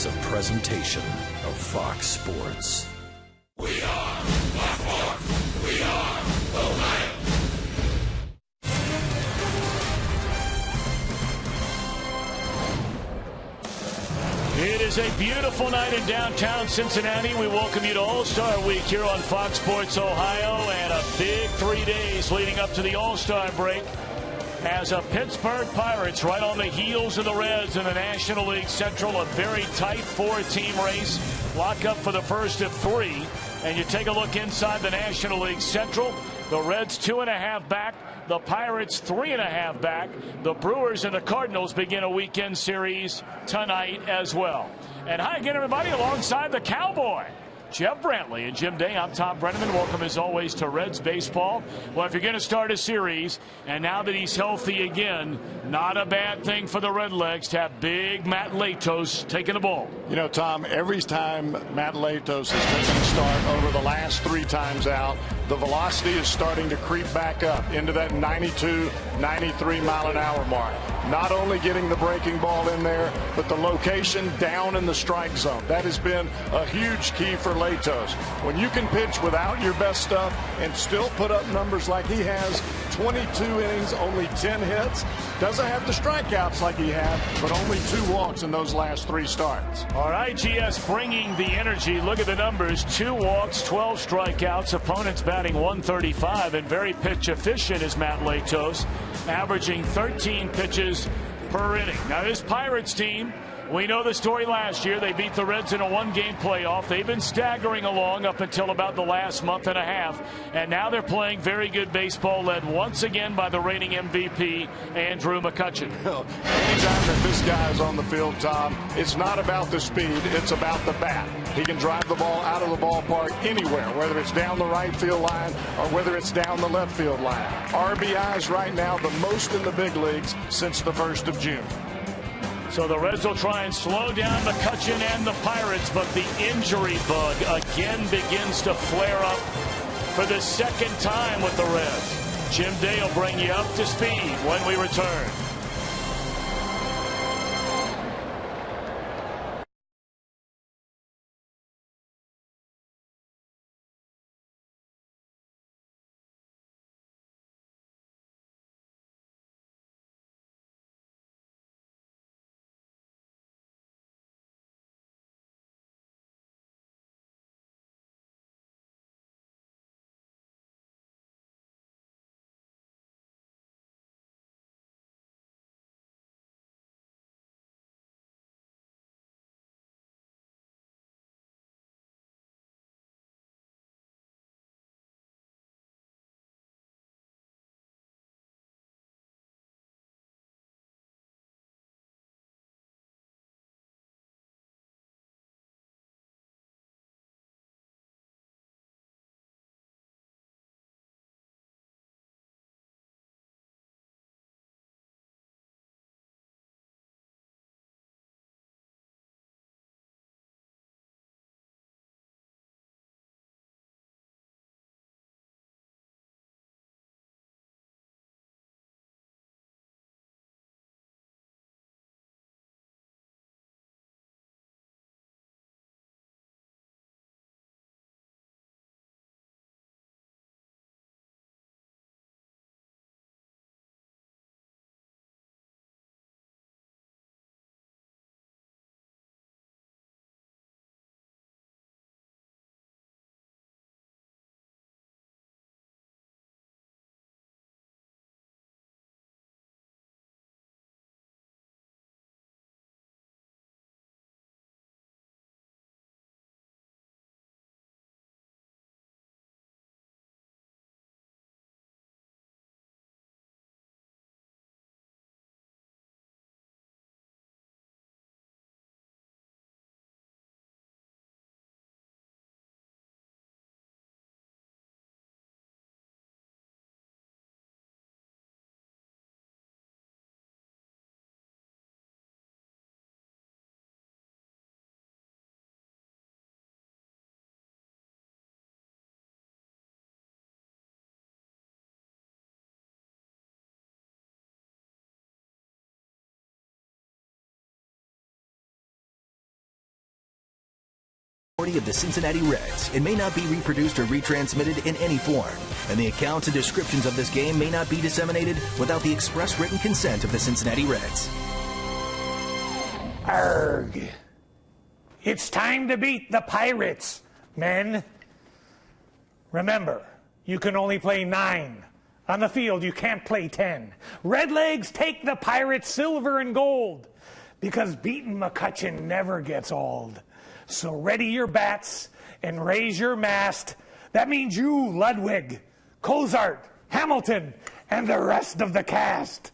is a presentation of Fox Sports. We are Fox. We are Ohio. It is a beautiful night in downtown Cincinnati. We welcome you to All-Star Week here on Fox Sports Ohio, and a big 3 days leading up to the All-Star break as a Pittsburgh Pirates right on the heels of the Reds in the National League Central. A very tight four-team race. Lock up for the first of three. And you take a look inside the National League Central. The Reds 2.5 back. The Pirates 3.5 back. The Brewers and the Cardinals begin a weekend series tonight as well. And hi again, everybody, alongside the Cowboy, Jeff Brantley and Jim Day. I'm Tom Brenneman. Welcome as always to Reds baseball. Well, if you're going to start a series, and now that he's healthy again, not a bad thing for the Redlegs to have big Matt Latos taking the ball. You know, Tom, every time Matt Latos has taken a start over the last 3 times out, the velocity is starting to creep back up into that 92, 93 mile an hour mark. Not only getting the breaking ball in there, but the location down in the strike zone. That has been a huge key for Latos. When you can pitch without your best stuff and still put up numbers like he has, 22 innings, only 10 hits, doesn't have the strikeouts like he had, but only 2 walks in those last 3 starts. All right, GS bringing the energy. Look at the numbers. 2 walks, 12 strikeouts. Opponents batting 135, and very pitch efficient is Matt Latos, averaging 13 pitches per inning. Now, this Pirates team, we know the story last year. They beat the Reds in a 1-game playoff. They've been staggering along up until about the last month and a half. And now they're playing very good baseball, led once again by the reigning MVP, Andrew McCutchen. Well, anytime that this guy is on the field, Tom, it's not about the speed, it's about the bat. He can drive the ball out of the ballpark anywhere, whether it's down the right field line or whether it's down the left field line. RBIs right now the most in the big leagues since the 1st of June. So the Reds will try and slow down McCutchen and the Pirates, but the injury bug again begins to flare up for the second time with the Reds. Jim Day will bring you up to speed when we return. property of the Cincinnati Reds and may not be reproduced or retransmitted in any form. And the accounts and descriptions of this game may not be disseminated without the express written consent of the Cincinnati Reds. Arrgh. It's time to beat the Pirates, men. Remember, you can only play 9. On the field, you can't play 10. Redlegs, take the Pirates silver and gold, because beating McCutcheon never gets old. So ready your bats and raise your mast. That means you, Ludwig, Cozart, Hamilton, and the rest of the cast.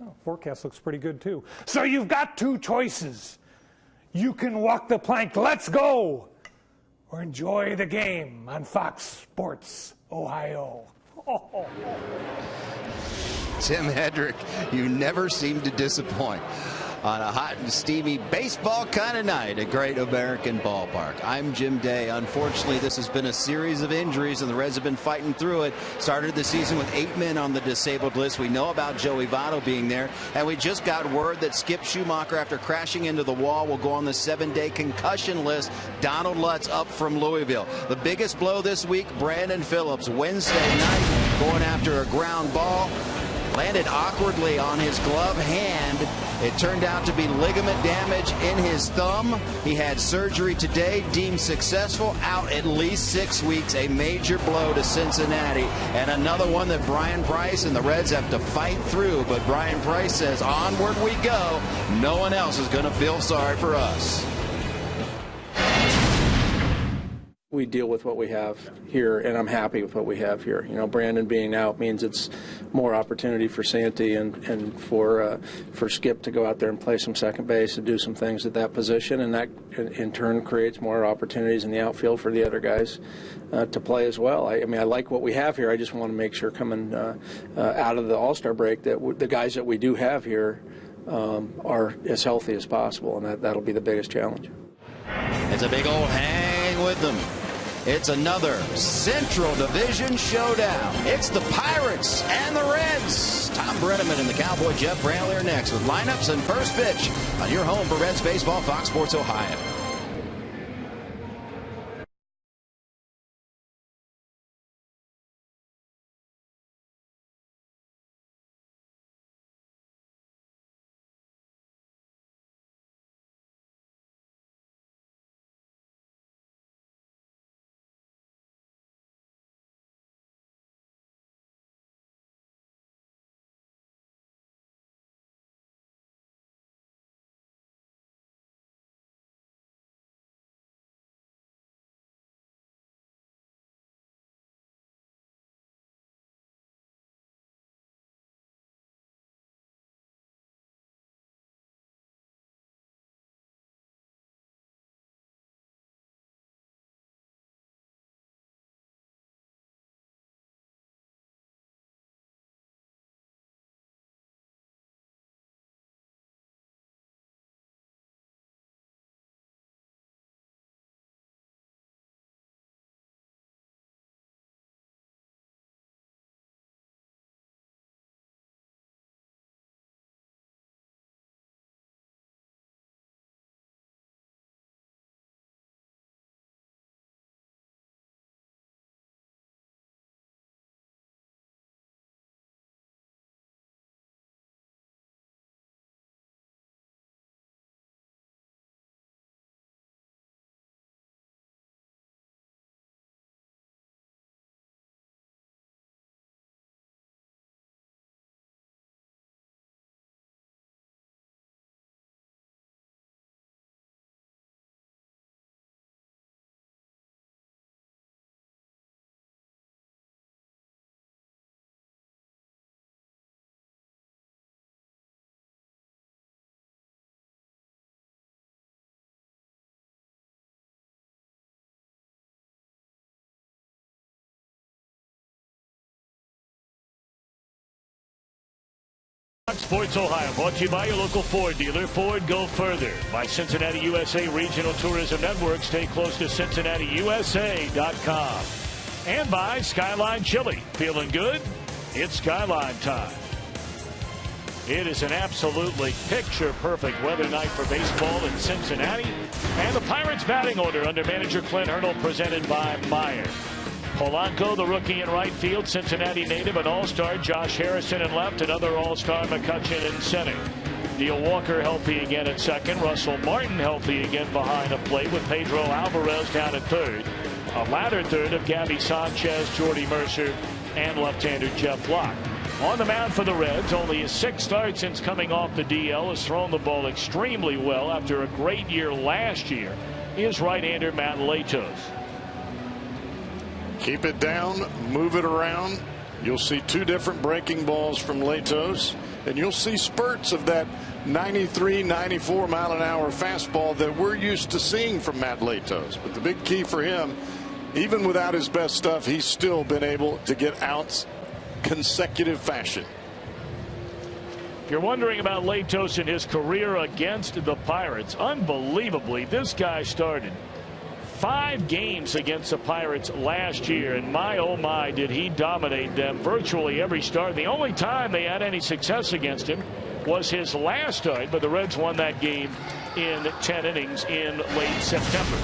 Oh, forecast looks pretty good, too. So you've got 2 choices. You can walk the plank, let's go, or enjoy the game on Fox Sports Ohio. Oh. Tim Hedrick, you never seem to disappoint on a hot and steamy baseball kind of night at Great American Ballpark. I'm Jim Day. Unfortunately, this has been a series of injuries, and the Reds have been fighting through it. Started the season with 8 men on the disabled list. We know about Joey Votto being there, and we just got word that Skip Schumacher, after crashing into the wall, will go on the 7-day concussion list. Donald Lutz up from Louisville. The biggest blow this week, Brandon Phillips, Wednesday night, going after a ground ball. Landed awkwardly on his glove hand. It turned out to be ligament damage in his thumb. He had surgery today, deemed successful, out at least 6 weeks. A major blow to Cincinnati, and another one that Brian Price and the Reds have to fight through. But Brian Price says, onward we go. No one else is going to feel sorry for us. We deal with what we have here, and I'm happy with what we have here. You know, Brandon being out means it's more opportunity for Santy and for Skip to go out there and play some second base and do some things at that position, and that in turn creates more opportunities in the outfield for the other guys to play as well. I mean, I like what we have here. I just want to make sure coming out of the All-Star break that the guys that we do have here are as healthy as possible, and that'll be the biggest challenge. It's a big old hang with them. It's another Central Division showdown. It's the Pirates and the Reds. Tom Brenneman and the Cowboy Jeff Brantley are next with lineups and first pitch on your home for Reds baseball, Fox Sports Ohio. Sports Ohio, brought to you by your local Ford dealer. Ford, go further. By Cincinnati USA Regional Tourism Network. Stay close to CincinnatiUSA.com. And by Skyline Chili. Feeling good? It's Skyline time. It is an absolutely picture-perfect weather night for baseball in Cincinnati. And the Pirates batting order under manager Clint Hurdle, presented by Meyer. Polanco, the rookie in right field. Cincinnati native, an all-star. Josh Harrison in left. Another all-star, McCutchen in center. Neil Walker healthy again at second. Russell Martin healthy again behind the plate, with Pedro Alvarez down at third. A ladder third of Gabby Sanchez, Jordy Mercer, and left-hander Jeff Locke. On the mound for the Reds, only his 6th start since coming off the DL, has thrown the ball extremely well after a great year last year, is right-hander Matt Latos. Keep it down, move it around. You'll see 2 different breaking balls from Latos, and you'll see spurts of that 93, 94 mile an hour fastball that we're used to seeing from Matt Latos. But the big key for him, even without his best stuff, he's still been able to get outs consecutive fashion. If you're wondering about Latos in his career against the Pirates, unbelievably, this guy started 5 games against the Pirates last year, and my oh my did he dominate them virtually every start. The only time they had any success against him was his last start, but the Reds won that game in 10 innings in late September.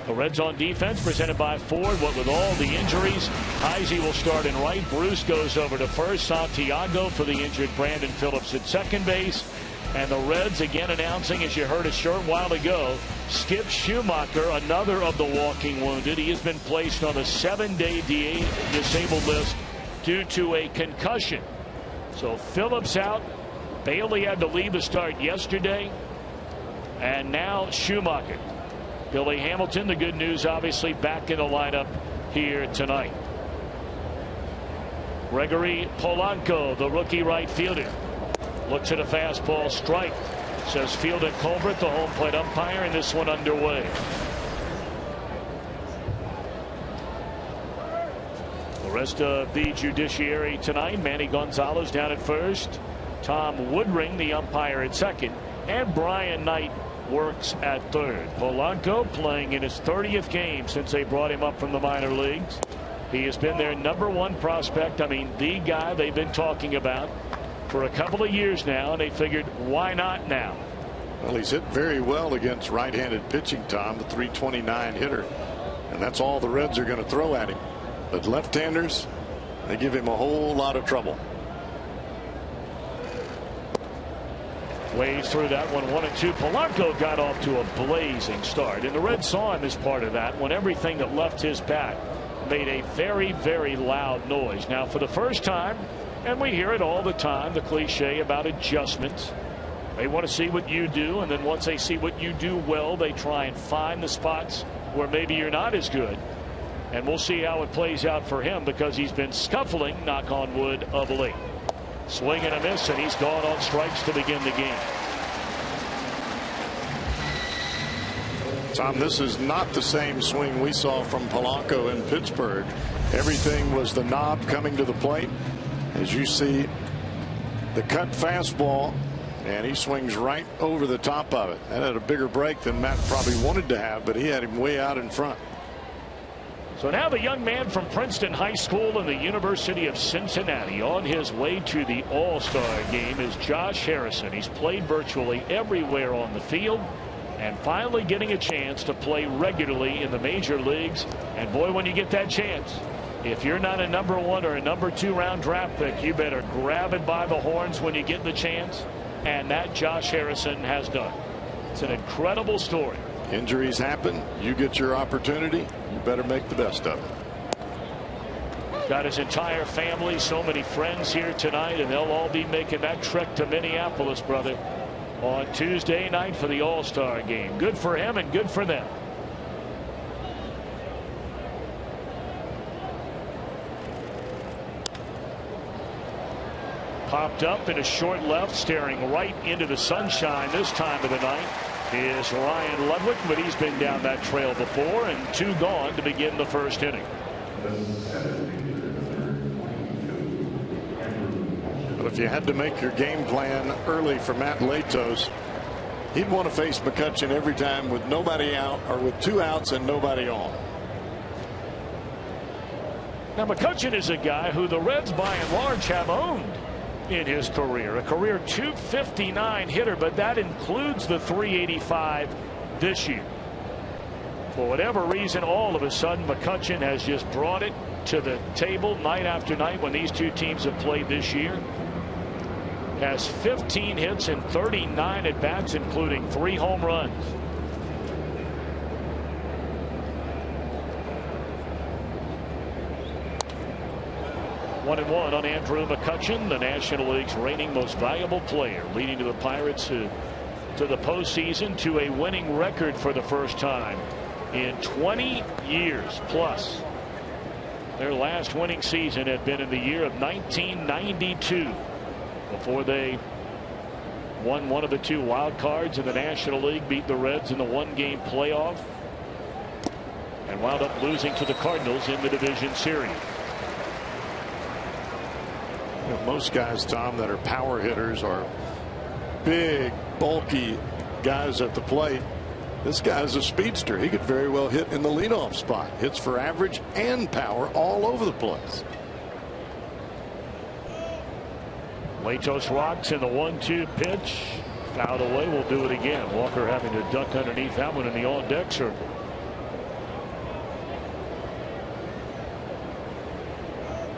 The Reds on defense, presented by Ford. What with all the injuries, Heisey will start in right. Bruce goes over to first. Santiago for the injured Brandon Phillips at second base. And the Reds again announcing, as you heard a short while ago, Skip Schumacher, another of the walking wounded. He has been placed on a 7-day disabled list due to a concussion. So Phillips out. Bailey had to leave the start yesterday. And now Schumacher. Billy Hamilton, the good news, obviously back in the lineup here tonight. Gregory Polanco, the rookie right fielder, looks at a fastball strike. Says Field and Colbert, the home plate umpire, and this one underway. The rest of the judiciary tonight: Manny Gonzalez down at first, Tom Woodring, the umpire, at second, and Brian Knight works at third. Polanco playing in his 30th game since they brought him up from the minor leagues. He has been their #1 prospect. I mean, the guy they've been talking about for a couple of years now, and they figured, why not now? Well, he's hit very well against right-handed pitching, Tom, the .329 hitter, and that's all the Reds are going to throw at him. But left-handers, they give him a whole lot of trouble. Waves through that one, 1-2. Polanco got off to a blazing start, and the Reds saw him as part of that when everything that left his bat made a very, very loud noise. Now, for the first time, and we hear it all the time, the cliche about adjustments. They want to see what you do, and then once they see what you do well, they try and find the spots where maybe you're not as good. And we'll see how it plays out for him, because he's been scuffling, knock on wood, of late. Swing and a miss, and he's gone on strikes to begin the game. Tom, this is not the same swing we saw from Polanco in Pittsburgh. Everything was the knob coming to the plate. As you see, the cut fastball, and he swings right over the top of it. That had a bigger break than Matt probably wanted to have, but he had him way out in front. So now the young man from Princeton High School and the University of Cincinnati on his way to the All-Star game is Josh Harrison. He's played virtually everywhere on the field, and finally getting a chance to play regularly in the major leagues. And boy, when you get that chance, if you're not a #1 or a #2 round draft pick, you better grab it by the horns when you get the chance. And that Josh Harrison has done. It's an incredible story. Injuries happen. You get your opportunity. You better make the best of it. Got his entire family, so many friends here tonight, and they'll all be making that trek to Minneapolis, brother, on Tuesday night for the All-Star game. Good for him and good for them. Popped up in a short left, staring right into the sunshine this time of the night is Ryan Ludwig, but he's been down that trail before, and 2 gone to begin the first inning. But if you had to make your game plan early for Matt Latos, he'd want to face McCutchen every time with nobody out, or with 2 outs and nobody on. Now, McCutchen is a guy who the Reds by and large have owned. in his career. A career .259 hitter, but that includes the .385 this year. For whatever reason, all of a sudden, McCutchen has just brought it to the table night after night when these two teams have played this year. Has 15 hits and 39 at-bats, including 3 home runs. One and one on Andrew McCutchen, the National League's reigning most valuable player, leading to the Pirates to the postseason, to a winning record for the first time in 20 years plus. Their last winning season had been in the year of 1992, before they won one of the 2 wild cards in the National League, beat the Reds in the 1-game playoff, and wound up losing to the Cardinals in the division series. You know, most guys, Tom, that are power hitters are big, bulky guys at the plate. This guy's a speedster. He could very well hit in the leadoff spot. Hits for average and power all over the place. Latos rocks in the 1-2 pitch. Fouled away. We'll do it again. Walker having to duck underneath that one in the on-deck circle.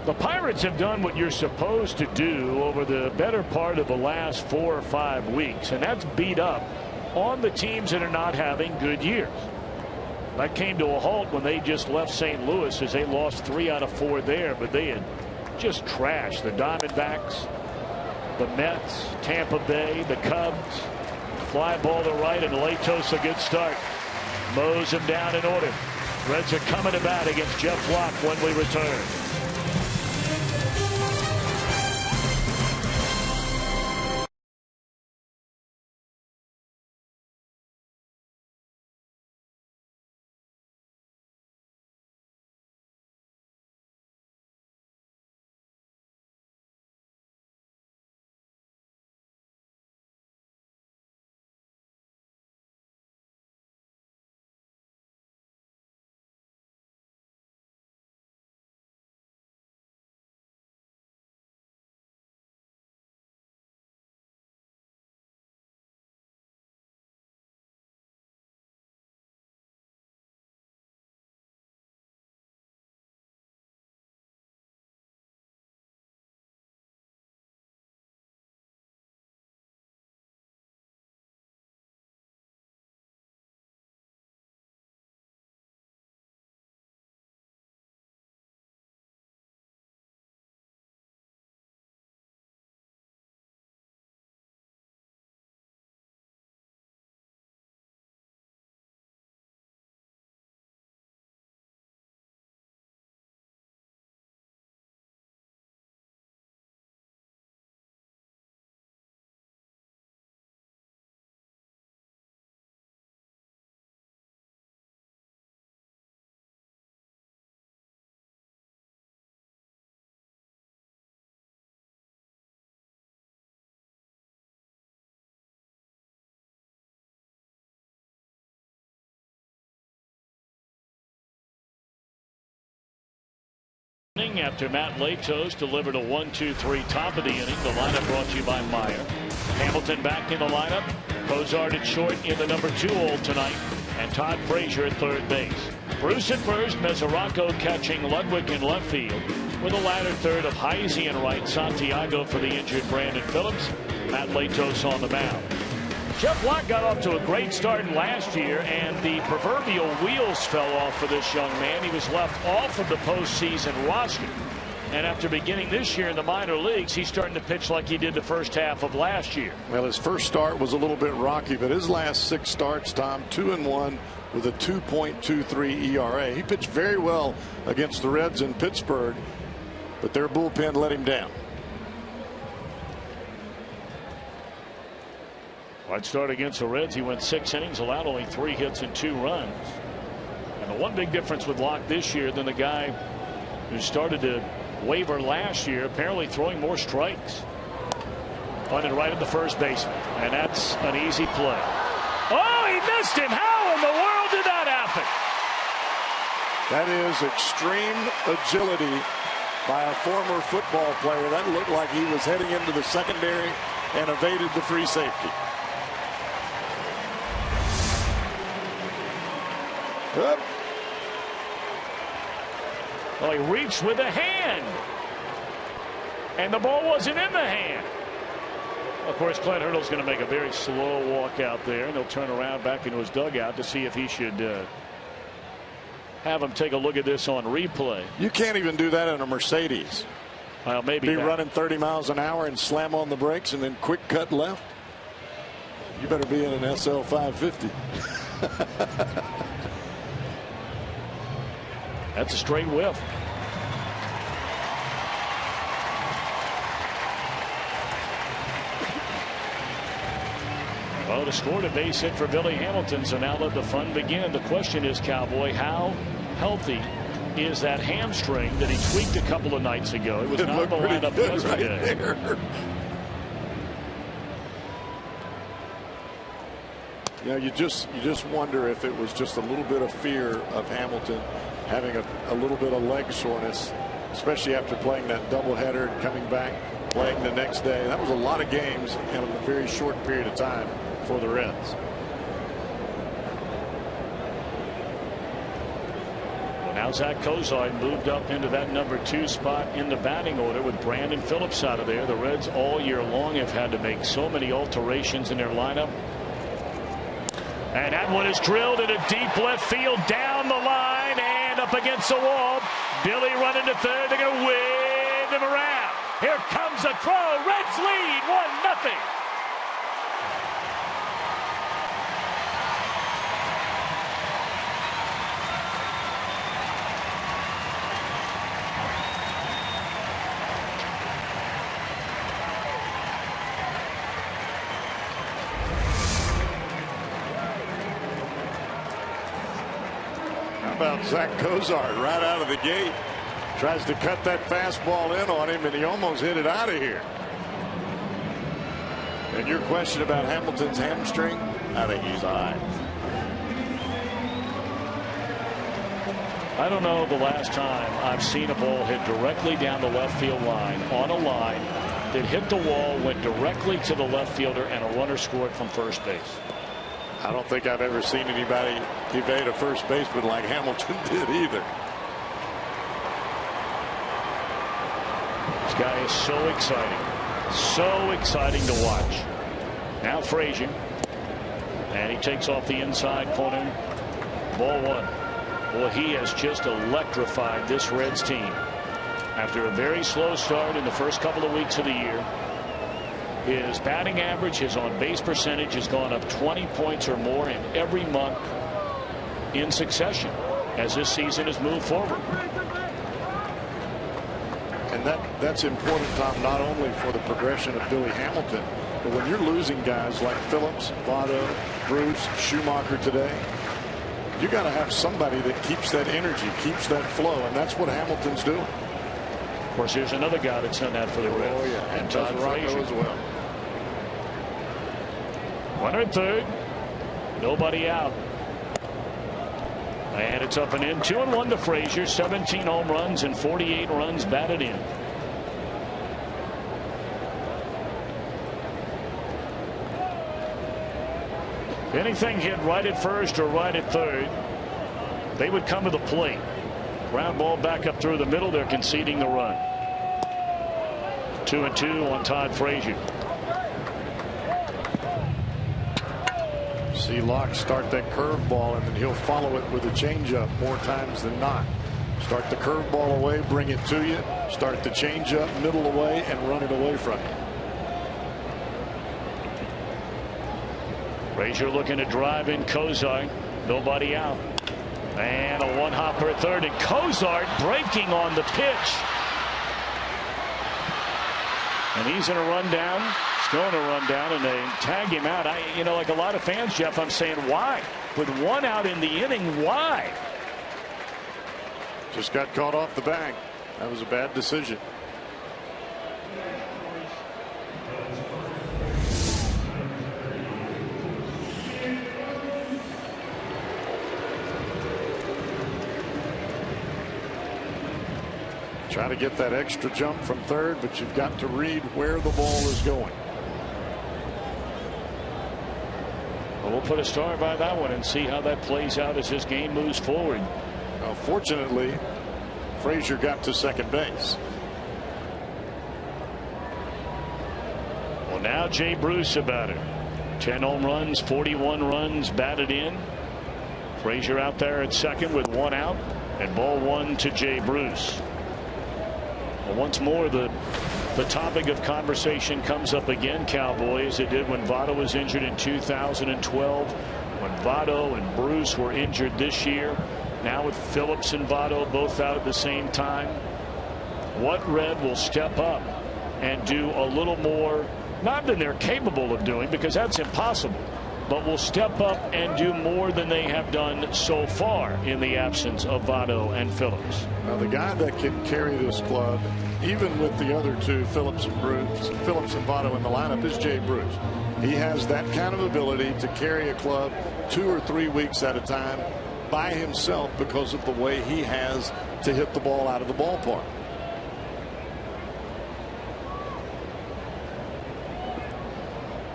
The Pirates have done what you're supposed to do over the better part of the last 4 or 5 weeks, and that's beat up on the teams that are not having good years. That came to a halt when they just left St. Louis, as they lost 3 out of 4 there, but they had just trashed the Diamondbacks, the Mets, Tampa Bay, the Cubs. Fly ball to right, and Latos a good start. Mows him down in order. Reds are coming to bat against Jeff Locke when we return. After Matt Latos delivered a 1-2-3 top of the inning. The lineup brought to you by Meyer. Hamilton back in the lineup. Cozart at short in the number 2 hole tonight. And Todd Frazier at third base. Bruce at first. Mesoraco catching Ludwig in left field. With a ladder third of Heisey in right. Santiago for the injured Brandon Phillips. Matt Latos on the mound. Jeff Locke got off to a great start last year, and the proverbial wheels fell off for this young man. He was left off of the postseason roster. And after beginning this year in the minor leagues, he's starting to pitch like he did the first half of last year. Well, his first start was a little bit rocky, but his last 6 starts, Tom, 2-1 with a 2.23 ERA. He pitched very well against the Reds in Pittsburgh, but their bullpen let him down. I'd start against the Reds. He went 6 innings, allowed only 3 hits and 2 runs. And the one big difference with Locke this year than the guy who started to waver last year, apparently throwing more strikes. Bunted right at the first baseman, and that's an easy play. Oh, he missed him. How in the world did that happen? That is extreme agility by a former football player. That looked like he was heading into the secondary and evaded the free safety. Up. Well, he reached with a hand, and the ball wasn't in the hand. Of course, Clint Hurdle's going to make a very slow walk out there, and he'll turn around back into his dugout to see if he should have him take a look at this on replay. You can't even do that in a Mercedes. Well, maybe be running 30 miles an hour and slam on the brakes and then quick cut left. You better be in an SL 550. That's a straight whiff. Well, to score a base hit for Billy Hamilton, so now let the fun begin. The question is, Cowboy, how healthy is that hamstring that he tweaked a couple of nights ago? It was not the lineup yesterday. There. You know, you just wonder if it was just a little bit of fear of Hamilton having a little bit of leg soreness, especially after playing that doubleheader and coming back playing the next day. That was a lot of games in a very short period of time for the Reds. Well, now Zach Cozart moved up into that #2 spot in the batting order with Brandon Phillips out of there. The Reds all year long have had to make so many alterations in their lineup. And that one is drilled into deep left field, down the line and up against the wall. Billy running to third. They're going to wave him around. Here comes a throw. Reds lead 1-0. About Zach Cozart right out of the gate. Tries to cut that fastball in on him, and he almost hit it out of here. And your question about Hamilton's hamstring, I think he's all right. I don't know the last time I've seen a ball hit directly down the left field line on a line that hit the wall, went directly to the left fielder, and a runner scored from first base. I don't think I've ever seen anybody evade a first baseman like Hamilton did either. This guy is so exciting to watch. Now Frazier, and he takes off the inside corner. Ball one. Boy, he has just electrified this Reds team. After a very slow start in the first couple of weeks of the year, his batting average, his on-base percentage has gone up 20 points or more in every month in succession as this season has moved forward. And that's important, Tom, not only for the progression of Billy Hamilton, but when you're losing guys like Phillips, Votto, Bruce, Schumacher today, you got to have somebody that keeps that energy, keeps that flow, and that's what Hamilton's doing. Of course, here's another guy that's done that for the Reds. Oh, yeah. And Todd Frazier as well. Runner at third. Nobody out. And it's up and in. 2-1 to Frazier. 17 home runs and 48 runs batted in. Anything hit right at first or right at third, they would come to the plate. Ground ball back up through the middle. They're conceding the run. 2-2 on Todd Frazier. See Locke start that curveball, and then he'll follow it with a changeup more times than not. Start the curveball away, bring it to you. Start the changeup middle away and run it away from you. Frazier looking to drive in Cozart. Nobody out. And a one-hopper at third, and Cozart breaking on the pitch. And he's going to run down. He's going to run down, and they tag him out. You know, like a lot of fans, Jeff, I'm saying, why? With one out in the inning, why? Just got caught off the bag. That was a bad decision. Try to get that extra jump from third, but you've got to read where the ball is going. Well, we'll put a star by that one and see how that plays out as this game moves forward. Well, fortunately, Frazier got to second base. Well, now Jay Bruce about it. 10 home runs, 41 runs batted in. Frazier out there at second with 1 out, and ball 1 to Jay Bruce. Well, once more the topic of conversation comes up again, Cowboy, as it did when Votto was injured in 2012, when Votto and Bruce were injured this year. Now with Phillips and Votto both out at the same time. What Red will step up and do a little more, not than they're capable of doing, because that's impossible, but will step up and do more than they have done so far in the absence of Votto and Phillips. Now, the guy that can carry this club, even with the other two, Phillips and Votto in the lineup, is Jay Bruce. He has that kind of ability to carry a club 2 or 3 weeks at a time by himself because of the way he has to hit the ball out of the ballpark.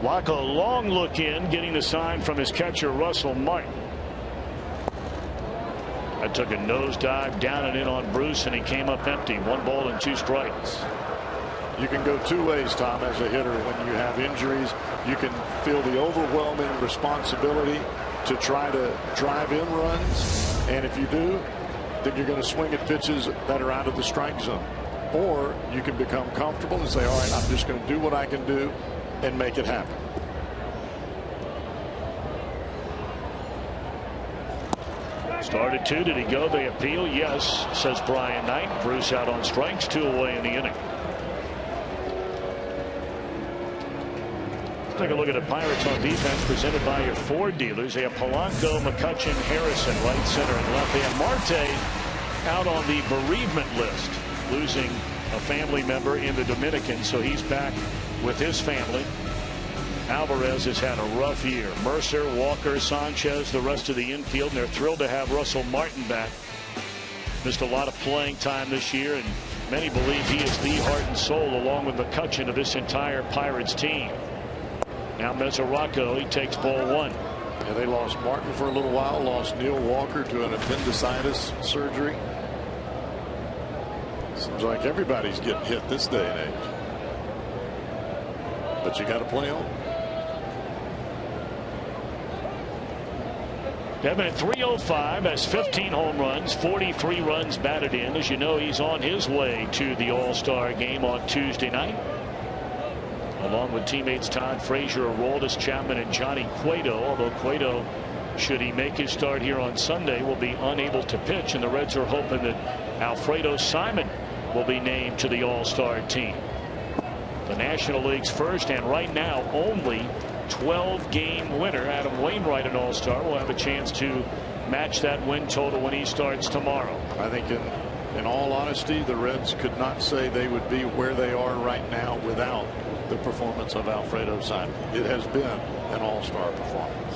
Lock a long look in, getting the sign from his catcher Russell Martin. I took a nosedive down and in on Bruce, and he came up empty. 1 ball and 2 strikes. You can go 2 ways, Tom, as a hitter. When you have injuries, you can feel the overwhelming responsibility to try to drive in runs, and if you do, then you're going to swing at pitches that are out of the strike zone. Or you can become comfortable and say, all right, I'm just going to do what I can do and make it happen. Started 2. Did he go? They appeal. Yes, says Brian Knight. Bruce out on strikes, 2 away in the inning. Take a look at the Pirates on defense, presented by your Ford dealers. They have Polanco, McCutchen, Harrison, right, center, and left. They have Marte out on the bereavement list, losing a family member in the Dominican, so he's back with his family. Alvarez has had a rough year. Mercer, Walker, Sanchez, the rest of the infield, and they're thrilled to have Russell Martin back. Missed a lot of playing time this year, and many believe he is the heart and soul, along with McCutchen, of this entire Pirates team. Now Mesoraco, he takes ball 1. Yeah, they lost Martin for a little while, lost Neil Walker to an appendicitis surgery. Seems like everybody's getting hit this day and age. But you got to play on. Devin at 305 has 15 home runs, 43 runs batted in. As you know, he's on his way to the All-Star game on Tuesday night, along with teammates Todd Frazier, Aroldis Chapman, and Johnny Cueto. Although Cueto, should he make his start here on Sunday, will be unable to pitch, and the Reds are hoping that Alfredo Simon will be named to the All-Star team. The National League's first and right now only 12-game winner, Adam Wainwright, an All-Star, will have a chance to match that win total when he starts tomorrow. I think in all honesty, the Reds could not say they would be where they are right now without the performance of Alfredo Simon. It has been an all-star performance.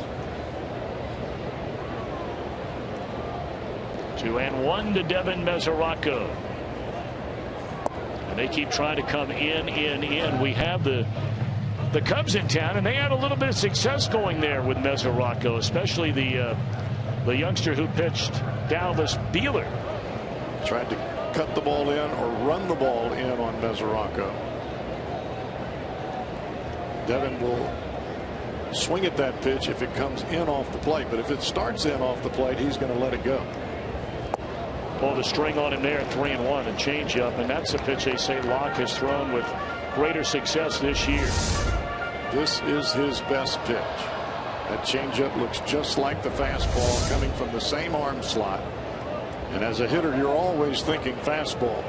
2-1 to Devin Mesoraco. And they keep trying to come in. We have the Cubs in town, and they had a little bit of success going there with Mesoraco, especially the youngster who pitched, Dallas Beeler. Tried to cut the ball in or run the ball in on Mesoraco. Devin will swing at that pitch if it comes in off the plate, but if it starts in off the plate, he's going to let it go. Pulled the string on him there, 3-1, a changeup, and that's a pitch they say Locke has thrown with greater success this year. This is his best pitch. That changeup looks just like the fastball, coming from the same arm slot. And as a hitter, you're always thinking fastball.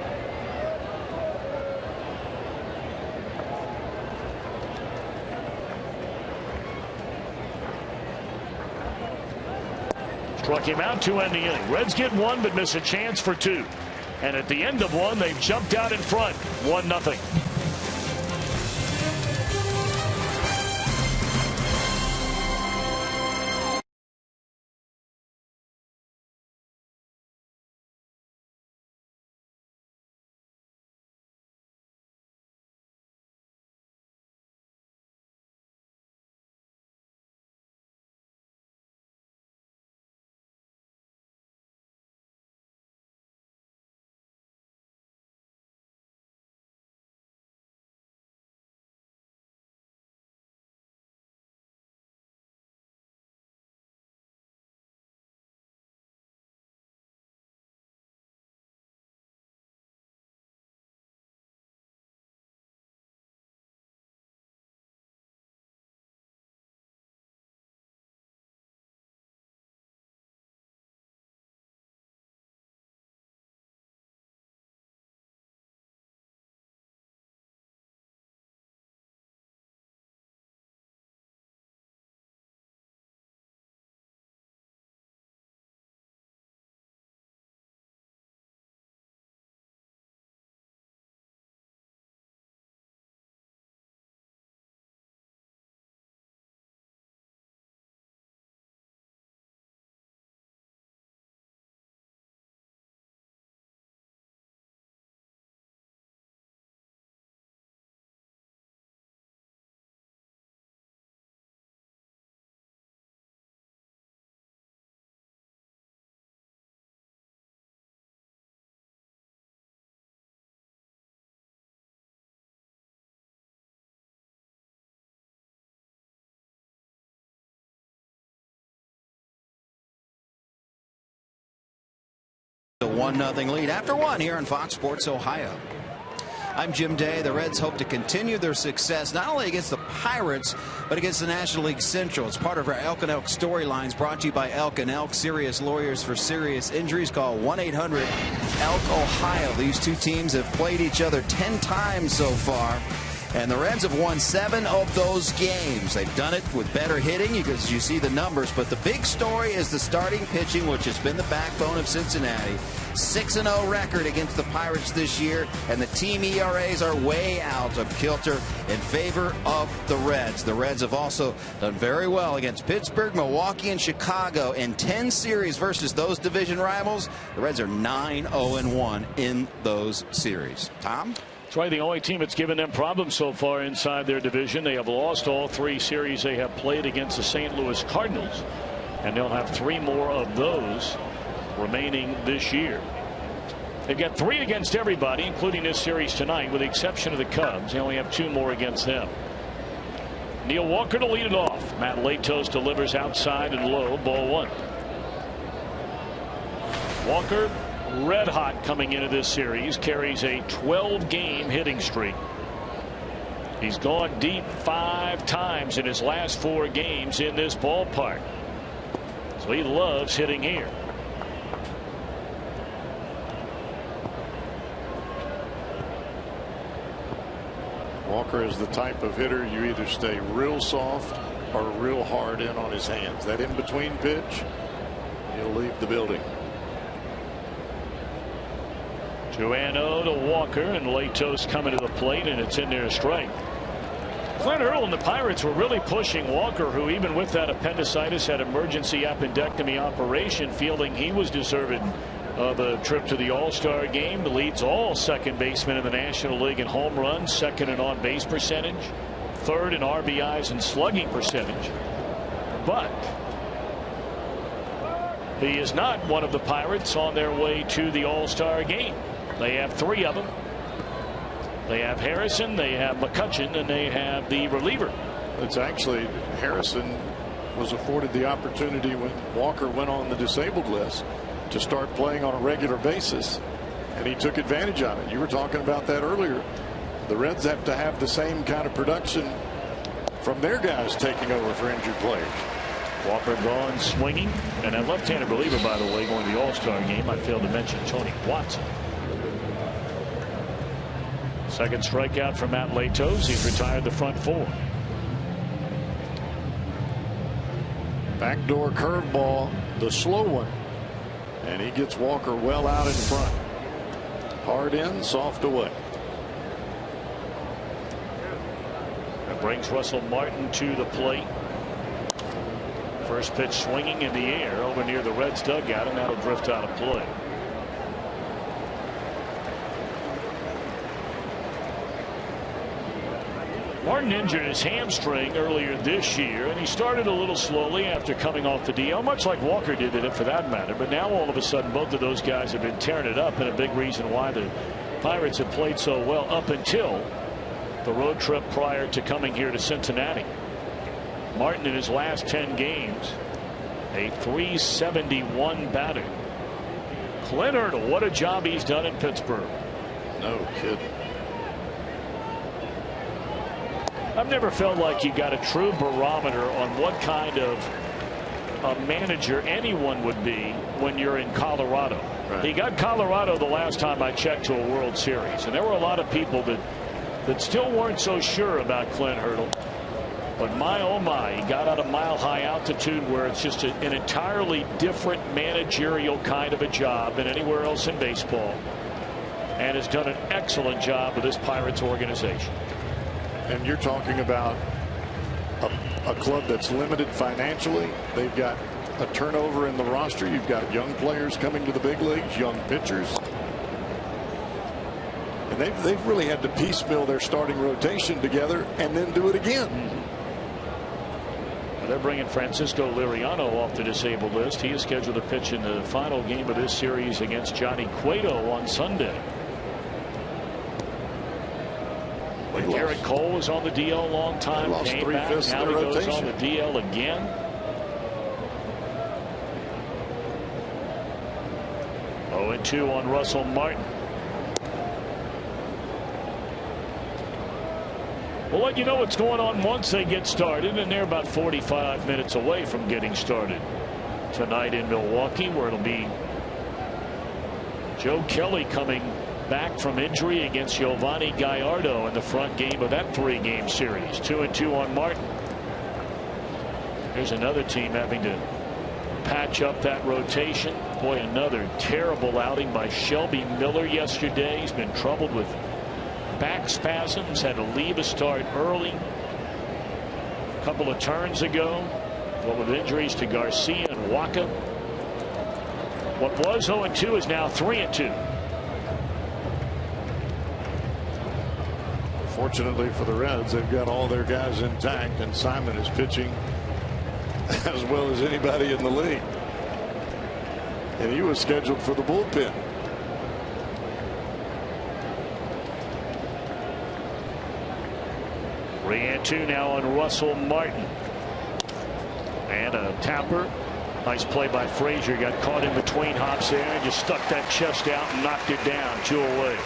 Struck him out to end the inning. Reds get 1 but miss a chance for 2. And at the end of 1, they've jumped out in front, 1-0. A 1-0 lead after one here on Fox Sports Ohio. I'm Jim Day. The Reds hope to continue their success not only against the Pirates, but against the National League Central. It's part of our Elk and Elk storylines brought to you by Elk and Elk, serious lawyers for serious injuries. Call 1-800-ELK-OHIO. These two teams have played each other 10 times so far, and the Reds have won 7 of those games. They've done it with better hitting because you see the numbers, but the big story is the starting pitching, which has been the backbone of Cincinnati. 6-0 record against the Pirates this year, and the team ERAs are way out of kilter in favor of the Reds. The Reds have also done very well against Pittsburgh, Milwaukee, and Chicago in 10 series versus those division rivals. The Reds are 9-0-1 in those series. Tom? That's right, the only team that's given them problems so far inside their division. They have lost all 3 series they have played against the St. Louis Cardinals, and they'll have 3 more of those remaining this year. They've got 3 against everybody, including this series tonight, with the exception of the Cubs. They only have 2 more against them. Neil Walker to lead it off. Matt Latos delivers outside and low, ball 1. Walker, red hot coming into this series, carries a 12-game hitting streak. He's gone deep 5 times in his last 4 games in this ballpark. So he loves hitting here. Walker is the type of hitter you either stay real soft or real hard in on his hands. That in-between pitch, he'll leave the building. 2-0 to Walker, and Latos coming to the plate, and it's in there strike. Clint Hurdle and the Pirates were really pushing Walker, who even with that appendicitis had emergency appendectomy operation, feeling he was deserving of a trip to the All-Star game. Leads all second basemen in the National League in home runs, second in on-base percentage, third in RBIs and slugging percentage. But he is not one of the Pirates on their way to the All-Star game. They have 3 of them. They have Harrison, they have McCutchen, and they have the reliever. It's actually Harrison was afforded the opportunity when Walker went on the disabled list to start playing on a regular basis, and he took advantage of it. You were talking about that earlier. The Reds have to have the same kind of production from their guys taking over for injured players. Walker gone swinging, and that left-handed reliever, by the way, going to the All-Star game. I failed to mention Tony Watson. Second strikeout for Matt Latos. He's retired the front 4. Backdoor curveball, the slow one, and he gets Walker well out in front. Hard in, soft away. That brings Russell Martin to the plate. First pitch swinging in the air over near the Reds dugout, and that'll drift out of play. Martin injured his hamstring earlier this year, and he started a little slowly after coming off the DL, much like Walker did it for that matter. But now all of a sudden both of those guys have been tearing it up, and a big reason why the Pirates have played so well up until the road trip prior to coming here to Cincinnati. Martin in his last 10 games, a .371 batter. Clint Hurdle, what a job he's done in Pittsburgh. No kidding. I've never felt like you got a true barometer on what kind of a manager anyone would be when you're in Colorado. Right. He got Colorado the last time I checked to a World Series, and there were a lot of people that still weren't so sure about Clint Hurdle. But my oh my, he got out of Mile High altitude where it's just an entirely different managerial kind of a job than anywhere else in baseball, and has done an excellent job with this Pirates organization. And you're talking about a club that's limited financially. They've got a turnover in the roster. You've got young players coming to the big leagues, young pitchers. And they've really had to piecemeal their starting rotation together and then do it again. Well, they're bringing Francisco Liriano off the disabled list. He is scheduled to pitch in the final game of this series against Johnny Cueto on Sunday. Garrett Cole was on the DL a long time, came back, now he goes on the DL again. 0-2 on Russell Martin. We'll let you know what's going on once they get started, and they're about 45 minutes away from getting started tonight in Milwaukee, where it'll be Joe Kelly coming back from injury against Giovanni Gallardo in the front game of that 3-game series. 2-2 on Martin. There's another team having to patch up that rotation. Boy, another terrible outing by Shelby Miller yesterday. He's been troubled with back spasms, had to leave a start early a couple of turns ago. What with injuries to Garcia and Waka. What was 0-2 is now 3-2. Fortunately for the Reds, they've got all their guys intact, and Simon is pitching as well as anybody in the league. And he was scheduled for the bullpen. And 2 now on Russell Martin. And a tapper. Nice play by Frazier. Got caught in between hops there and just stuck that chest out and knocked it down. 2 away.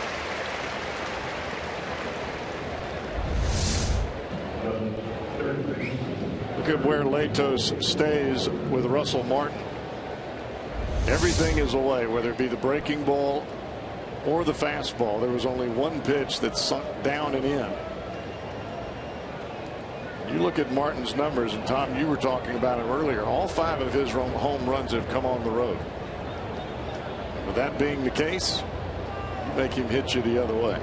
Look at where Latos stays with Russell Martin. Everything is away, whether it be the breaking ball or the fastball. There was only one pitch that sunk down and in. You look at Martin's numbers, and Tom, you were talking about it earlier. All 5 of his home runs have come on the road. With that being the case, you make him hit you the other way.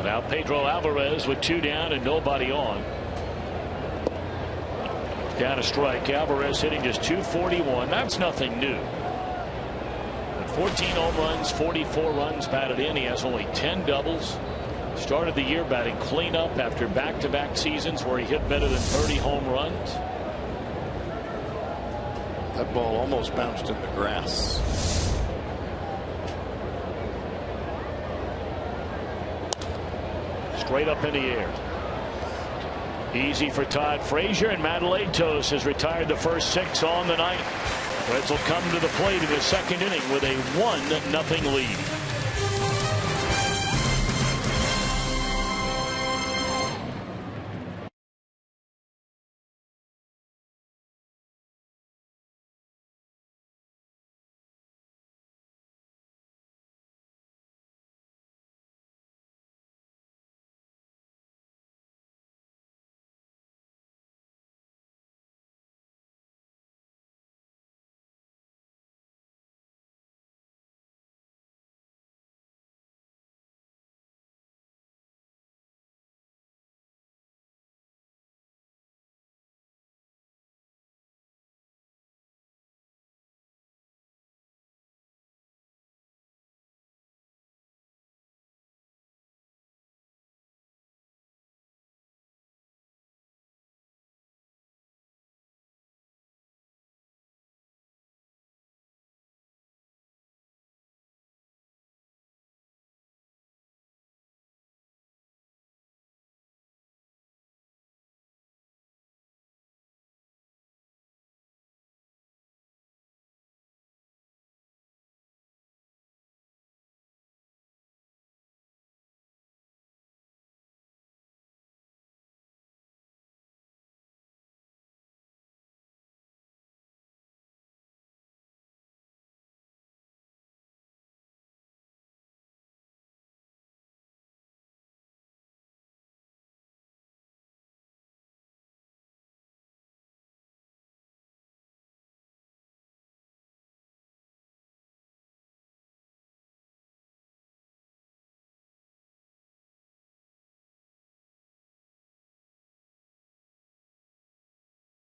Now Pedro Alvarez with 2 down and nobody on. Down a strike. Alvarez hitting just .241. That's nothing new. 14 home runs, 44 runs batted in. He has only 10 doubles. Started the year batting cleanup after back-to-back seasons where he hit better than 30 home runs. That ball almost bounced in the grass. Straight up in the air. Easy for Todd Frazier, and Matt Latos has retired the first 6 on the night. Reds will come to the plate in the second inning with a 1-0 lead.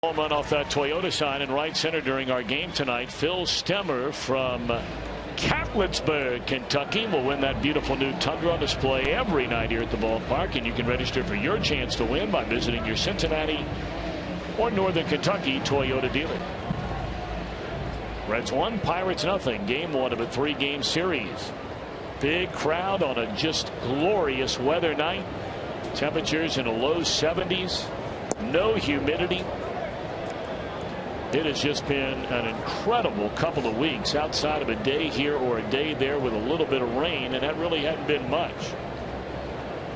Home run off that Toyota sign in right center during our game tonight. Phil Stemmer from Catlettsburg, Kentucky will win that beautiful new Tundra on display every night here at the ballpark, and you can register for your chance to win by visiting your Cincinnati or Northern Kentucky Toyota dealer. Reds 1, Pirates nothing. Game 1 of a 3-game series. Big crowd on a just glorious weather night. Temperatures in the low 70s. No humidity. It has just been an incredible couple of weeks outside of a day here or a day there with a little bit of rain, and that really hadn't been much.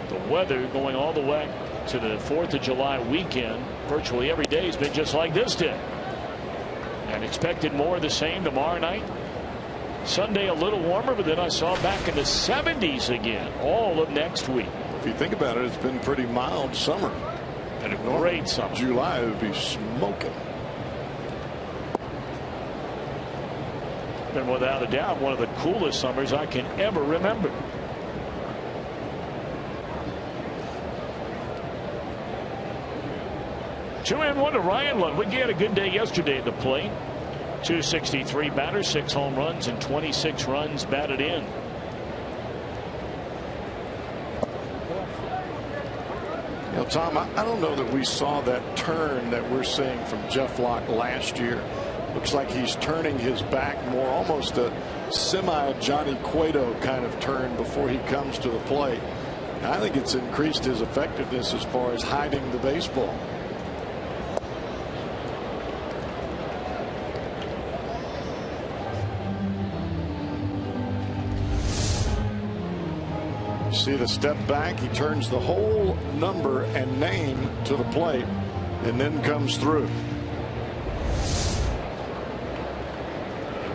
The weather going all the way to the 4th of July weekend, virtually every day has been just like this day. And expected more of the same tomorrow night. Sunday a little warmer, but then I saw back in the 70s again all of next week. If you think about it, it's been pretty mild summer. And a great summer. July would be smoking. Been without a doubt one of the coolest summers I can ever remember. Two and one to Ryan Ludwig. He had a good day yesterday at the plate. 263 batter, 6 home runs, and 26 runs batted in. You know, Tom, I don't know that we saw that turn that we're seeing from Jeff Locke last year. Looks like he's turning his back more, almost a semi-Johnny Cueto kind of turn before he comes to the plate. And I think it's increased his effectiveness as far as hiding the baseball. See the step back. He turns the whole number and name to the plate and then comes through.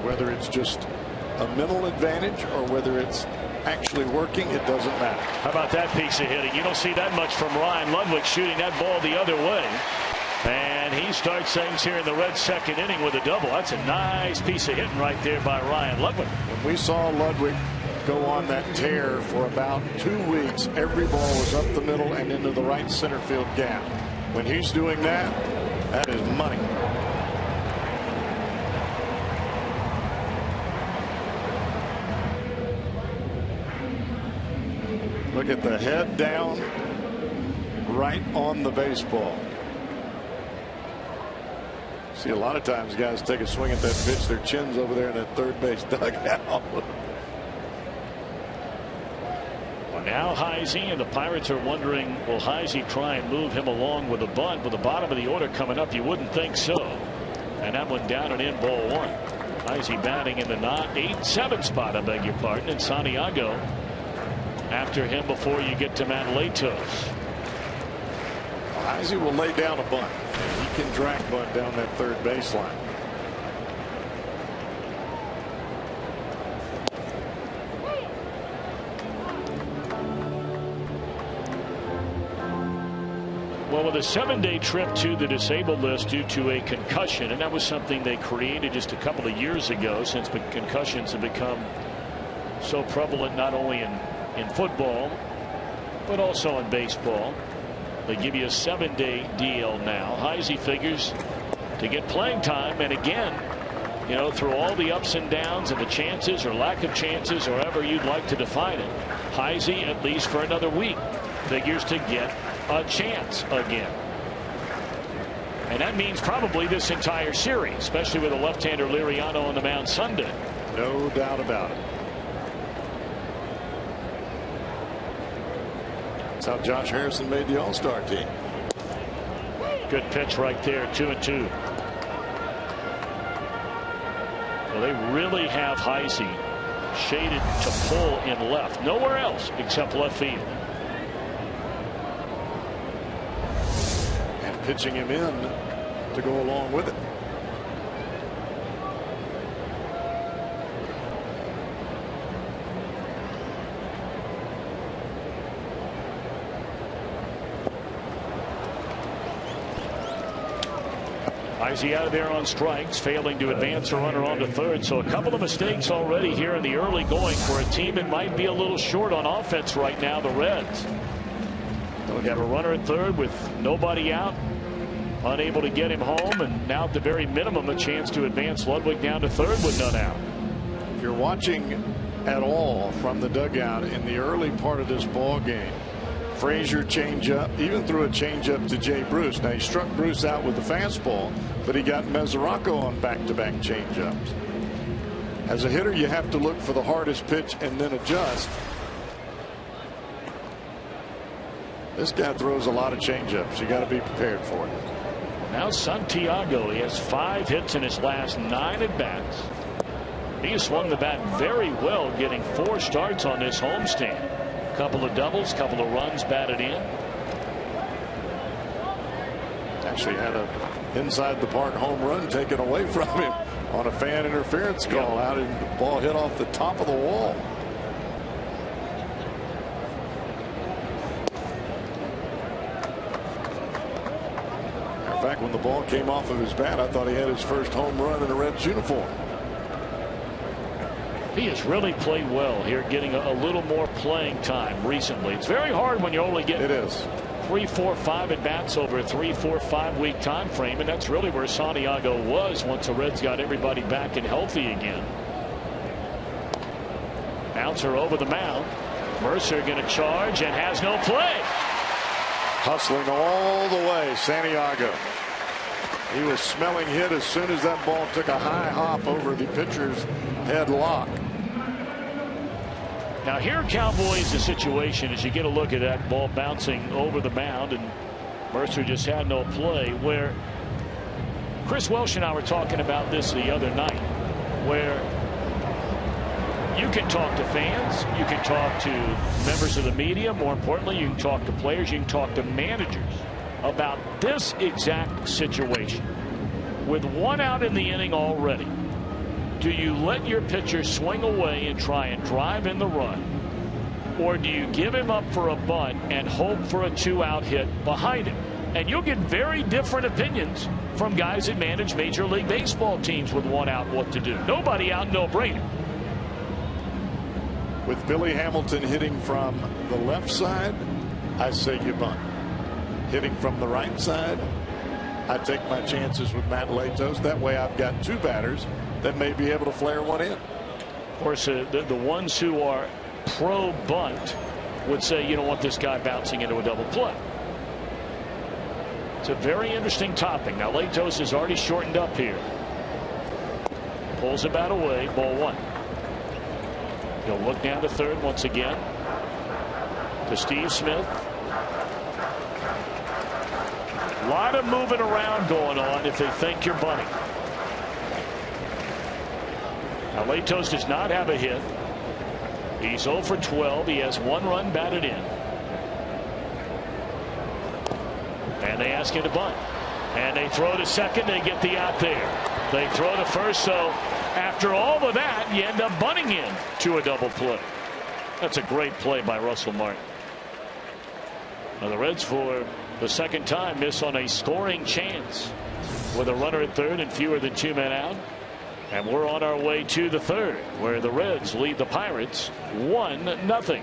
Whether it's just a mental advantage or whether it's actually working, it doesn't matter. How about that piece of hitting? You don't see that much from Ryan Ludwig, shooting that ball the other way. And he starts things here in the Reds' second inning with a double. That's a nice piece of hitting right there by Ryan Ludwig. When we saw Ludwig go on that tear for about 2 weeks, every ball was up the middle and into the right center field gap. When he's doing that, that is money. Look at the head down, right on the baseball. See, a lot of times guys take a swing at that pitch, their chin's over there in that third base dugout. Well, now Heisey, and the Pirates are wondering, will Heisey try and move him along with a bunt? With the bottom of the order coming up, you wouldn't think so. And that one down and in, ball 1. Heisey batting in the 8-7 spot, I beg your pardon, and Santiago after him before you get to Manlatos. Heisey will lay down a bunt. He can drag bunt down that third baseline. Well, with a 7-day trip to the disabled list due to a concussion, and that was something they created just a couple of years ago, since concussions have become so prevalent not only in football but also in baseball. They give you a 7-day DL now. Heisey figures to get playing time, and again, you know, through all the ups and downs and the chances or lack of chances, or however you'd like to define it, Heisey, at least for another week, figures to get a chance again. And that means probably this entire series, especially with a left-hander Liriano on the mound Sunday. No doubt about it. That's how Josh Harrison made the All-Star team. Good pitch right there, 2-2. Well, they really have Heisey shaded to pull in left. Nowhere else except left field. And pitching him in to go along with it. Heisey out of there on strikes, failing to advance a runner onto third. So a couple of mistakes already here in the early going for a team that might be a little short on offense right now, the Reds. They have a runner at third with nobody out, unable to get him home, and now at the very minimum a chance to advance Ludwig down to third with none out. If you're watching at all from the dugout in the early part of this ball game, Frazier changeup, even threw a changeup to Jay Bruce. Now he struck Bruce out with the fastball, but he got Mesoraco on back-to-back changeups. As a hitter, you have to look for the hardest pitch and then adjust. This guy throws a lot of changeups. You got to be prepared for it. Now Santiago, he has 5 hits in his last 9 at-bats. He has swung the bat very well, getting 4 starts on this homestand. Couple of doubles, couple of runs batted in. Actually had a inside the park home run taken away from him on a fan interference call out, and the ball hit off the top of the wall. In fact, when the ball came off of his bat, I thought he had his first home run in a Reds uniform. He has really played well here, getting a little more playing time recently. It's very hard when you only get 3, 4, 5 at bats over a 3, 4, 5 week time frame, and that's really where Santiago was once the Reds got everybody back and healthy again. Bouncer over the mound. Mercer going to charge and has no play. Hustling all the way, Santiago. He was smelling hit as soon as that ball took a high hop over the pitcher's head lock. Now here, Cowboys, the situation is you get a look at that ball bouncing over the mound, and Mercer just had no play, where Chris Welsh and I were talking about this the other night, where you can talk to fans, you can talk to members of the media, more importantly you can talk to players, you can talk to managers about this exact situation. With 1 out in the inning already, do you let your pitcher swing away and try and drive in the run, or do you give him up for a bunt and hope for a 2-out hit behind him? And you'll get very different opinions from guys that manage Major League Baseball teams with 1 out what to do. Nobody out, no brainer. With Billy Hamilton hitting from the left side, I say you bunt. Hitting from the right side, I take my chances with Matt Latos. That way I've got 2 batters that may be able to flare one in. Of course, the ones who are pro bunt would say you don't want this guy bouncing into a double play. It's a very interesting topic. Now Latos is already shortened up here. Pulls the bat away, ball 1. He'll look down to third once again to Steve Smith. A lot of moving around going on if they think you're bunting. Now Latos does not have a hit. He's 0 for 12. He has 1 run batted in. And they ask him to bunt. And they throw to second. They get the out there. They throw to first. So after all of that, you end up bunting in to a double play. That's a great play by Russell Martin. Now the Reds, for the second time, miss on a scoring chance with a runner at third and fewer than 2 men out. And we're on our way to the third, where the Reds lead the Pirates 1-0.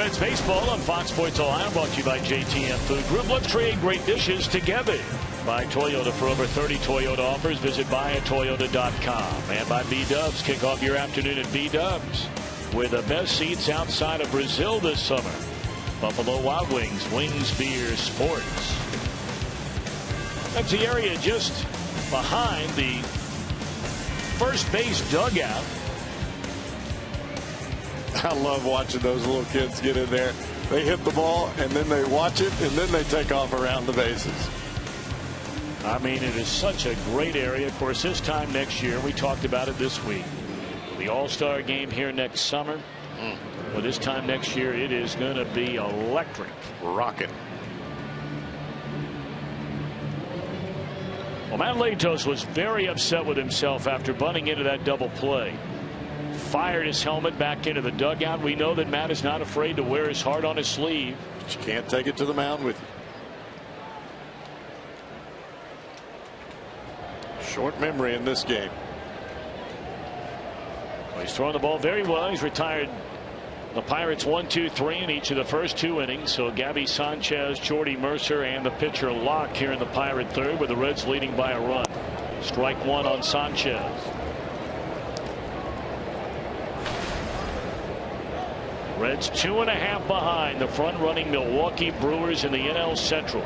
It's baseball on Fox Sports Ohio, brought to you by JTM Food Group. Let's create great dishes together. By Toyota. For over 30 Toyota offers, visit buyatoyota.com. And by B-Dubs. Kick off your afternoon at B-Dubs with the best seats outside of Brazil this summer. Buffalo Wild Wings, Wings Beer Sports. That's the area just behind the first base dugout. I love watching those little kids get in there. They hit the ball, and then they watch it, and then they take off around the bases. I mean, it is such a great area. Of course, this time next year, we talked about it this week. The All-Star game here next summer. Well, this time next year, it is going to be electric. Rocket. Well, Matt Latos was very upset with himself after bunting into that double play. Fired his helmet back into the dugout. We know that Matt is not afraid to wear his heart on his sleeve. But you can't take it to the mound with you. Short memory in this game. Well, he's throwing the ball very well. He's retired the Pirates 1, 2, 3 in each of the first 2 innings. So Gabby Sanchez, Jordy Mercer, and the pitcher locked here in the Pirate third, with the Reds leading by a run. Strike 1 on Sanchez. Reds 2.5 behind the front-running Milwaukee Brewers in the NL Central.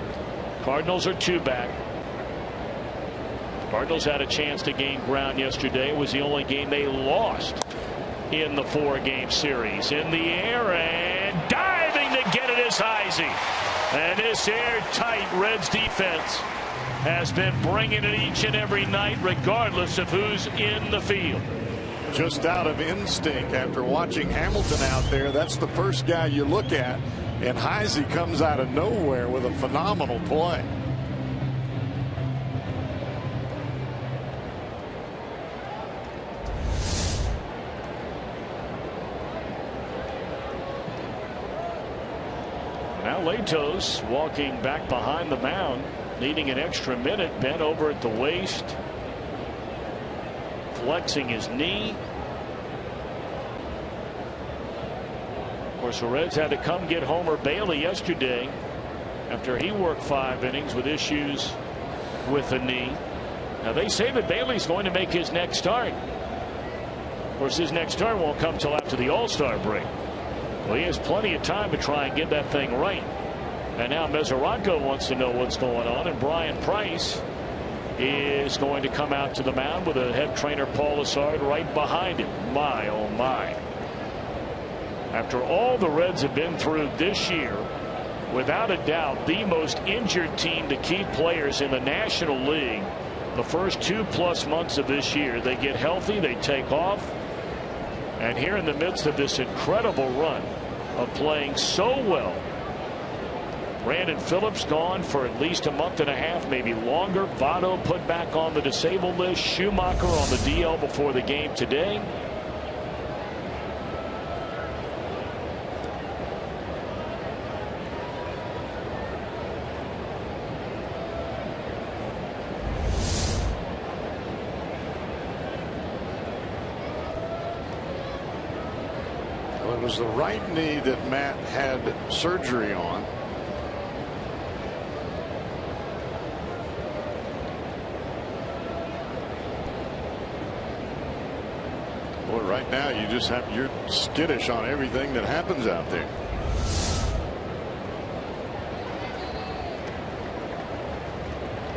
Cardinals are 2 back. Cardinals had a chance to gain ground yesterday. It was the only game they lost in the 4-game series. In the air and diving to get it is Heisey. And this airtight Reds defense has been bringing it each and every night, regardless of who's in the field. Just out of instinct after watching Hamilton out there, that's the first guy you look at, and Heisey comes out of nowhere with a phenomenal play. Now Latos walking back behind the mound, needing an extra minute, bent over at the waist, flexing his knee. Of course, the Reds had to come get Homer Bailey yesterday after he worked 5 innings with issues with the knee. Now they say that Bailey's going to make his next start. Of course, his next start won't come till after the All-Star break. Well, he has plenty of time to try and get that thing right. And now Mesoranko wants to know what's going on, and Brian Price is going to come out to the mound with a head trainer, Paul Lessard, right behind him. My, oh my. After all the Reds have been through this year, without a doubt, the most injured team to keep players in the National League the first 2+ months of this year. They get healthy, they take off. And here in the midst of this incredible run of playing so well, Brandon Phillips gone for at least a month and a half, maybe longer. Votto put back on the disabled list. Schumacher on the DL before the game today. Well, it was the right knee that Matt had surgery on. Boy, right now you're skittish on everything that happens out there.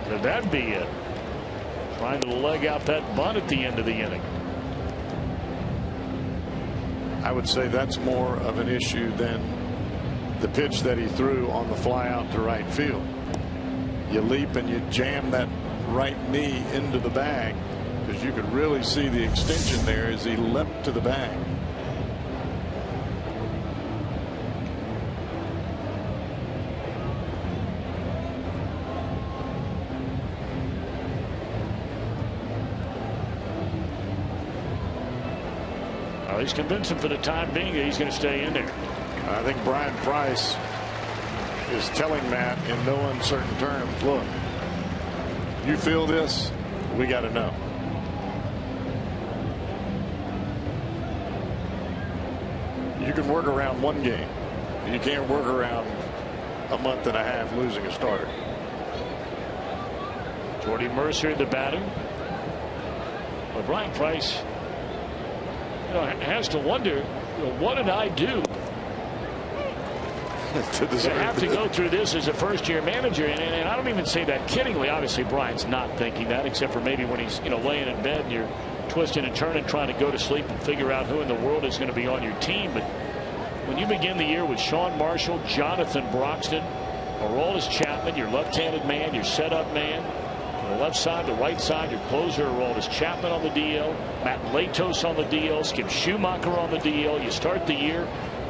Could that be it? Trying to leg out that bunt at the end of the inning. I would say that's more of an issue than the pitch that he threw on the fly out to right field. You leap and you jam that right knee into the bag, because you could really see the extension there as he leapt to the bag. Well, he's convinced him for the time being that he's going to stay in there. I think Brian Price is telling Matt in no uncertain terms, look, you feel this, we got to know. You can work around one game. You can't work around a month and a half losing a starter. Jordy Mercer, the batter. But Brian Price, has to wonder, what did I do to have to go through this as a first-year manager? And I don't even say that kiddingly. Obviously, Brian's not thinking that, except for maybe when he's laying in bed and you're twisting and turning, trying to go to sleep and figure out who in the world is going to be on your team. But when you begin the year with Sean Marshall, Jonathan Broxton, Aroldis Chapman, your left-handed man, your setup man, the left side, the right side, your closer, Aroldis Chapman on the DL, Matt Latos on the DL, Skip Schumacher on the DL. You start the year,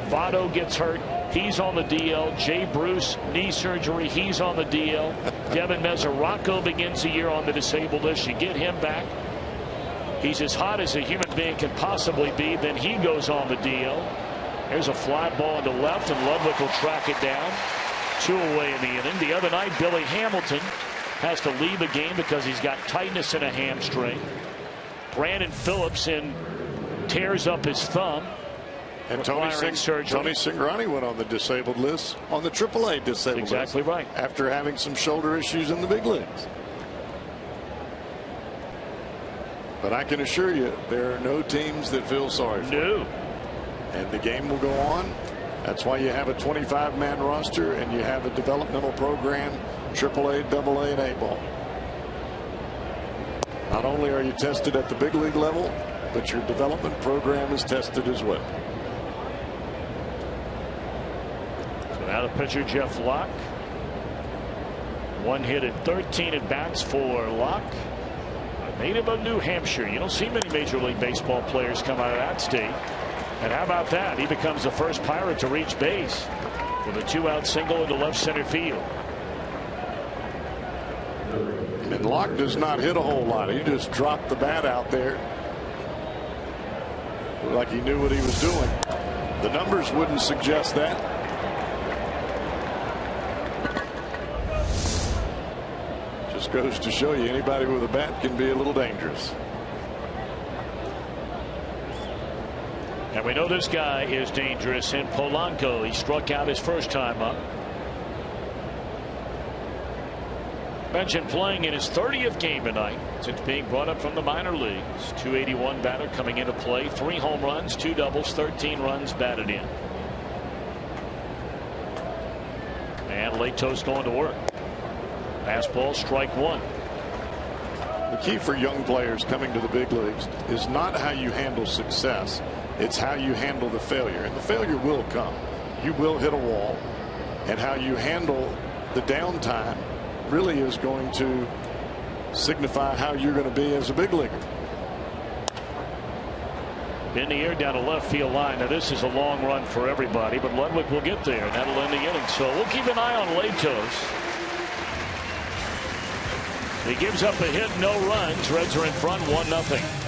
Votto gets hurt, he's on the DL. Jay Bruce, knee surgery, he's on the DL. Devin Mesoraco begins the year on the disabled list. You get him back. He's as hot as a human being can possibly be. Then he goes on the DL. There's a fly ball into left, and Ludwig will track it down. 2 away in the inning. The other night, Billy Hamilton has to leave a game because he's got tightness in a hamstring. Brandon Phillips tears up his thumb. And Tony Cingrani went on the disabled list, on the AAA disabled list. Exactly right. After having some shoulder issues in the big leagues. But I can assure you, there are no teams that feel sorry for you. And the game will go on. That's why you have a 25-man roster and you have a developmental program, AAA, AA, and A ball. Not only are you tested at the big league level, but your development program is tested as well. So now the pitcher, Jeff Locke. 1 hit at 13 at bats for Locke. A native of New Hampshire. You don't see many Major League Baseball players come out of that state. And how about that? He becomes the first Pirate to reach base with a 2-out single into left center field. And Locke does not hit a whole lot. He just dropped the bat out there like he knew what he was doing. The numbers wouldn't suggest that. Just goes to show you anybody with a bat can be a little dangerous. And we know this guy is dangerous in Polanco. He struck out his first time up. Mentioned playing in his 30th game tonight since being brought up from the minor leagues. 281 batter coming into play. 3 home runs, 2 doubles, 13 runs batted in. And Latos going to work. Fastball, strike 1. The key for young players coming to the big leagues is not how you handle success. It's how you handle the failure. And the failure will come. You will hit a wall. And how you handle the downtime really is going to signify how you're going to be as a big leaguer. In the air down a left field line. Now this is a long run for everybody, but Ludwig will get there, and that'll end the inning. So we'll keep an eye on Latos. He gives up a hit, no runs. Reds are in front 1-0.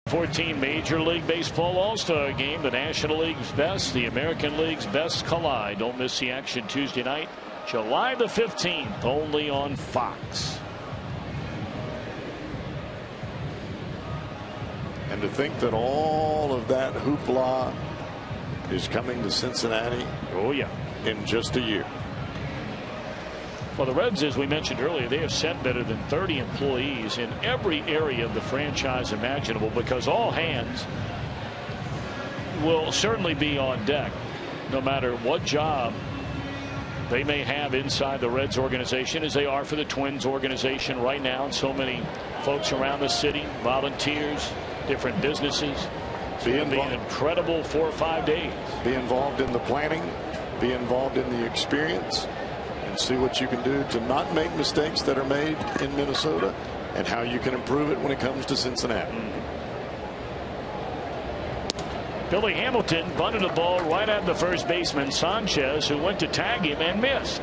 14 Major League Baseball All-Star Game. The National League's best, the American League's best collide. Don't miss the action Tuesday night, July the 15th, only on Fox. And to think that all of that hoopla is coming to Cincinnati. Oh, yeah. In just a year. Well, the Reds, as we mentioned earlier, they have sent better than 30 employees in every area of the franchise imaginable, because all hands will certainly be on deck no matter what job they may have inside the Reds organization, as they are for the Twins organization right now. And so many folks around the city, volunteers, different businesses. It's going to be an incredible 4 or 5 days. Be involved in the planning, be involved in the experience, and see what you can do to not make mistakes that are made in Minnesota, and how you can improve it when it comes to Cincinnati. Billy Hamilton bunted a ball right at the first baseman, Sanchez, who went to tag him and missed.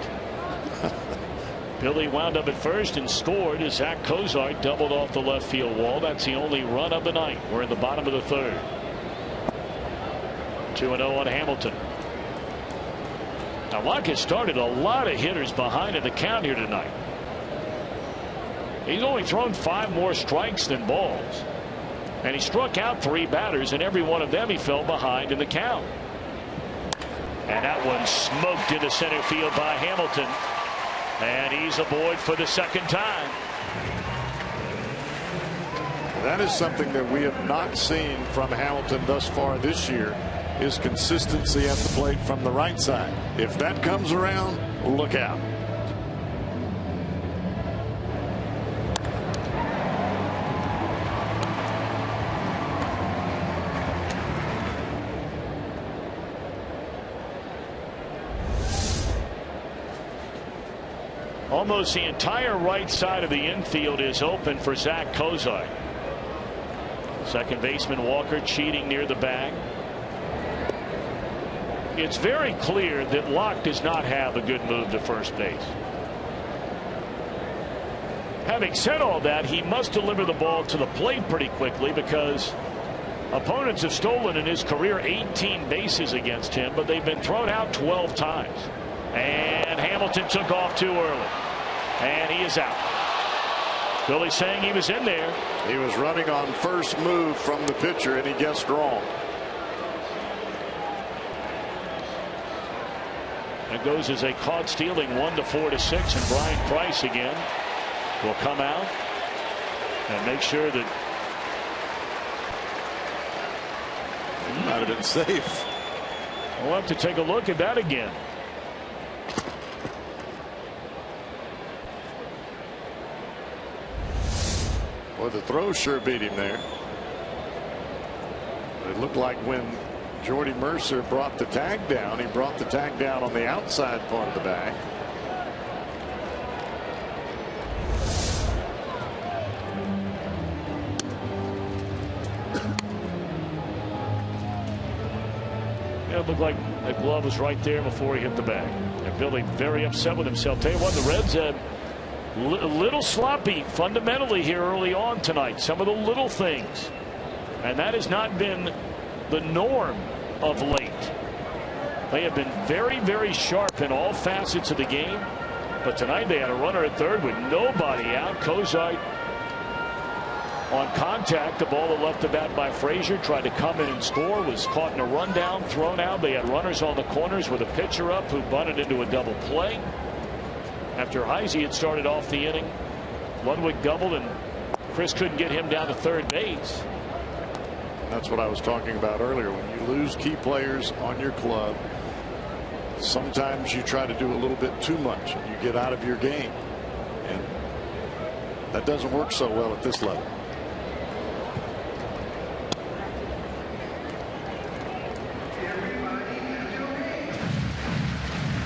Billy wound up at first and scored as Zach Cozart doubled off the left field wall. That's the only run of the night. We're in the bottom of the third. 2-0 on Hamilton. Now, Locke has started a lot of hitters behind in the count here tonight. He's only thrown 5 more strikes than balls. And he struck out 3 batters, and every one of them he fell behind in the count. And that one smoked into center field by Hamilton. And he's aboard for the second time. That is something that we have not seen from Hamilton thus far this year, is consistency at the plate from the right side. If that comes around, look out. Almost the entire right side of the infield is open for Zach Cozart. Second baseman Walker cheating near the bag. It's very clear that Locke does not have a good move to first base. Having said all that, he must deliver the ball to the plate pretty quickly, because opponents have stolen in his career 18 bases against him, but they've been thrown out 12 times. And Hamilton took off too early, and he is out. Billy saying he was in there. He was running on first move from the pitcher, and he guessed wrong. It goes as a caught stealing 1-4-6, and Brian Price again will come out and make sure that he might have been safe. We'll have to take a look at that again. Well, the throw sure beat him there. It looked like when Jordy Mercer brought the tag down, he brought the tag down on the outside part of the bag. Yeah, it looked like the glove was right there before he hit the bag. And Billy very upset with himself. Tell you what, the Reds a little sloppy fundamentally here early on tonight. Some of the little things, and that has not been the norm of late. They have been very, very sharp in all facets of the game, but tonight they had a runner at third with nobody out. Cozart on contact. The ball that left the bat by Frazier, tried to come in and score, was caught in a rundown, thrown out. They had runners on the corners with a pitcher up who bunted into a double play. After Heisey had started off the inning, Ludwig doubled, and Chris couldn't get him down to third base. That's what I was talking about earlier. When you lose key players on your club, sometimes you try to do a little bit too much and you get out of your game, and that doesn't work so well at this level.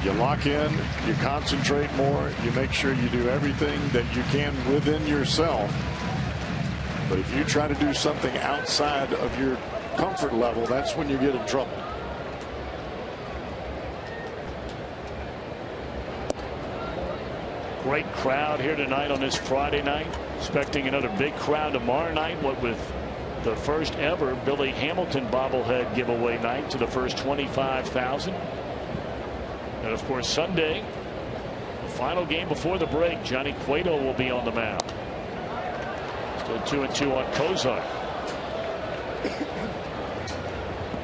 You lock in, you concentrate more, you make sure you do everything that you can within yourself. But if you try to do something outside of your comfort level, that's when you get in trouble. Great crowd here tonight on this Friday night. Expecting another big crowd tomorrow night. What with the first ever Billy Hamilton bobblehead giveaway night to the first 25,000. And of course Sunday, the final game before the break, Johnny Cueto will be on the mound. Still 2-2 on Kozar.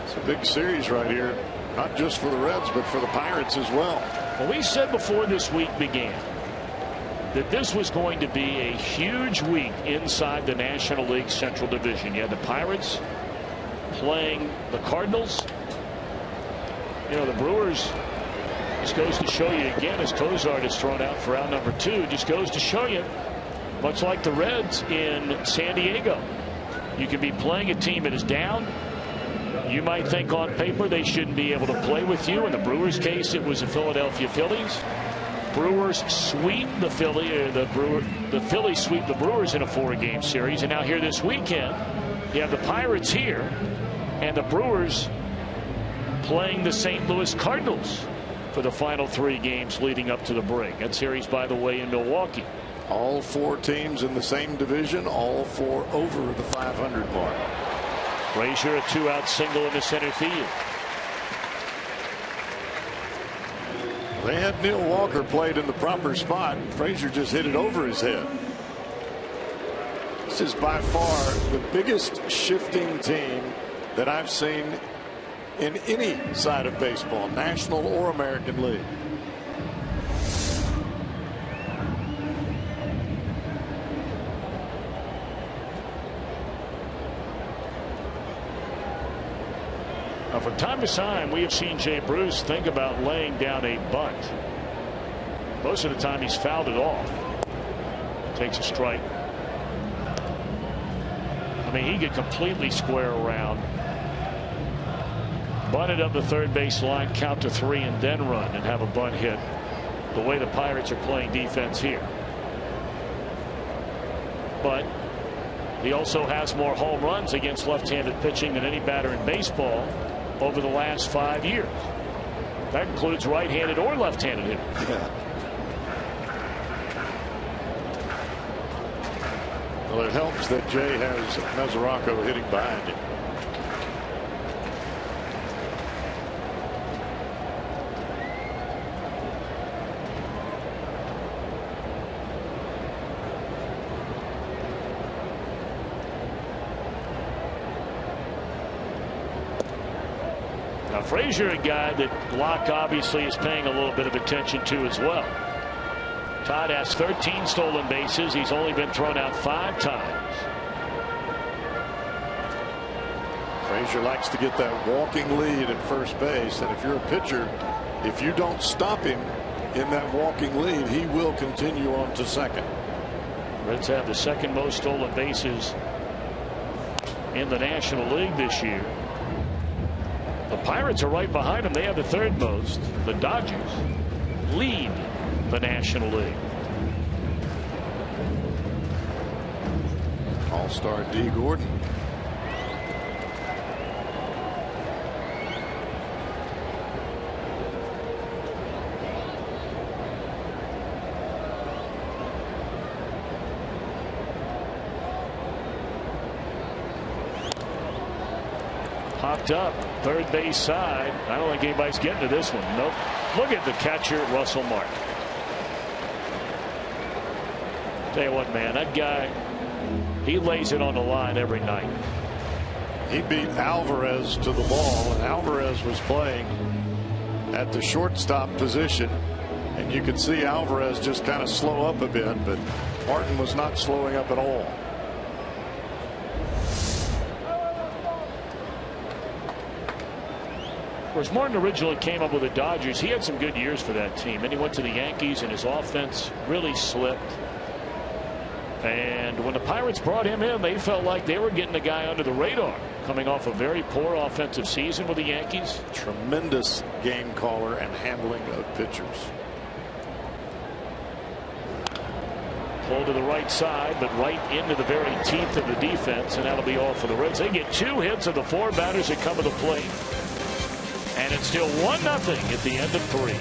It's a big series right here, not just for the Reds but for the Pirates as well. Well, we said before this week began that this was going to be a huge week inside the National League Central Division. You had the Pirates playing the Cardinals. You know, the Brewers, just goes to show you again, as Cozart is thrown out for out number 2, just goes to show you, much like the Reds in San Diego, you can be playing a team that is down. You might think on paper they shouldn't be able to play with you. In the Brewers case, it was the Philadelphia Phillies. Brewers sweep the Phillies sweep the Brewers in a 4-game series. And now here this weekend, you have the Pirates here and the Brewers playing the St. Louis Cardinals for the final 3 games leading up to the break. That series, by the way, in Milwaukee. All 4 teams in the same division, all 4 over the 500 mark. Frazier, a 2-out single in the center field. They had Neil Walker played in the proper spot. Frazier just hit it over his head. This is by far the biggest shifting team that I've seen in any side of baseball, National or American League. Now, from time to time, we have seen Jay Bruce think about laying down a bunt. Most of the time, he's fouled it off. Takes a strike. I mean, he could completely square around, bunt it up the third base line, count to 3, and then run and have a bunt hit. The way the Pirates are playing defense here. But he also has more home runs against left-handed pitching than any batter in baseball over the last 5 years. That includes right-handed or left-handed hitters. Yeah. Well, it helps that Jay has Mesoraco hitting behind him. Now, Frazier, a guy that Locke obviously is paying a little bit of attention to as well. Todd has 13 stolen bases. He's only been thrown out 5 times. Frazier likes to get that walking lead at first base, and if you're a pitcher, if you don't stop him in that walking lead, he will continue on to second. Reds have the 2nd most stolen bases in the National League this year. The Pirates are right behind them. They have the 3rd most. The Dodgers lead the National League. All-Star D. Gordon. Popped up, 3rd base side. I don't think anybody's getting to this one. Nope. Look at the catcher, Russell Martin. Tell you what, man, that guy, he lays it on the line every night. He beat Alvarez to the ball, and Alvarez was playing at the shortstop position, and you could see Alvarez just kind of slow up a bit, but Martin was not slowing up at all. Of course, Martin originally came up with the Dodgers. He had some good years for that team. Then he went to the Yankees, and his offense really slipped. And when the Pirates brought him in, they felt like they were getting a guy under the radar, coming off a very poor offensive season with the Yankees. Tremendous game caller and handling of pitchers. Pulled to the right side, but right into the very teeth of the defense, and that'll be all for the Reds. They get 2 hits of the 4 batters that come to the plate. And it's still 1-0 at the end of 3.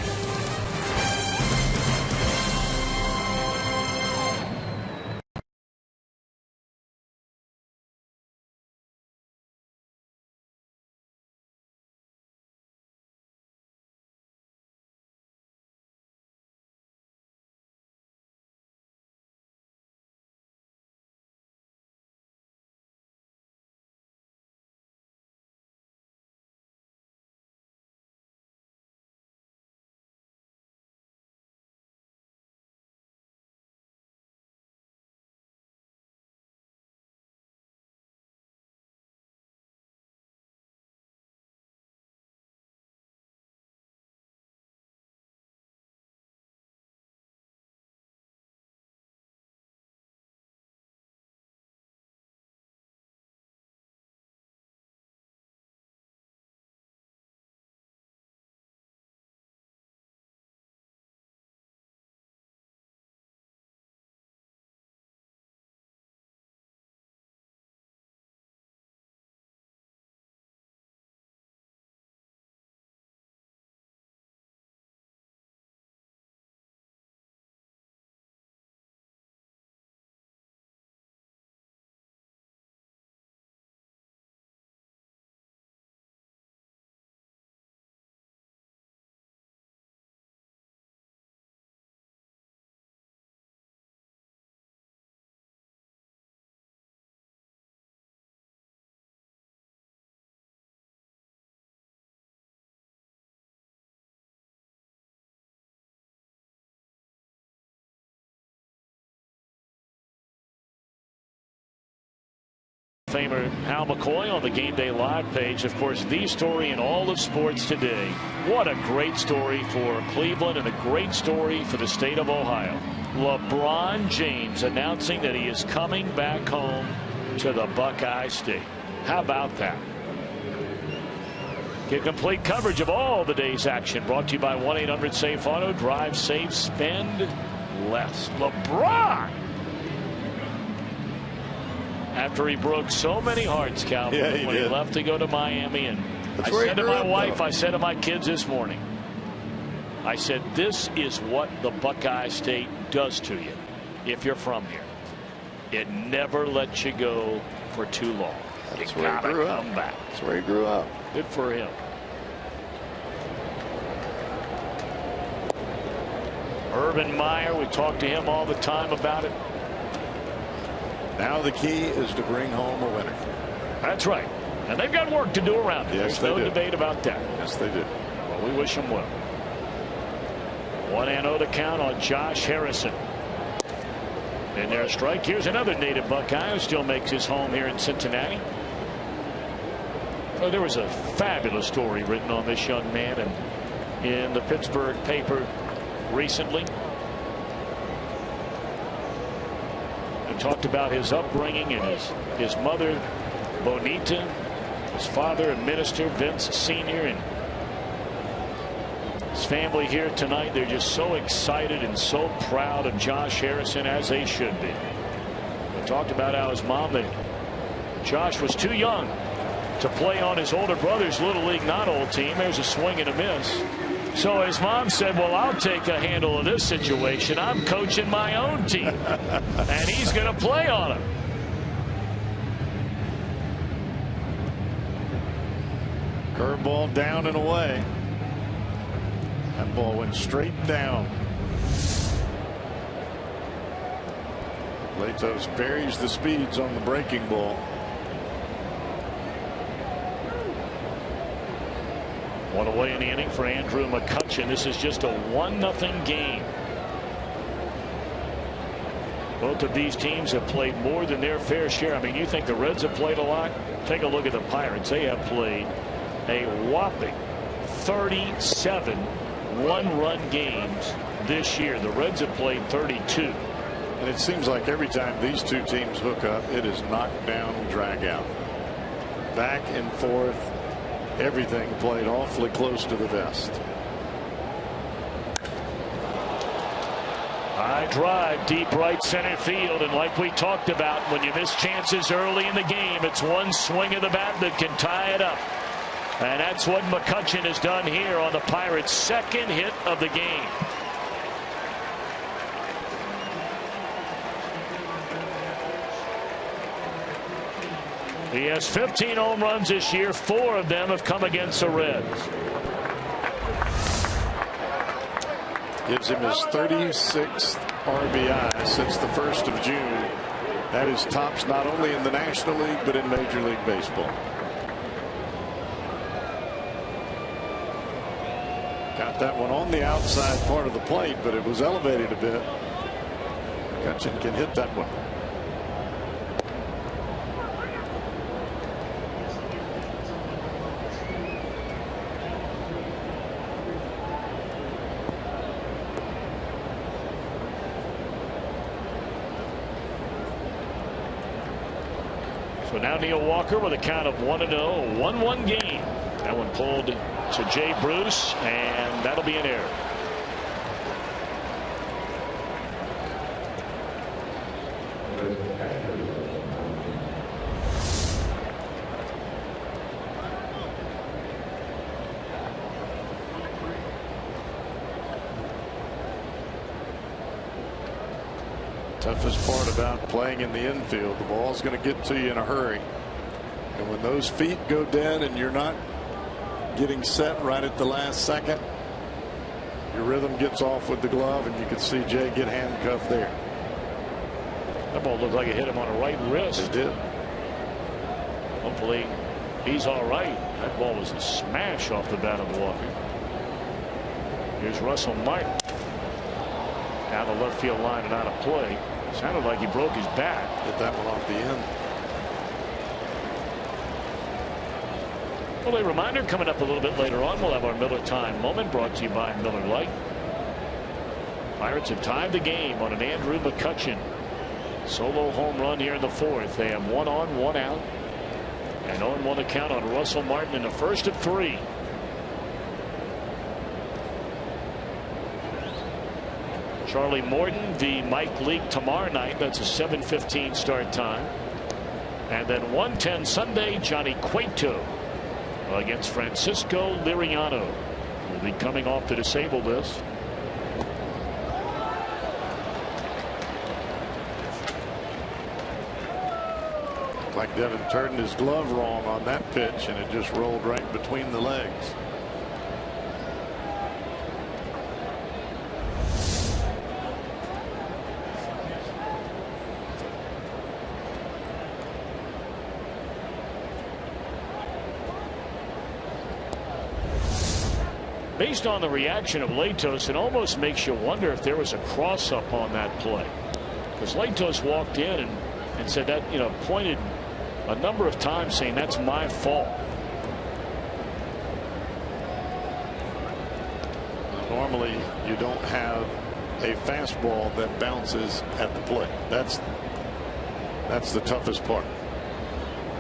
Famer Al McCoy on the Game Day Live page. Of course, the story in all of sports today. What a great story for Cleveland and a great story for the state of Ohio. LeBron James announcing that he is coming back home to the Buckeye State. How about that? Get complete coverage of all the day's action brought to you by 1-800-SAFE-AUTO. Drive safe, spend less. LeBron! After he broke so many hearts, Calvin, when he left to go to Miami. And I said to my wife, I said to my kids this morning, I said, this is what the Buckeye State does to you if you're from here. It never lets you go for too long. That's where he grew up. Back. That's where he grew up. Good for him. Urban Meyer, we talk to him all the time about it. Now the key is to bring home a winner. That's right. And they've got work to do around it. Yes, There's no debate about that. Yes, they do. Well, we wish them well. 1-0 to count on Josh Harrison. And their strike. Here's another native Buckeye who still makes his home here in Cincinnati. Oh, there was a fabulous story written on this young man in the Pittsburgh paper recently. It talked about his upbringing and his mother, Bonita, his father, a minister, Vince Sr., and his family here tonight. They're just so excited and so proud of Josh Harrison, as they should be. We talked about how his mom, that Josh was too young to play on his older brother's Little League not-old team. There's a swing and a miss. So his mom said, well, I'll take a handle of this situation. I'm coaching my own team. And he's going to play on him. Curveball down and away. That ball went straight down. Latos varies the speeds on the breaking ball. One away in the inning for Andrew McCutchen. This is just a 1-0 game. Both of these teams have played more than their fair share. I mean, you think the Reds have played a lot? Take a look at the Pirates. They have played a whopping 37 one-run games this year. The Reds have played 32. And it seems like every time these two teams hook up, it is knock down, drag out. Back and forth. Everything played awfully close to the vest. High drive, deep right center field. And like we talked about, when you miss chances early in the game, it's one swing of the bat that can tie it up. And that's what McCutchen has done here on the Pirates' second hit of the game. He has 15 home runs this year. 4 of them have come against the Reds. Gives him his 36th RBI since the 1st of June. That is tops not only in the National League but in Major League Baseball. Got that one on the outside part of the plate, but it was elevated a bit. McCutchen can hit that one. So now Neil Walker with a count of 1-0, 1-1 game. That one pulled to Jay Bruce, and that'll be an error. Toughest part about playing in the infield, the ball's going to get to you in a hurry. And when those feet go dead and you're not getting set right at the last second, your rhythm gets off with the glove, and you can see Jay get handcuffed there. That ball looked like it hit him on the right wrist. It did. Hopefully he's all right. That ball was a smash off the bat of Walker. Here's Russell Martin. Down the left field line and out of play. Sounded like he broke his bat. Hit that one off the end. Well, a reminder coming up a little bit later on. We'll have our Miller Time moment brought to you by Miller Lite. Pirates have tied the game on an Andrew McCutchen solo home run here in the fourth. They have 1 on, 1 out. And 0-1 account on Russell Martin in the first of 3. Charlie Morton v. Mike Leake tomorrow night. That's a 7:15 start time. And then 1:10 Sunday, Johnny Cueto against Francisco Liriano. Will be coming off the disabled list. Like Devin turned his glove wrong on that pitch, and it just rolled right between the legs. Based on the reaction of Latos, it almost makes you wonder if there was a cross-up on that play. Because Latos walked in and said that, pointed a number of times saying that's my fault. Normally, you don't have a fastball that bounces at the plate. That's the toughest part.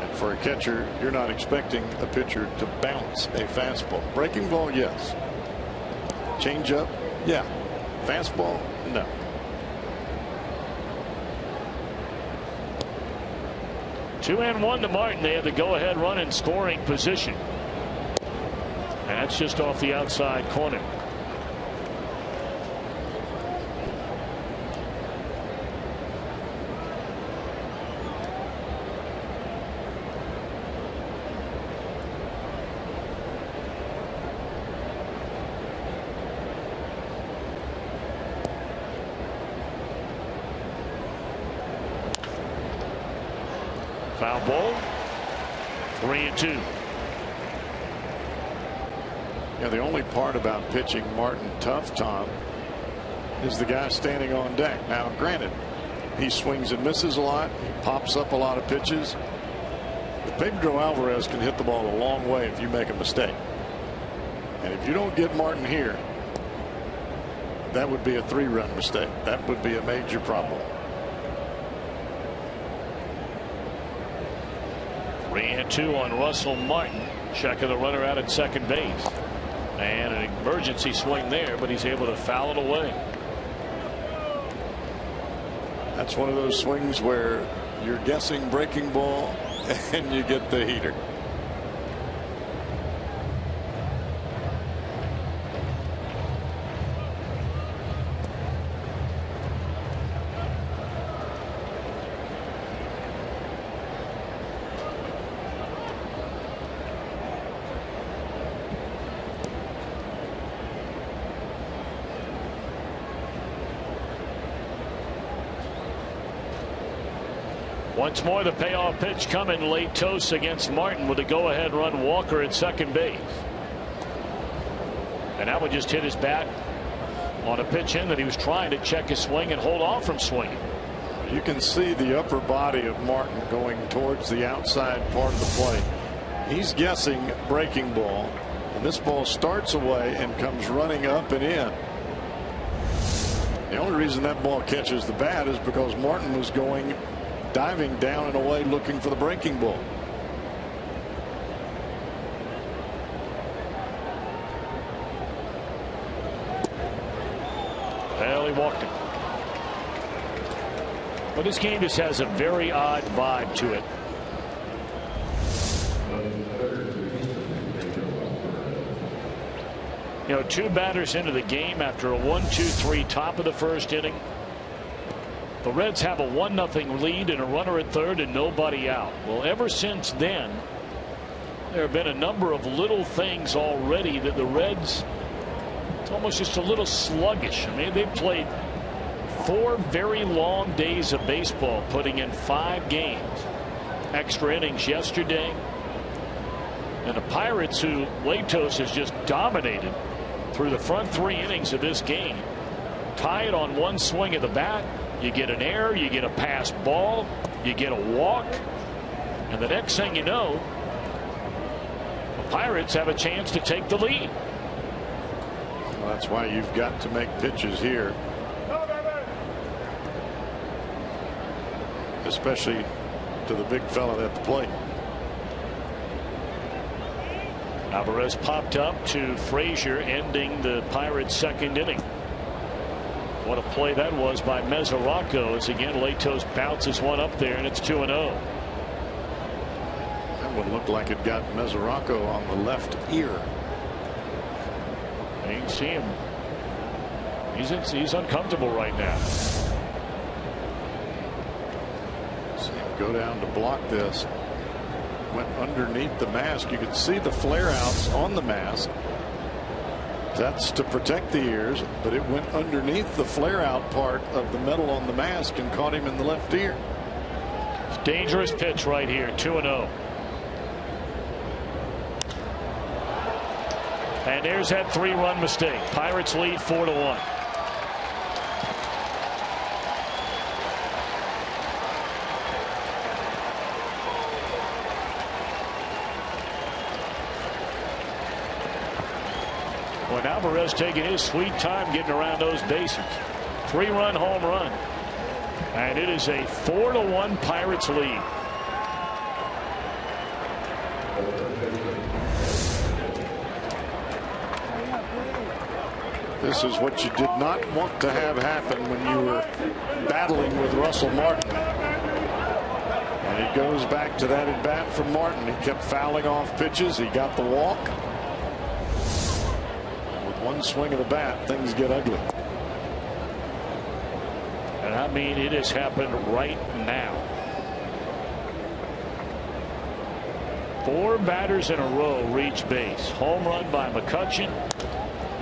And for a catcher, you're not expecting a pitcher to bounce a fastball. Breaking ball, yes. Changeup, yeah. Fastball, no. Two and 1 to Martin. They have the go-ahead run in scoring position. And that's just off the outside corner. Foul ball. 3-2. Yeah, the only part about pitching Martin tough, Tom, is the guy standing on deck. Now, granted, he swings and misses a lot. He pops up a lot of pitches. But Pedro Alvarez can hit the ball a long way if you make a mistake. And if you don't get Martin here, that would be a 3-run mistake. That would be a major problem. 3-2 on Russell Martin. Checking the runner out at second base. And an emergency swing there, but he's able to foul it away. That's one of those swings where you're guessing breaking ball and you get the heater. Once more, the payoff pitch coming. Latos against Martin with a go-ahead run. Walker at second base. And that one just hit his bat on a pitch in that he was trying to check his swing and hold off from swinging. You can see the upper body of Martin going towards the outside part of the plate. He's guessing breaking ball, and this ball starts away and comes running up and in. The only reason that ball catches the bat is because Martin was going diving down and away looking for the breaking ball. Well, he walked it. But this game just has a very odd vibe to it. Two batters into the game after a 1-2-3 top of the first inning. The Reds have a 1-0 lead and a runner at third and nobody out. Well, ever since then, there have been a number of little things already that the Reds, it's almost just a little sluggish. I mean, they've played 4 very long days of baseball, putting in 5 games. Extra innings yesterday. And the Pirates, who Latos has just dominated through the front 3 innings of this game, tie it on one swing of the bat. You get an error, you get a pass ball, you get a walk, and the next thing you know, the Pirates have a chance to take the lead. Well, that's why you've got to make pitches here, especially to the big fella at the plate. Alvarez popped up to Frazier, ending the Pirates' second inning. What a play that was by Mesoraco, as again Latos bounces one up there, and it's 2-0. That would look like it got Mesoraco on the left ear. You can see him. He's uncomfortable right now. See him go down to block this. Went underneath the mask. You could see the flare outs on the mask. That's to protect the ears, but it went underneath the flare out part of the metal on the mask and caught him in the left ear. Dangerous pitch right here, 2-0. And there's that 3-run mistake. Pirates lead 4-1. When Alvarez taking his sweet time getting around those bases. 3-run home run. And it is a 4-1 Pirates lead. This is what you did not want to have happen when you were battling with Russell Martin. And it goes back to that at bat from Martin. He kept fouling off pitches. He got the walk. With one swing of the bat, things get ugly. And I mean, it has happened right now. 4 batters in a row reach base. Home run by McCutchen.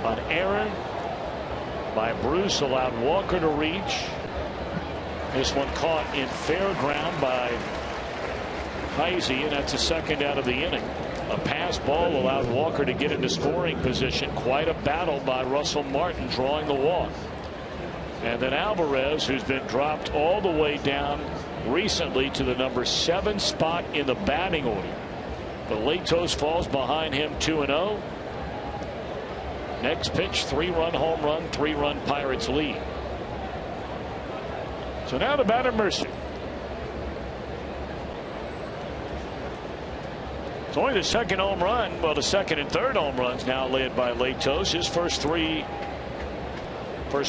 An error by Bruce allowed Walker to reach. This one caught in fair ground by Heisey, and that's a second out of the inning. A pass ball allowed Walker to get into scoring position. Quite a battle by Russell Martin drawing the walk. And then Alvarez, who's been dropped all the way down recently to the number 7 spot in the batting order. But Latos falls behind him 2-0. Next pitch, 3-run home run, 3-run Pirates lead. So now the batter Mercer. It's only the second home run. Well, the second and third home runs now led by Latos. His first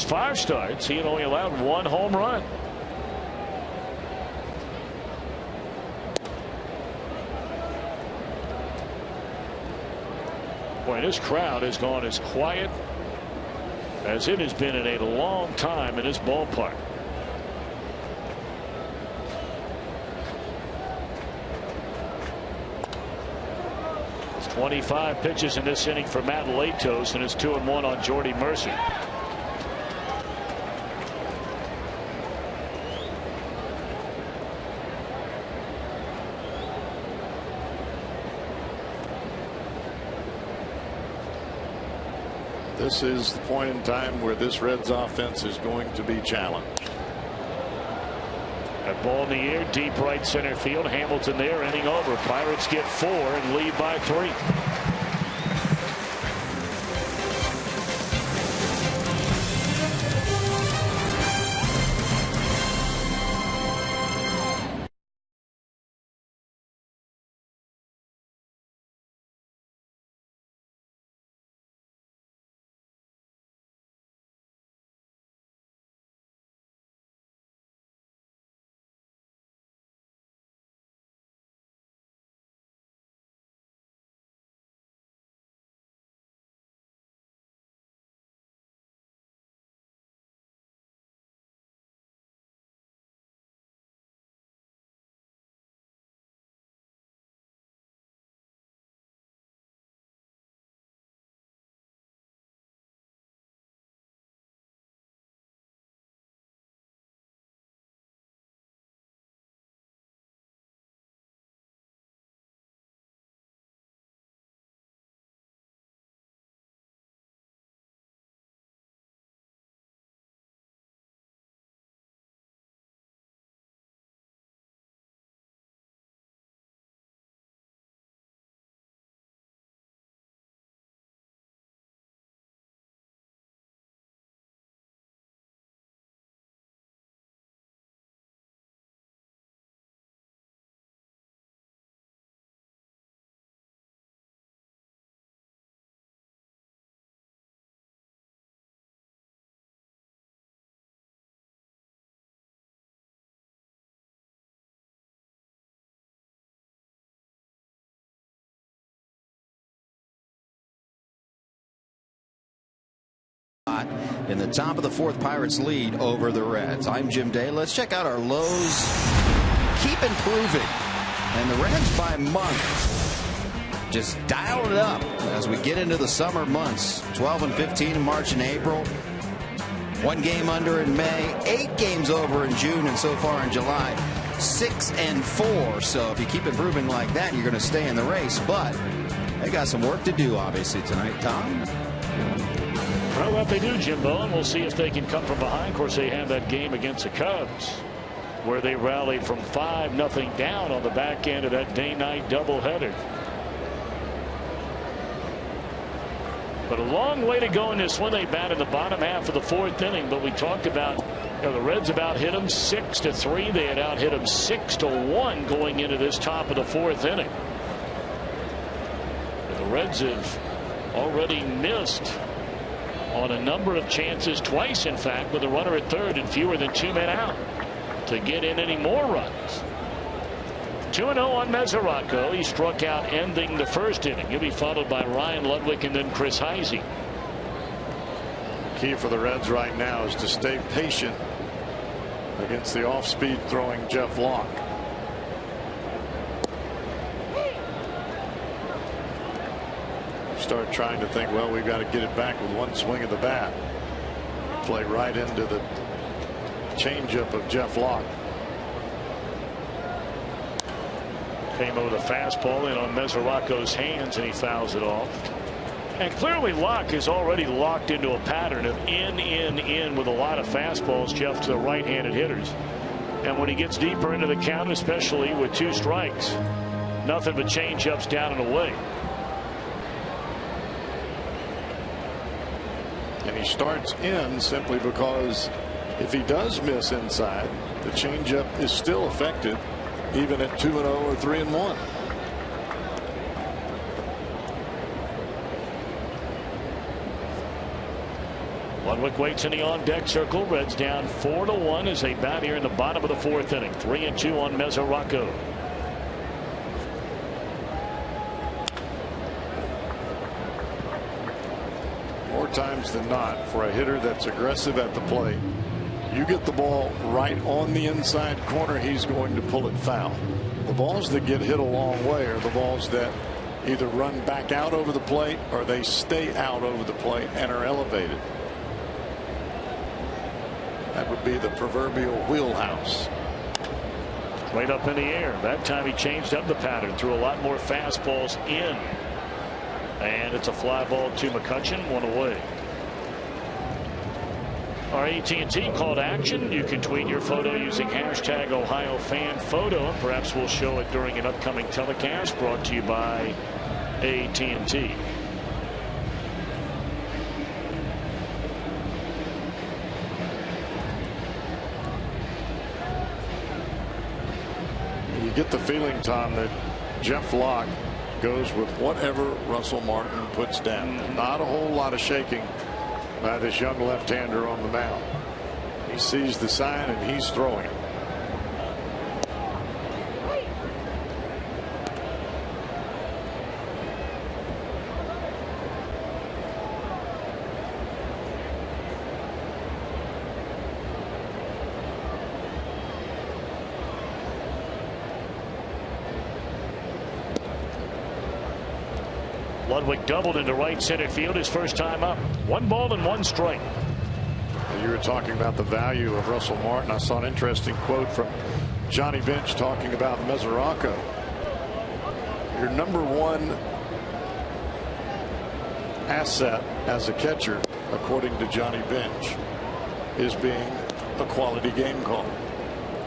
5 starts, he had only allowed 1 home run. Boy, this crowd has gone as quiet as it has been in a long time in this ballpark. It's 25 pitches in this inning for Matt Latos, and it's 2-1 on Jordy Mercer. This is the point in time where this Reds offense is going to be challenged. That ball in the air, deep right center field. Hamilton there, inning over. Pirates get 4 and lead by 3. spot in the top of the fourth. Pirates lead over the Reds. I'm Jim Day. Let's check out our lows. Keep improving. And the Reds by month just dial it up as we get into the summer months. 12 and 15 in March and April. 1 game under in May, 8 games over in June, and so far in July, 6 and 4. So if you keep improving like that, you're going to stay in the race. But they got some work to do, obviously, tonight. Tom? Well, what they do, Jimbo, and we'll see if they can come from behind. Of course, they have that game against the Cubs, where they rallied from 5-0 down on the back end of that day-night doubleheader. But a long way to go in this one. They batted the bottom half of the 4th inning, but we talked about, the Reds about hit them 6-3. They had out hit them 6-1 going into this top of the 4th inning. But the Reds have already missed on a number of chances, twice in fact, with a runner at third and fewer than 2 men out to get in any more runs. 2-0 on Mesoraco. He struck out ending the 1st inning. He'll be followed by Ryan Ludwig and then Chris Heisey. Key for the Reds right now is to stay patient against the off-speed throwing Jeff Locke. Start trying to think, well, we've got to get it back with 1 swing of the bat. Play right into the changeup of Jeff Locke. Came over the fastball in on Mesoraco's hands, and he fouls it off. And clearly Locke is already locked into a pattern of in with a lot of fastballs, Jeff, to the right-handed hitters. And when he gets deeper into the count, especially with 2 strikes, nothing but change-ups down and away. And he starts in simply because if he does miss inside, the changeup is still effective, even at 2-0 or 3-1. Ludwig waits in the on-deck circle. Reds down 4-1 as they bat here in the bottom of the 4th inning. 3-2 on Mesoraco. More times than not, for a hitter that's aggressive at the plate, you get the ball right on the inside corner, he's going to pull it foul. The balls that get hit a long way are the balls that either run back out over the plate or they stay out over the plate and are elevated. That would be the proverbial wheelhouse. Right up in the air. That time he changed up the pattern, threw a lot more fastballs in. And it's a fly ball to McCutchen, 1 away. Our AT&T call to action. You can tweet your photo using hashtag #OhioFanPhoto, and perhaps we'll show it during an upcoming telecast brought to you by AT&T. You get the feeling, Tom, that Jeff Locke goes with whatever Russell Martin puts down. Not a whole lot of shaking by this young left-hander on the mound. He sees the sign and he's throwing it. Ludwig doubled into right center field his first time up. 1 ball and 1 strike. You were talking about the value of Russell Martin. I saw an interesting quote from Johnny Bench talking about Mesoraco. Your #1 asset as a catcher, according to Johnny Bench, is being a quality game caller.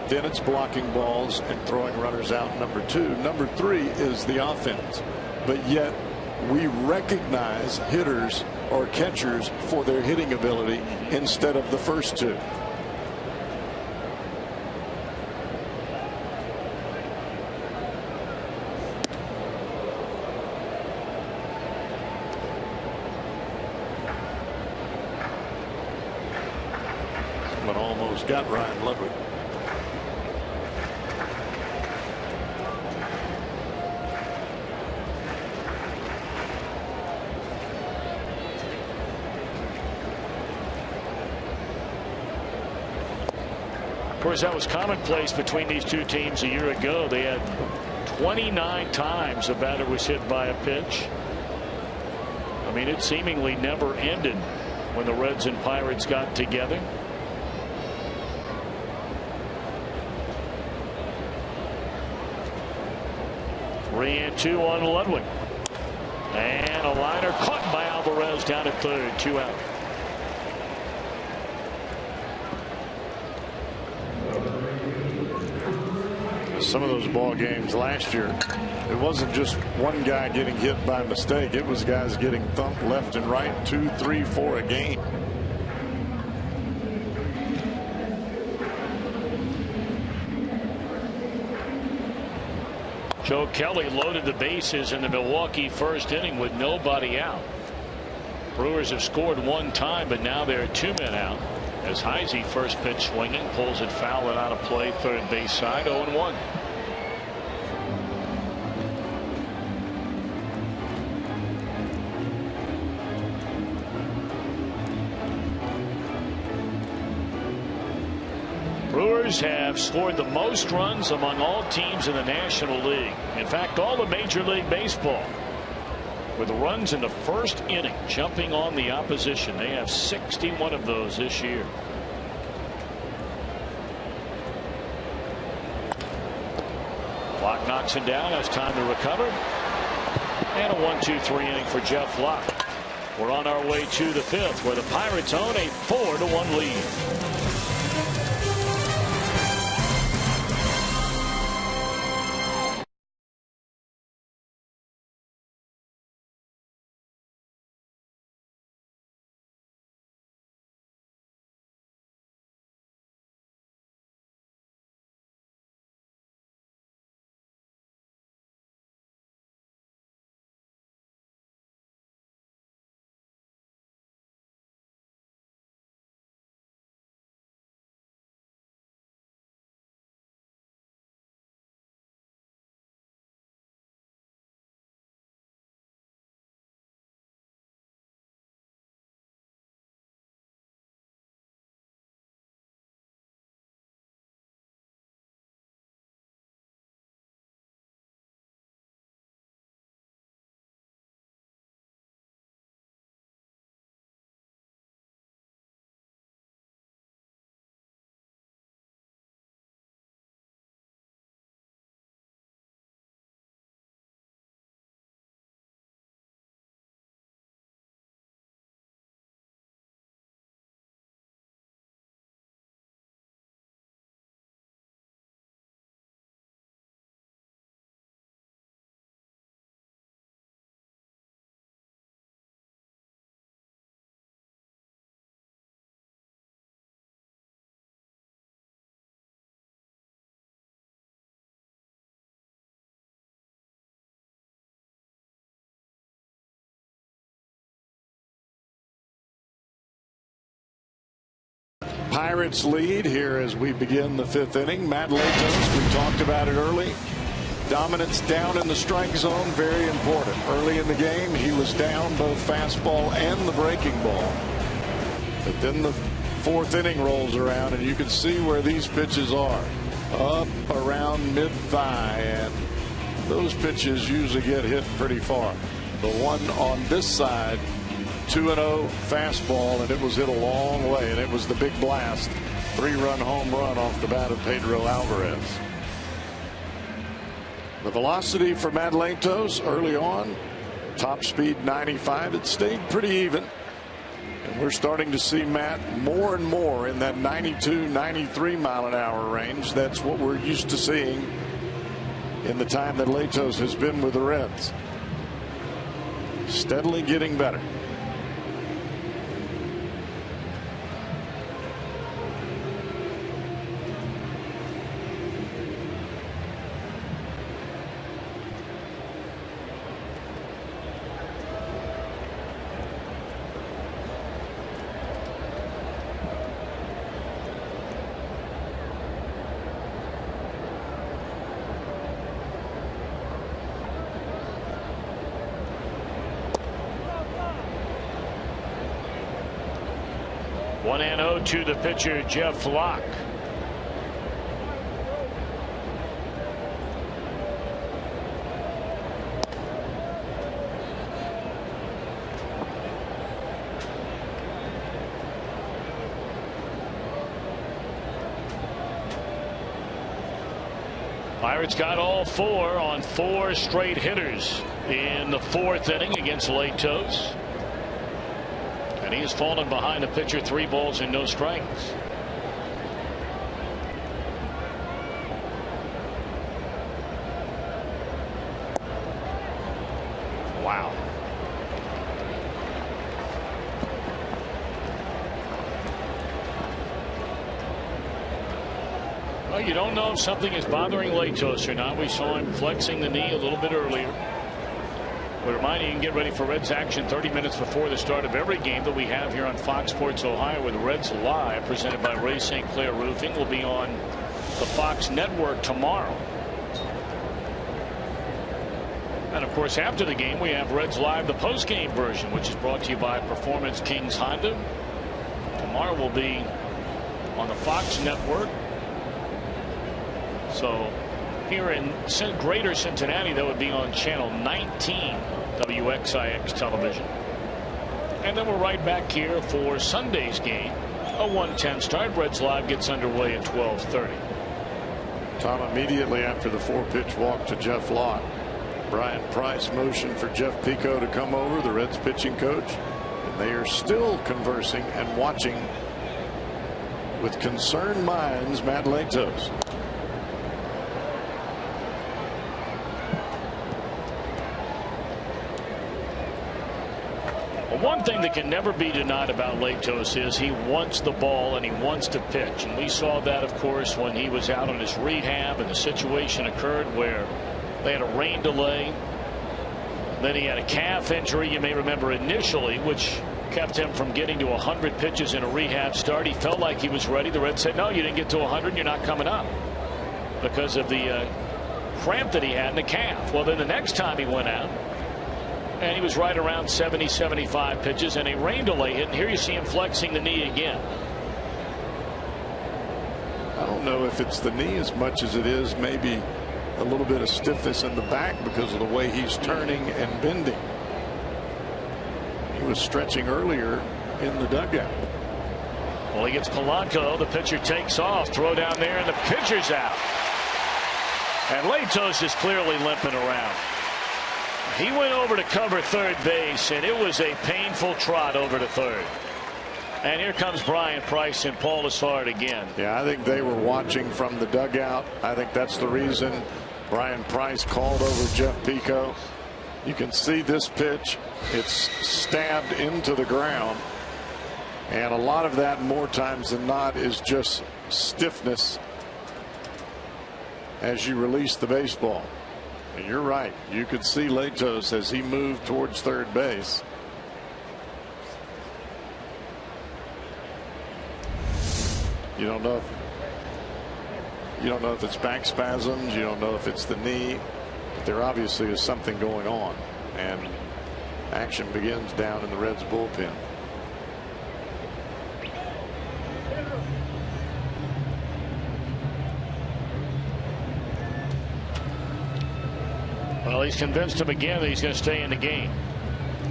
Then it's blocking balls and throwing runners out, #2. #3 is the offense. But yet we recognize hitters or catchers for their hitting ability instead of the first 2. But almost got Ryan Ludwig. course, that was commonplace between these two teams a year ago. They had 29 times the batter was hit by a pitch. I mean, it seemingly never ended when the Reds and Pirates got together. Three and two on Ludwig. And a liner caught by Alvarez down at third. 2 out. Some of those ball games last year, it wasn't just one guy getting hit by mistake. It was guys getting thumped left and right, 2, 3, 4 a game. Joe Kelly loaded the bases in the Milwaukee first inning with nobody out. Brewers have scored 1 time, but now they're 2 men out. As Heisey, first pitch swinging, pulls it foul and out of play, third base side, 0-1. Brewers have scored the most runs among all teams in the National League. In fact, all of Major League Baseball, with runs in the first inning jumping on the opposition. They have 61 of those this year. Locke knocks him down. Has time to recover. And a 1-2-3 inning for Jeff Locke. We're on our way to the 5th, where the Pirates own a 4-1 lead. Pirates lead here as we begin the 5th inning. Matt Latos, we talked about it early. Dominance down in the strike zone, very important. Early in the game, he was down both fastball and the breaking ball. But then the 4th inning rolls around, and you can see where these pitches are. Up around mid-thigh, and those pitches usually get hit pretty far. The one on this side, 2-0 fastball, and it was hit a long way, and it was the big blast. 3-run home run off the bat of Pedro Alvarez. The velocity for Matt Latos early on, top speed 95. It stayed pretty even, and we're starting to see Matt more and more in that 92, 93 mile an hour range. That's what we're used to seeing in the time that Latos has been with the Reds. Steadily getting better. One and 0 to the pitcher, Jeff Locke. Pirates got all 4 on 4 straight hitters in the 4th inning against Latos. And he has fallen behind the pitcher 3 balls and no strikes. Wow. Well, you don't know if something is bothering Latos or not. We saw him flexing the knee a little bit earlier. We remind you, you can get ready for Reds action 30 minutes before the start of every game that we have here on Fox Sports Ohio with Reds Live, presented by Ray St. Clair Roofing. Will be on the Fox network tomorrow. And of course, after the game, we have Reds Live, the post-game version, which is brought to you by Performance Kings Honda. Tomorrow will be on the Fox network. So here in greater Cincinnati, that would be on channel 19 WXIX television. And then we're right back here for Sunday's game, a 1:10 start. Reds Live gets underway at 12:30. Tom, immediately after the 4-pitch walk to Jeff Lott, Brian Price motioned for Jeff Pico to come over, the Reds pitching coach, and they are still conversing and watching with concerned minds Matt Latos. One thing that can never be denied about Latos is he wants the ball and he wants to pitch. And we saw that, of course, when he was out on his rehab and the situation occurred where they had a rain delay. Then he had a calf injury, you may remember, initially, which kept him from getting to 100 pitches in a rehab start. He felt like he was ready. The Reds said, no, you didn't get to 100. You're not coming up because of the cramp that he had in the calf. Well, then the next time he went out, and he was right around 70, 75 pitches, and a rain delay hit. And here you see him flexing the knee again. I don't know if it's the knee as much as it is maybe a little bit of stiffness in the back because of the way he's turning and bending. He was stretching earlier in the dugout. Well, he gets Polanco. The pitcher takes off. Throw down there, and the pitcher's out. And Latos is clearly limping around. He went over to cover third base, and it was a painful trot over to third. And here comes Brian Price and Paul Lessard again. Yeah, I think they were watching from the dugout. I think that's the reason Brian Price called over Jeff Pico. You can see this pitch. It's stabbed into the ground. And a lot of that, more times than not, is just stiffness as you release the baseball. And you're right. You could see Latos as he moved towards third base. You don't know if it's back spasms. You don't know if it's the knee. But there obviously is something going on. And action begins down in the Reds bullpen. Well, he's convinced him again that he's going to stay in the game.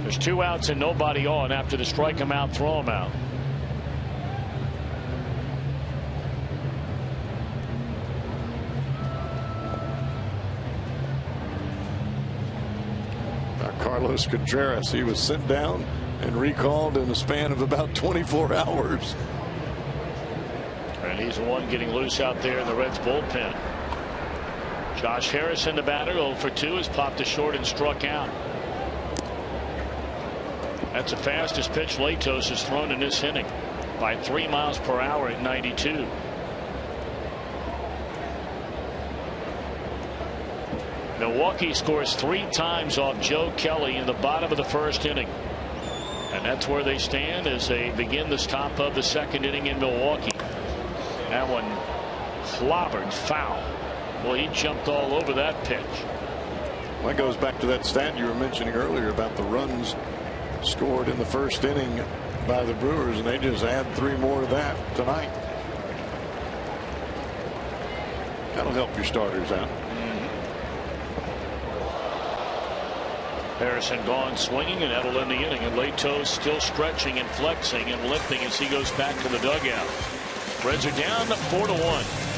There's 2 outs and nobody on after the strike him out, throw him out. Carlos Contreras, he was sent down and recalled in the span of about 24 hours. And he's the one getting loose out there in the Reds bullpen. Josh Harrison, the batter, 0 for 2, has popped to short and struck out. That's the fastest pitch Latos has thrown in this inning by 3 miles per hour at 92. Milwaukee scores 3 times off Joe Kelly in the bottom of the 1st inning. And that's where they stand as they begin this top of the 2nd inning in Milwaukee. That one clobbered foul. Well, he jumped all over that pitch. Well, that goes back to that stat you were mentioning earlier about the runs scored in the 1st inning by the Brewers, and they just add 3 more to that tonight. That'll help your starters out. Harrison gone swinging, and that'll end the inning. And Latos still stretching and flexing and limping as he goes back to the dugout. Reds are down 4-1.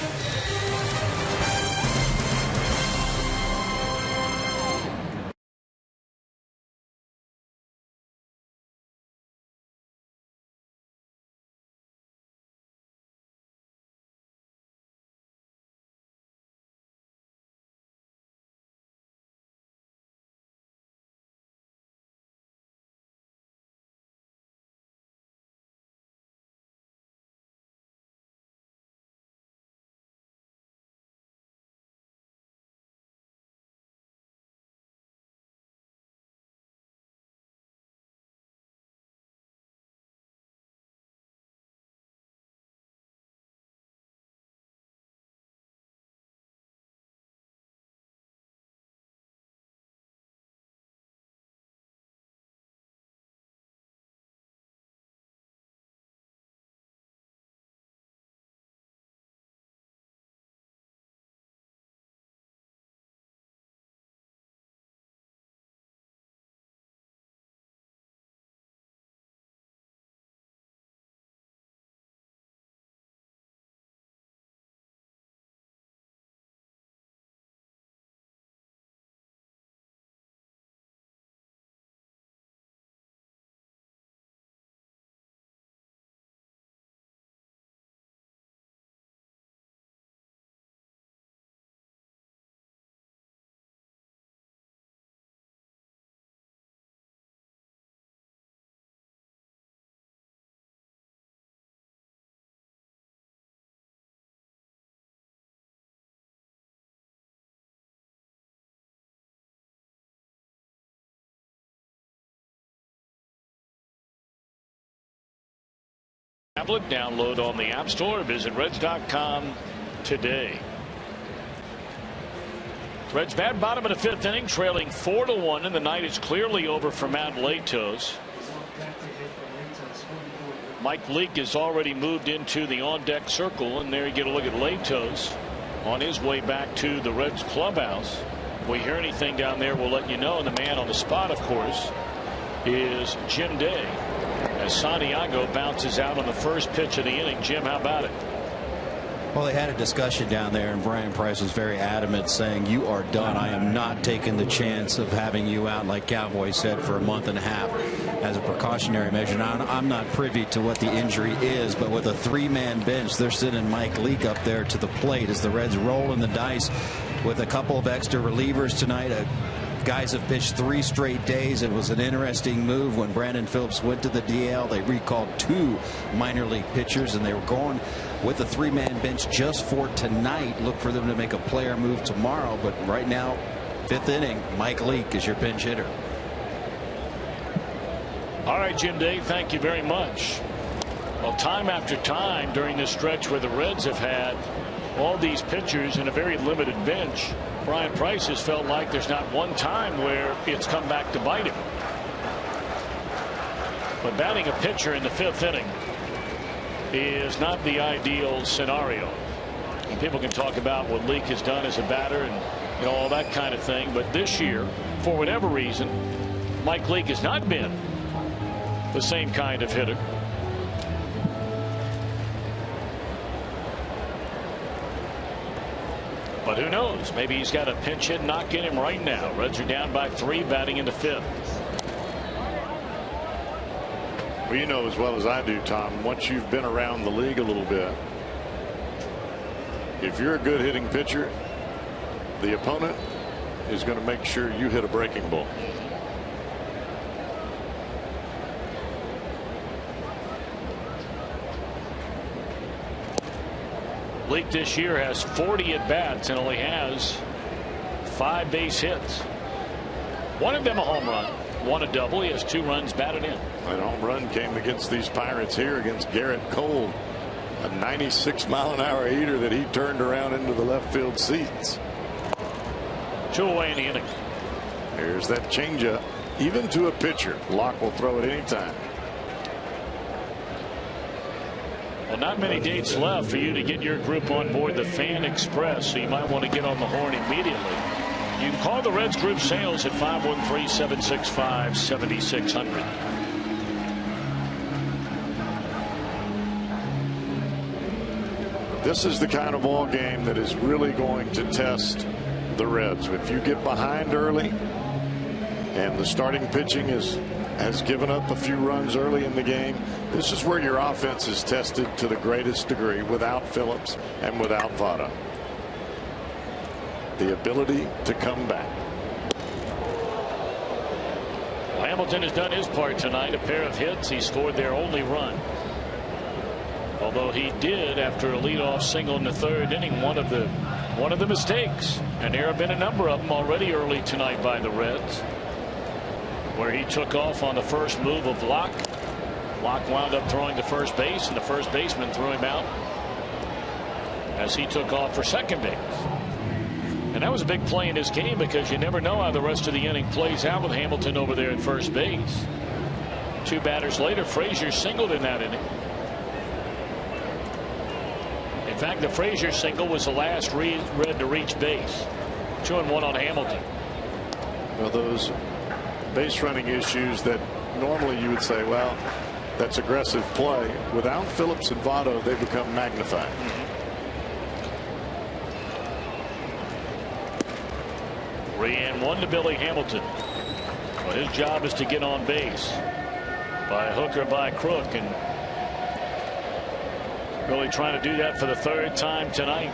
Tablet, download on the App Store. Visit Reds.com today. Reds bat bottom of the 5th inning, trailing 4-1, and the night is clearly over for Matt Latos. Mike Leake has already moved into the on-deck circle, and there you get a look at Latos on his way back to the Reds clubhouse. If we hear anything down there, we'll let you know. And the man on the spot, of course, is Jim Day, as Santiago bounces out on the first pitch of the inning. Jim, how about it? Well, they had a discussion down there, and Brian Price was very adamant, saying, you are done. I am not taking the chance of having you out, like Cowboy said, for a month and a half as a precautionary measure. Now, I'm not privy to what the injury is, but with a 3-man bench, they're sending Mike Leake up there to the plate as the Reds roll in the dice with a couple of extra relievers tonight. Guys have pitched 3 straight days. It was an interesting move when Brandon Phillips went to the DL. They recalled 2 minor league pitchers, and they were going with a 3-man bench just for tonight. Look for them to make a player move tomorrow, but right now, 5th inning, Mike Leake is your pinch hitter. All right, Jim Day, thank you very much. Well, time after time during this stretch where the Reds have had all these pitchers in a very limited bench, Brian Price has felt like there's not one time where it's come back to bite him. But batting a pitcher in the 5th inning is not the ideal scenario. And people can talk about what Leake has done as a batter and all that kind of thing, but this year, for whatever reason, Mike Leake has not been the same kind of hitter. But who knows? Maybe he's got a pinch hit knock in him right now. Reds are down by 3, batting in the 5th. Well, you know as well as I do, Tom, once you've been around the league a little bit, if you're a good hitting pitcher, the opponent is going to make sure you hit a breaking ball. Leake this year has 40 at bats and only has 5 base hits. One of them a home run, one a double. He has 2 runs batted in. That home run came against these Pirates here against Garrett Cole, a 96-mile-an-hour heater that he turned around into the left field seats. 2 away in the inning. There's that changeup. Even to a pitcher, Locke will throw it any time. Well, not many dates left for you to get your group on board the Fan Express, so you might want to get on the horn immediately. You can call the Reds Group Sales at 513-765-7600. This is the kind of ball game that is really going to test the Reds. If you get behind early and the starting pitching has given up a few runs early in the game, this is where your offense is tested to the greatest degree without Phillips and without Votto. The ability to come back. Well, Hamilton has done his part tonight. A pair of hits. He scored their only run. Although he did, after a leadoff single in the 3rd inning, one of the mistakes. And there have been a number of them already early tonight by the Reds, where he took off on the first move of Locke. Locke wound up throwing to first base, and the first baseman threw him out as he took off for second base. And that was a big play in this game because you never know how the rest of the inning plays out with Hamilton over there at first base. 2 batters later, Frazier singled in that inning. In fact, the Frazier single was the last Red to reach base. 2-1 on Hamilton. Well, those base running issues that normally you would say, well, that's aggressive play. Without Phillips and Votto, they become magnified. 3-1 to Billy Hamilton. Well, his job is to get on base by hook or by crook, and really trying to do that for the 3rd time tonight.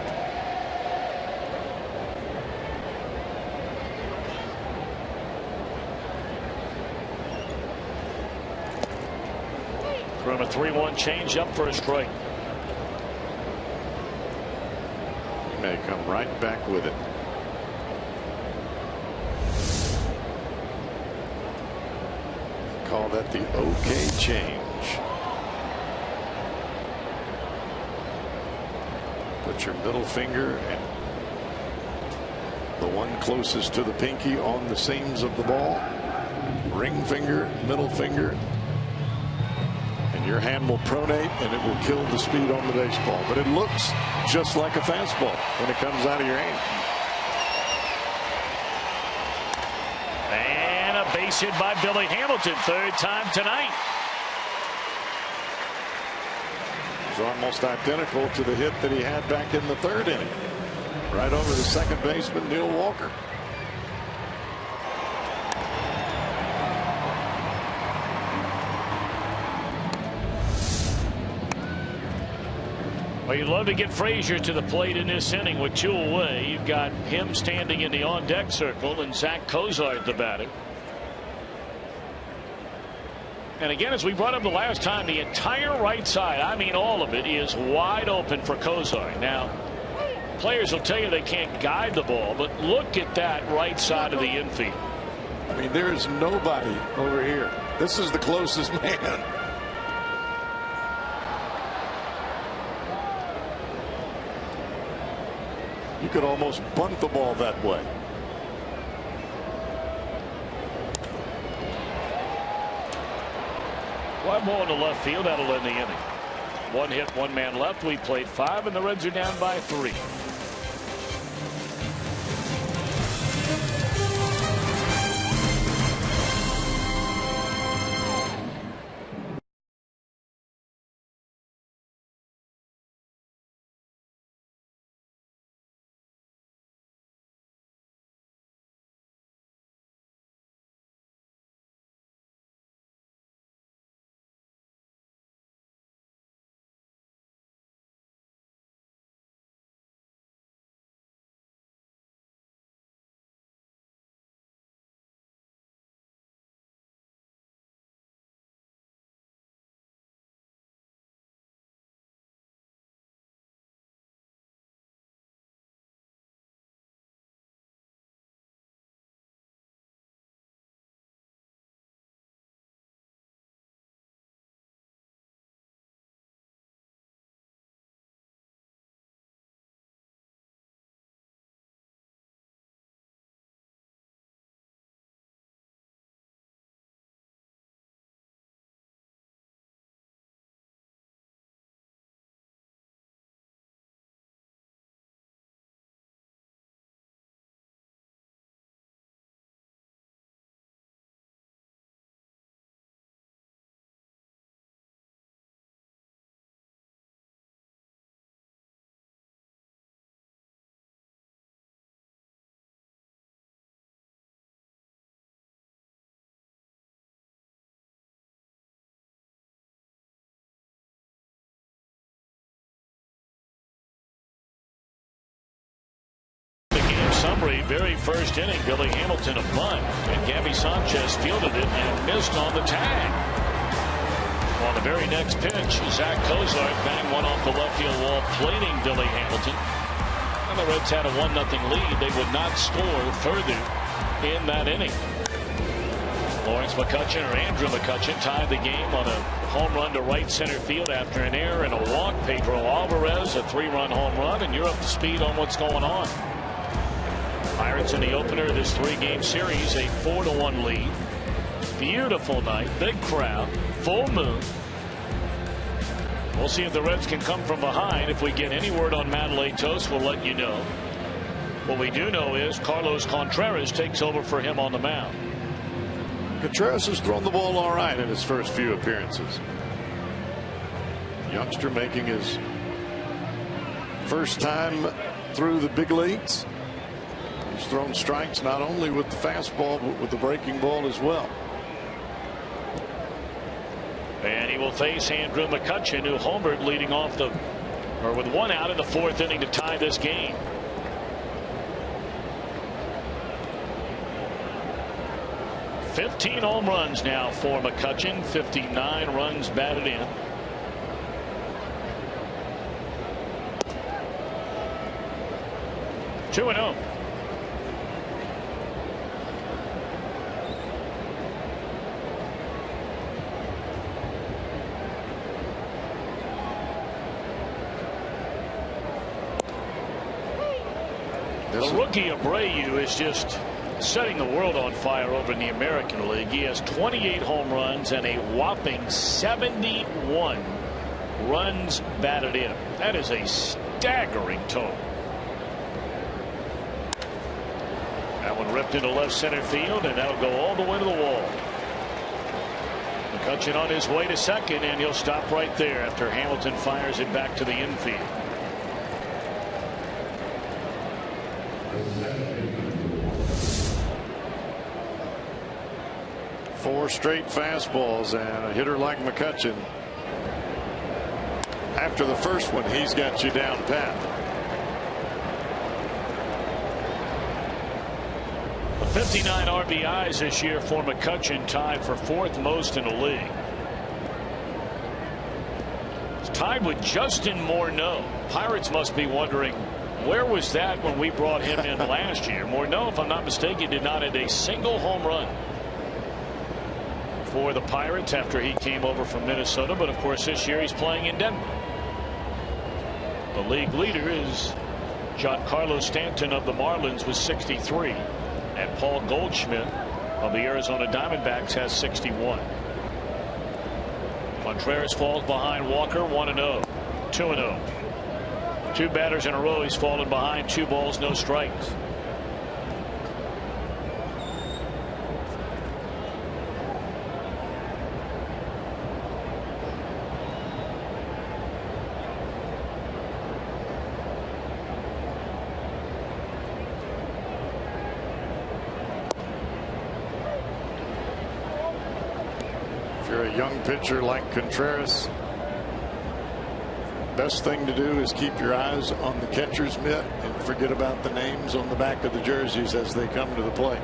From a 3-1 change up for a strike. He may come right back with it. Call that the OK change. Put your middle finger and the one closest to the pinky on the seams of the ball. Ring finger, middle finger, and your hand will pronate and it will kill the speed on the baseball. But it looks just like a fastball when it comes out of your hand. And a base hit by Billy Hamilton, third time tonight. It's almost identical to the hit that he had back in the third inning. Right over the second baseman, Neil Walker. Well, you'd love to get Frazier to the plate in this inning with two away. You've got him standing in the on-deck circle and Zach Cozart the batter. And again, as we brought up the last time, the entire right side, I mean all of it, is wide open for Cozart. Now, players will tell you they can't guide the ball, but look at that right side of the infield. I mean, there is nobody over here. This is the closest man. You could almost bunt the ball that way. One more in the left field. That'll end the inning. One hit, one man left. We played 5, and the Reds are down by 3. Summary, very first inning, Billy Hamilton a bunt, and Gabby Sanchez fielded it and missed on the tag. On the very next pitch, Zach Cozart banged one off the left field wall, plating Billy Hamilton. And the Reds had a 1-0 lead. They would not score further in that inning. Lawrence McCutchen, or Andrew McCutchen, tied the game on a home run to right center field after an error and a walk. Pedro Alvarez, a 3-run home run, and you're up to speed on what's going on. Pirates in the opener of this 3-game series, a 4-1 lead. Beautiful night, big crowd, full moon. We'll see if the Reds can come from behind. If we get any word on Matt Latos, we'll let you know. What we do know is Carlos Contreras takes over for him on the mound. Contreras has thrown the ball all right in his first few appearances. Youngster making his first time through the big leagues. He's thrown strikes not only with the fastball but with the breaking ball as well. And he will face Andrew McCutchen, who homered leading off the, or with one out in the 4th inning to tie this game. $15 home runs now for McCutchen, 59 runs batted in. Two and 0. The rookie Abreu is just setting the world on fire over in the American League. He has 28 home runs and a whopping 71 runs batted in. That is a staggering total. That one ripped into left center field, and that'll go all the way to the wall. McCutchen on his way to second, and he'll stop right there after Hamilton fires it back to the infield. Four straight fastballs, and a hitter like McCutchen, after the first one, he's got you down pat. The 59 RBIs this year for McCutchen, tied for fourth most in the league. It's tied with Justin Morneau. Pirates must be wondering, where was that when we brought him in last year? Morneau, if I'm not mistaken, did not hit a single home run for the Pirates after he came over from Minnesota, but of course this year he's playing in Denver. The league leader is Giancarlo Stanton of the Marlins with 63, and Paul Goldschmidt of the Arizona Diamondbacks has 61. Contreras falls behind Walker 1-0, 2-0. Two batters in a row he's fallen behind, 2 balls, no strikes. A young pitcher like Contreras, best thing to do is keep your eyes on the catcher's mitt and forget about the names on the back of the jerseys as they come to the plate.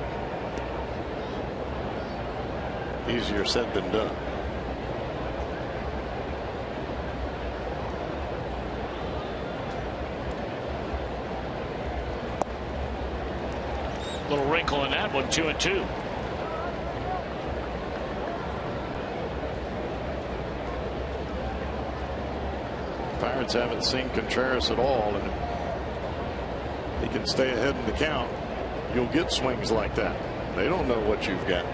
Easier said than done. Little wrinkle in that one, 2-2. Pirates haven't seen Contreras at all, and if he can stay ahead in the count, you'll get swings like that. They don't know what you've got.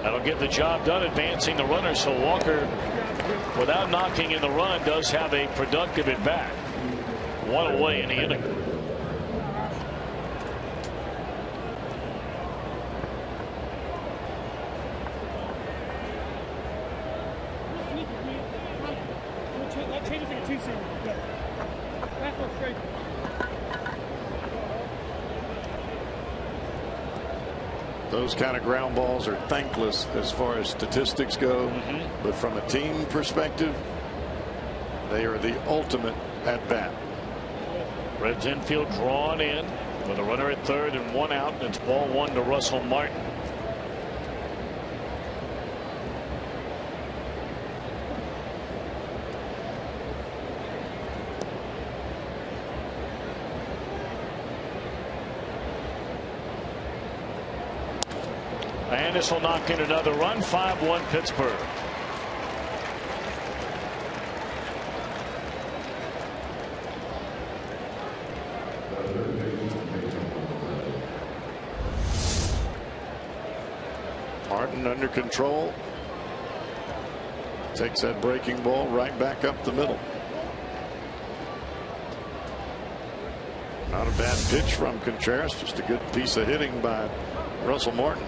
That'll get the job done, advancing the runner. So Walker, without knocking in the run, does have a productive at bat. One away in the inning. Those kind of ground balls are thankless as far as statistics go, but from a team perspective, they are the ultimate at bat. Reds infield drawn in with a runner at third and 1 out, and it's ball 1 to Russell Martin. And this will knock in another run. 5-1 Pittsburgh. Martin under control. Takes that breaking ball right back up the middle. Not a bad pitch from Contreras. Just a good piece of hitting by Russell Martin.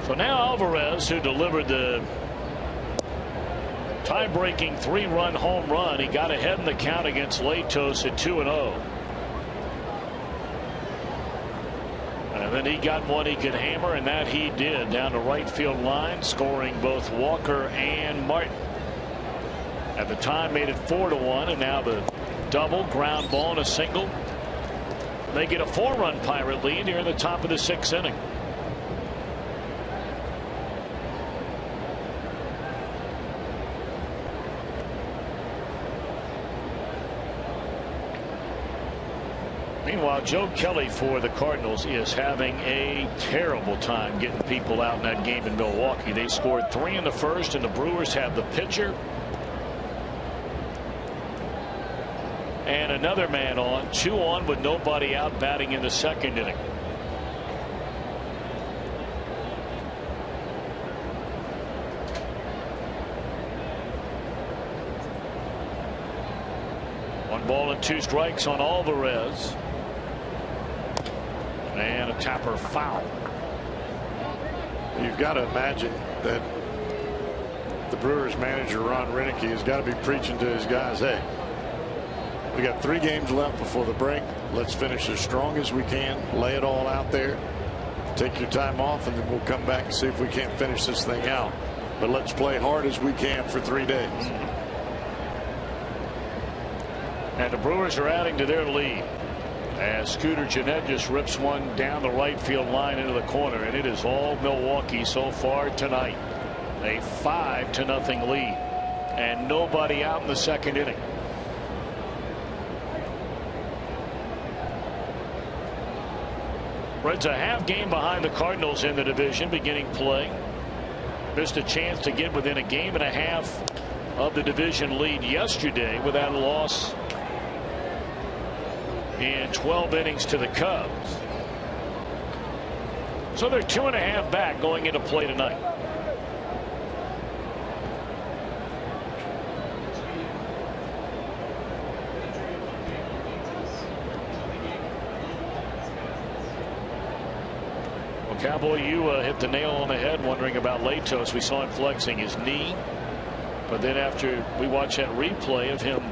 So now Alvarez, who delivered the tie-breaking 3-run home run, he got ahead in the count against Latos at 2-0. And then he got one he could hammer, and that he did down the right field line, scoring both Walker and Martin. At the time made it 4-1, and now the double, ground ball, and a single. They get a 4-run Pirate lead here in the top of the 6th inning. Meanwhile, Joe Kelly for the Cardinals is having a terrible time getting people out in that game in Milwaukee. They scored 3 in the first, and the Brewers have the pitcher and another man on, 2 on with nobody out, batting in the second inning. One ball and 2 strikes on Alvarez. And a tapper foul. You've got to imagine that the Brewers manager, Ron Renicky, has got to be preaching to his guys, hey, we got 3 games left before the break. Let's finish as strong as we can. Lay it all out there. Take your time off, and then we'll come back and see if we can't finish this thing out. But let's play hard as we can for 3 days. And the Brewers are adding to their lead as Scooter Gennett just rips one down the right field line into the corner, and it is all Milwaukee so far tonight. A 5-0 lead, and nobody out in the second inning. Reds a half game behind the Cardinals in the division beginning play. Missed a chance to get within a game and a half of the division lead yesterday with that loss in 12 innings to the Cubs. So they're 2.5 back going into play tonight. Well, Cowboy, you hit the nail on the head wondering about Latos. We saw him flexing his knee, but then after we watched that replay of him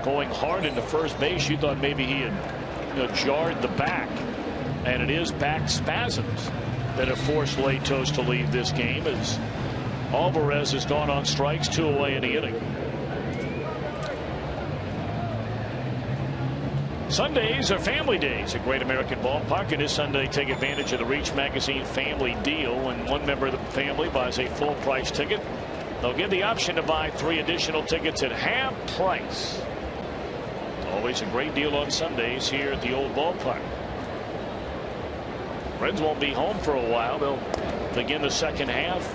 going hard into first base, you thought maybe he had jarred the back, and it is back spasms that have forced Latos to leave this game as Alvarez has gone on strikes, 2 away in the inning. Sundays are family days at Great American Ballpark, and this Sunday take advantage of the Reach Magazine family deal. When one member of the family buys a full price ticket, they'll give the option to buy 3 additional tickets at half price. Always a great deal on Sundays here at the old ballpark. Reds won't be home for a while. They'll begin the second half,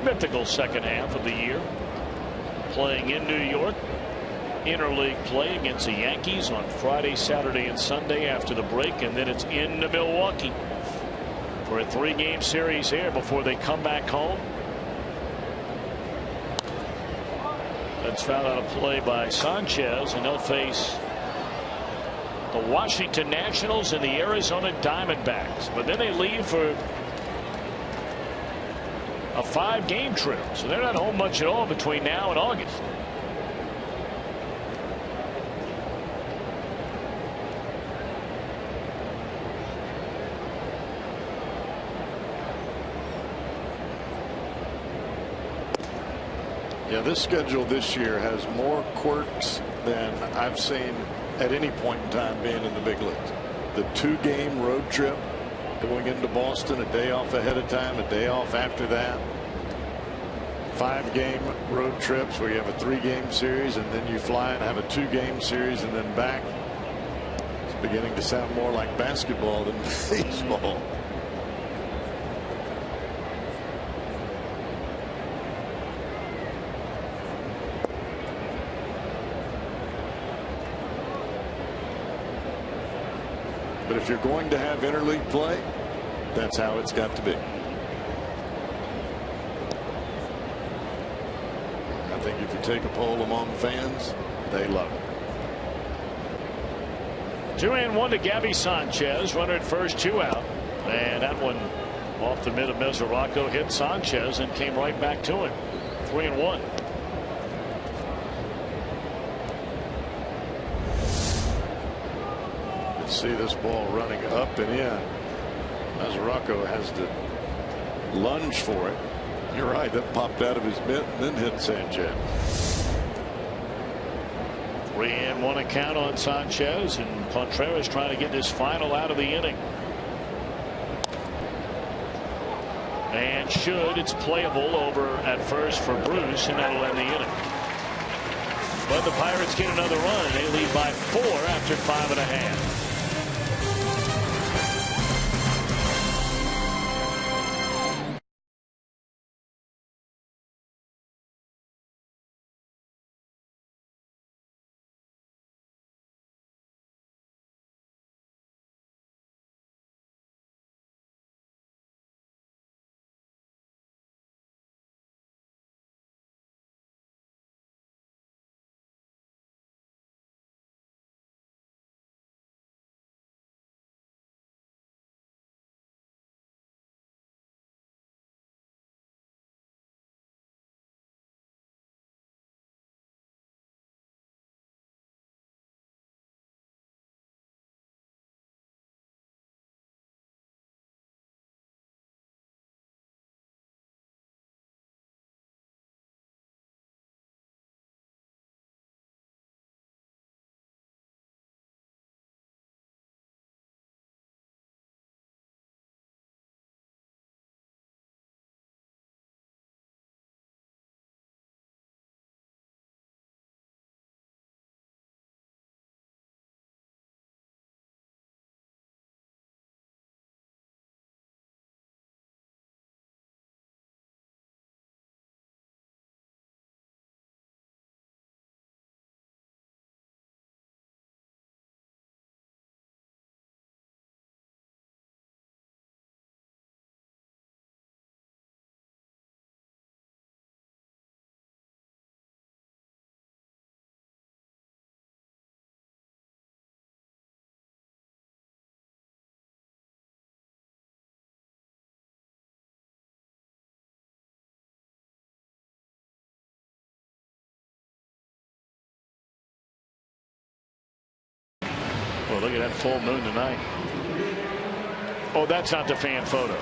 mythical second half of the year, playing in New York. Interleague play against the Yankees on Friday, Saturday, and Sunday after the break, and then it's into Milwaukee for a 3-game series here before they come back home. That's fouled out of play by Sanchez, and they'll face the Washington Nationals and the Arizona Diamondbacks. But then they leave for a 5-game trip, so they're not home much at all between now and August. Yeah, this schedule this year has more quirks than I've seen at any point in time being in the big leagues. The 2-game road trip going into Boston, a day off ahead of time, a day off after that. 5-game road trips where you have a 3-game series and then you fly and have a 2-game series and then back. It's beginning to sound more like basketball than baseball. But if you're going to have interleague play, that's how it's got to be. I think if you take a poll among fans, they love it. 2-1 to Gabby Sanchez. Runner at first, 2 out. And that one off the mid of Mesoraco hit Sanchez and came right back to him. 3-1. See this ball running up and in. Mesoraco has to lunge for it. You're right, that popped out of his mitt and then hit Sanchez. 3-1 count on Sanchez, and Contreras trying to get this final out of the inning. And it's playable over at first for Bruce, and that'll end the inning. But the Pirates get another run. They lead by 4 after 5.5. look at that full moon tonight. Oh, that's not the fan photo.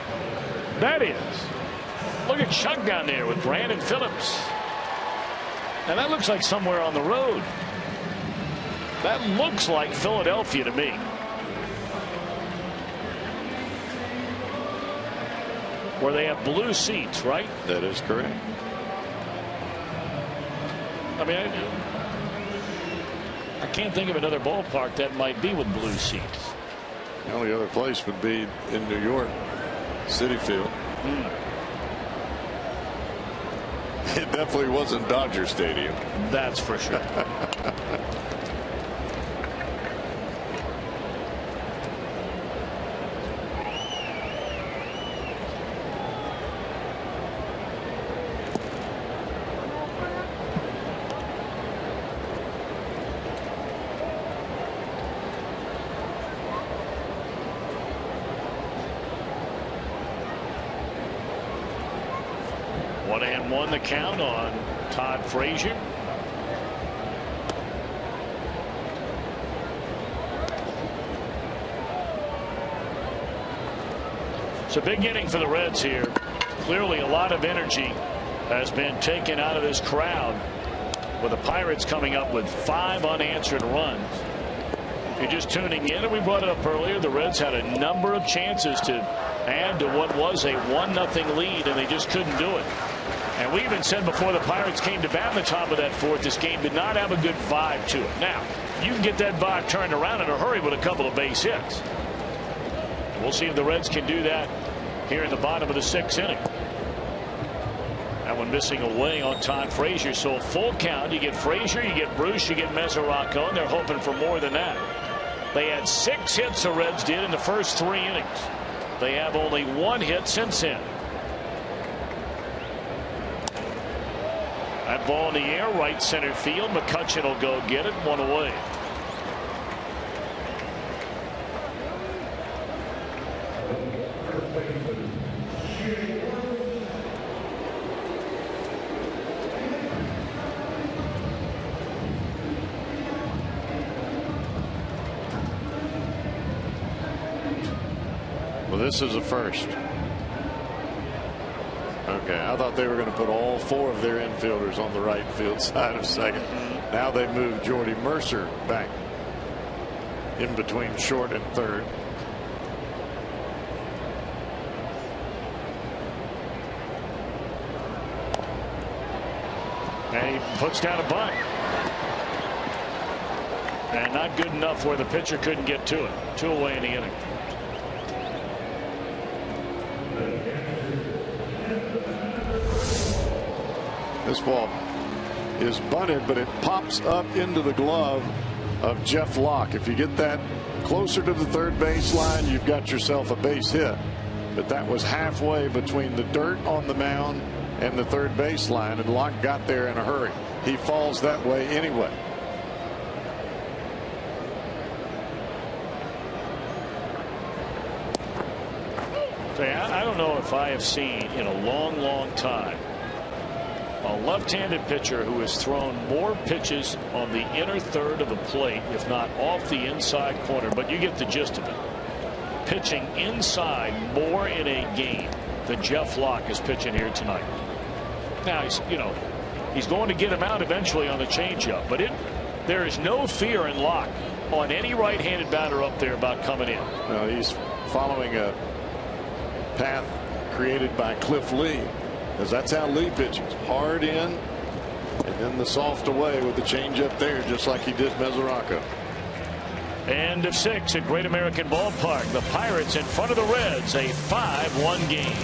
That is. Look at Chuck down there with Brandon Phillips. And that looks like somewhere on the road. That looks like Philadelphia to me. Where they have blue seats, right? That is correct. I mean, I can't think of another ballpark that might be with blue seats. The only other place would be in New York, Citi Field. It definitely wasn't Dodger Stadium. That's for sure. One the count on Todd Frazier. It's a big inning for the Reds here. Clearly a lot of energy has been taken out of this crowd, with the Pirates coming up with 5 unanswered runs. If you're just tuning in, and we brought it up earlier, the Reds had a number of chances to add to what was a 1-0 lead, and they just couldn't do it. And we even said before the Pirates came to bat in the top of that fourth, this game did not have a good vibe to it. Now, you can get that vibe turned around in a hurry with a couple of base hits. And we'll see if the Reds can do that here in the bottom of the 6th inning. That one missing away on Todd Frazier. So a full count. You get Frazier, you get Bruce, you get Mesoraco, and they're hoping for more than that. They had 6 hits, the Reds did, in the first 3 innings. They have only 1 hit since then. That ball in the air, right center field. McCutchen will go get it. 1 away. Well, this is a first. Okay, I thought they were going to put all 4 of their infielders on the right field side of second. Now they move Jordy Mercer back in between short and third. And he puts down a bunt. And not good enough where the pitcher couldn't get to it. 2 away in the inning. This ball is bunted, but it pops up into the glove of Jeff Locke. If you get that closer to the third base line, you've got yourself a base hit. But that was halfway between the dirt on the mound and the third base line, and Locke got there in a hurry. He falls that way anyway. I don't know if I have seen in a long time a left-handed pitcher who has thrown more pitches on the inner third of the plate, if not off the inside corner, but you get the gist of it. Pitching inside more in a game than Jeff Locke is pitching here tonight. Now he's going to get him out eventually on the changeup, but there is no fear in Locke on any right-handed batter up there about coming in. Well, he's following a path created by Cliff Lee, because that's how Lee pitches. Hard in, and then the soft away with the changeup there, just like he did Mesoraco. End of 6 at Great American Ballpark. The Pirates in front of the Reds, a 5-1 game.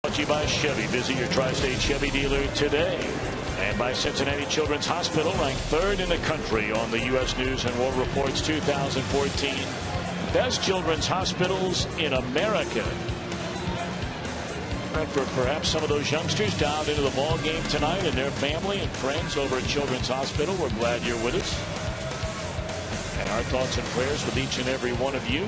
Brought to you by Chevy. Visit your Tri-State Chevy dealer today. And by Cincinnati Children's Hospital, ranked 3rd in the country on the U.S. News and World Report's 2014 Best Children's Hospitals in America. And for perhaps some of those youngsters dialed into the ball game tonight and their family and friends over at Children's Hospital, we're glad you're with us. And our thoughts and prayers with each and every one of you.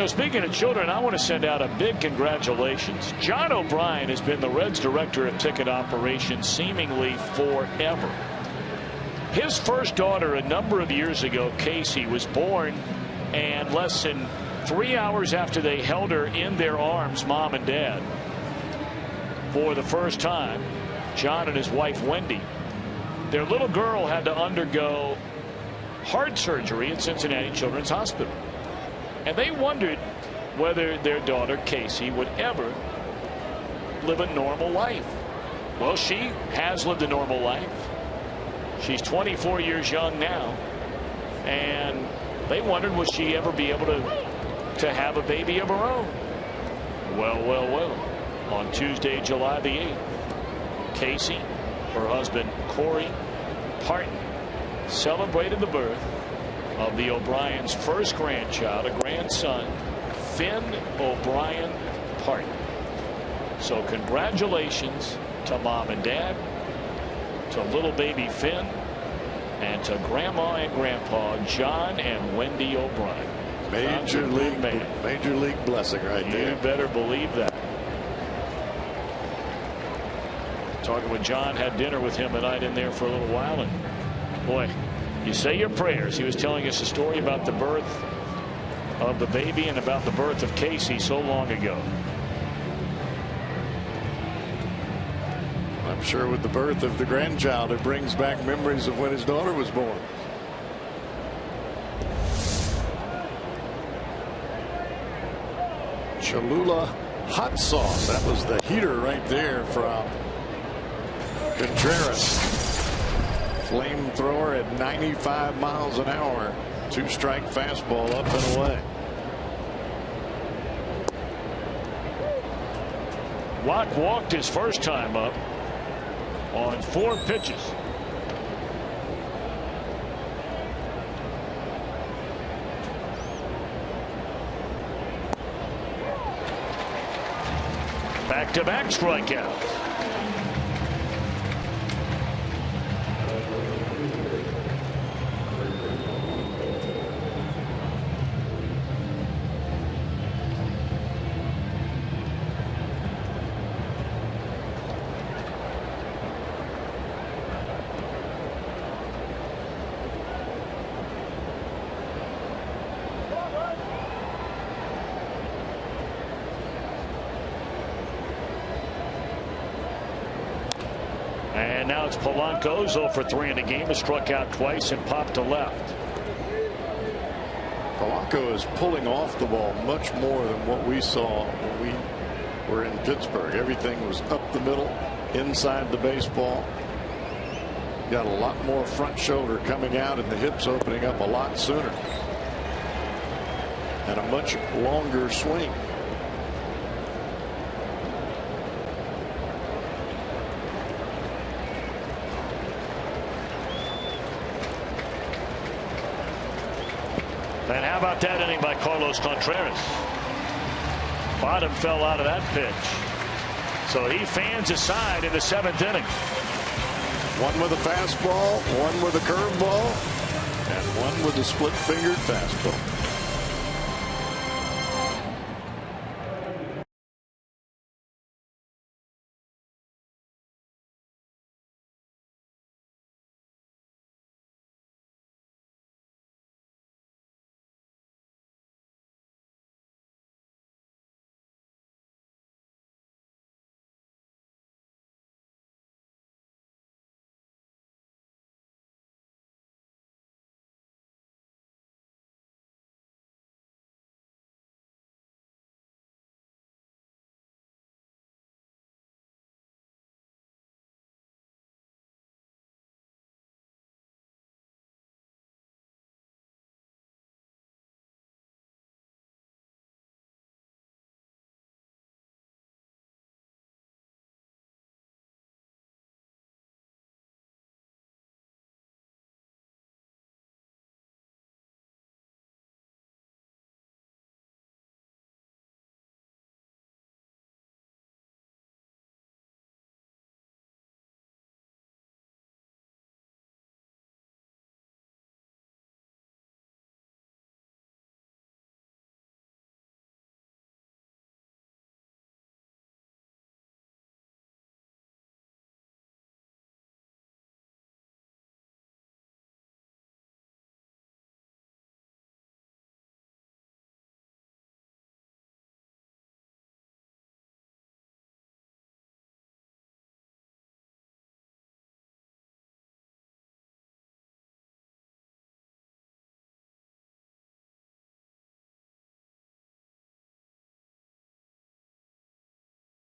Speaking of children, I want to send out a big congratulations. John O'Brien has been the Reds director of ticket operations seemingly forever. His first daughter a number of years ago, Casey, was born, and less than 3 hours after they held her in their arms, mom and dad, for the first time, John and his wife Wendy, their little girl had to undergo heart surgery at Cincinnati Children's Hospital. And they wondered whether their daughter Casey would ever live a normal life. Well, she has lived a normal life. She's 24 years young now, and they wondered, would she ever be able to have a baby of her own? Well. On Tuesday, July the 8th, Casey, her husband Corey Parton, celebrated the birth of the O'Brien's first grandchild, a grandson, Finn O'Brien Parton. So congratulations to mom and dad, to little baby Finn, and to grandma and grandpa John and Wendy O'Brien. Major league blessing right there. You better believe that. Talking with John, had dinner with him tonight in there for a little while, and boy, you say your prayers. He was telling us a story about the birth of the baby and about the birth of Casey so long ago. I'm sure with the birth of the grandchild, it brings back memories of when his daughter was born. Cholula hot sauce. That was the heater right there from Contreras. Flamethrower at 95 miles an hour. 2-strike fastball up and away. Watt walked his first time up on 4 pitches. Back-to-back strikeouts. And now it's Polanco, 0 for 3 in the game, has struck out twice and popped to left. Polanco is pulling off the ball much more than what we saw when we were in Pittsburgh. Everything was up the middle, inside the baseball. Got a lot more front shoulder coming out and the hips opening up a lot sooner. And a much longer swing. And how about that inning by Carlos Contreras? Bottom fell out of that pitch. So he fans aside in the 7th inning. One with a fastball, one with a curveball, and one with a split-fingered fastball.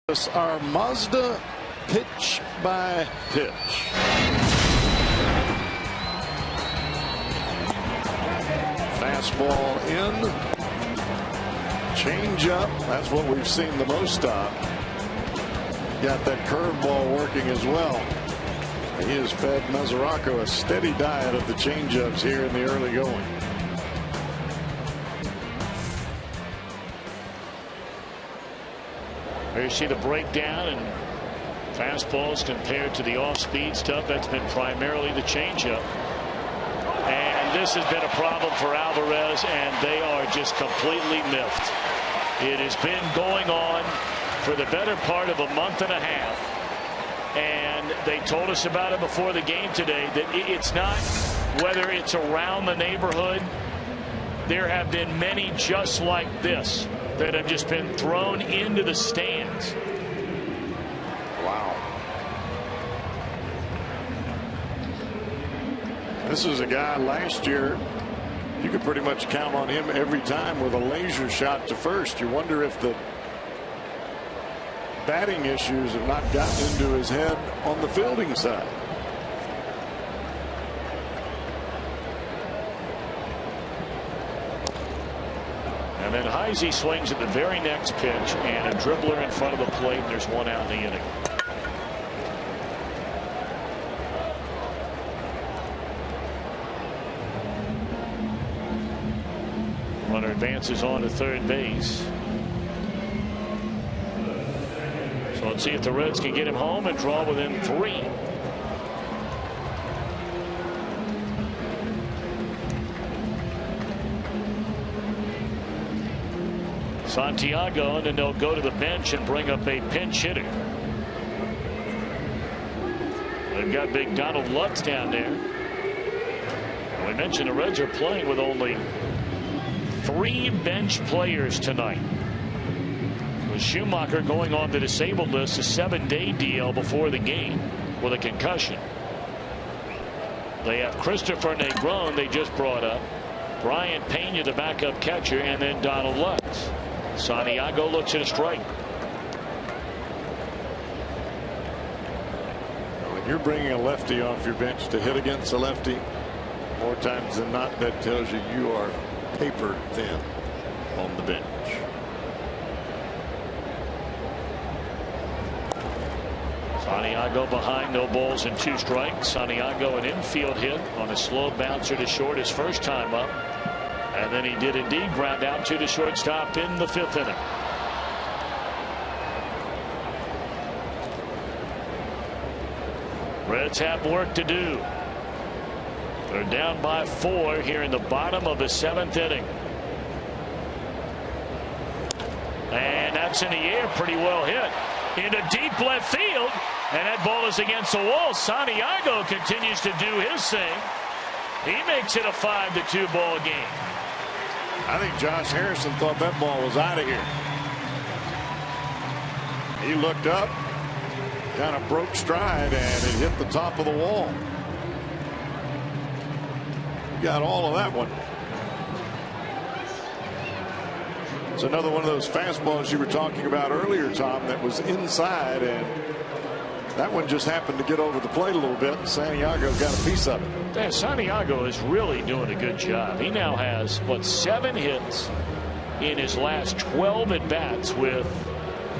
Our Mazda pitch by pitch. Fastball in. Change up. That's what we've seen the most of. Got that curveball working as well. He has fed Mesoraco a steady diet of the changeups here in the early going. There you see the breakdown and fastballs compared to the off-speed stuff. That's been primarily the changeup. And this has been a problem for Alvarez, and they are just completely miffed. It has been going on for the better part of a month and a half. And they told us about it before the game today, that it's not whether it's around the neighborhood. There have been many just like this that have just been thrown into the stands. Wow. This is a guy last year, you could pretty much count on him every time with a laser shot to first. You wonder if the batting issues have not gotten into his head on the fielding side. And then Heisey swings at the very next pitch, and a dribbler in front of the plate, and there's one out in the inning. Runner advances on to third base. So let's see if the Reds can get him home and draw within 3. Santiago, and then they'll go to the bench and bring up a pinch hitter. They've got big Donald Lutz down there. And we mentioned the Reds are playing with only 3 bench players tonight. With Schumacher going on the disabled list, a 7-day DL before the game with a concussion. They have Christopher Negron they just brought up, Brian Pena, the backup catcher, and then Donald Lutz. Santiago looks at a strike. When you're bringing a lefty off your bench to hit against a lefty, more times than not, that tells you you are paper thin on the bench. Santiago behind, no balls and 2 strikes. Santiago an infield hit on a slow bouncer to short his first time up. And then he did indeed ground out to the shortstop in the 5th inning. Reds have work to do. They're down by 4 here in the bottom of the 7th inning. And that's in the air, pretty well hit. Into deep left field. And that ball is against the wall. Santiago continues to do his thing. He makes it a 5-2 ball game. I think Josh Harrison thought that ball was out of here. He looked up, kind of broke stride, and it hit the top of the wall. Got all of that one. It's another one of those fastballs you were talking about earlier, Tom, that was inside, and that one just happened to get over the plate a little bit, and Santiago got a piece of it. Yeah, Santiago is really doing a good job. He now has, 7 hits in his last 12 at-bats with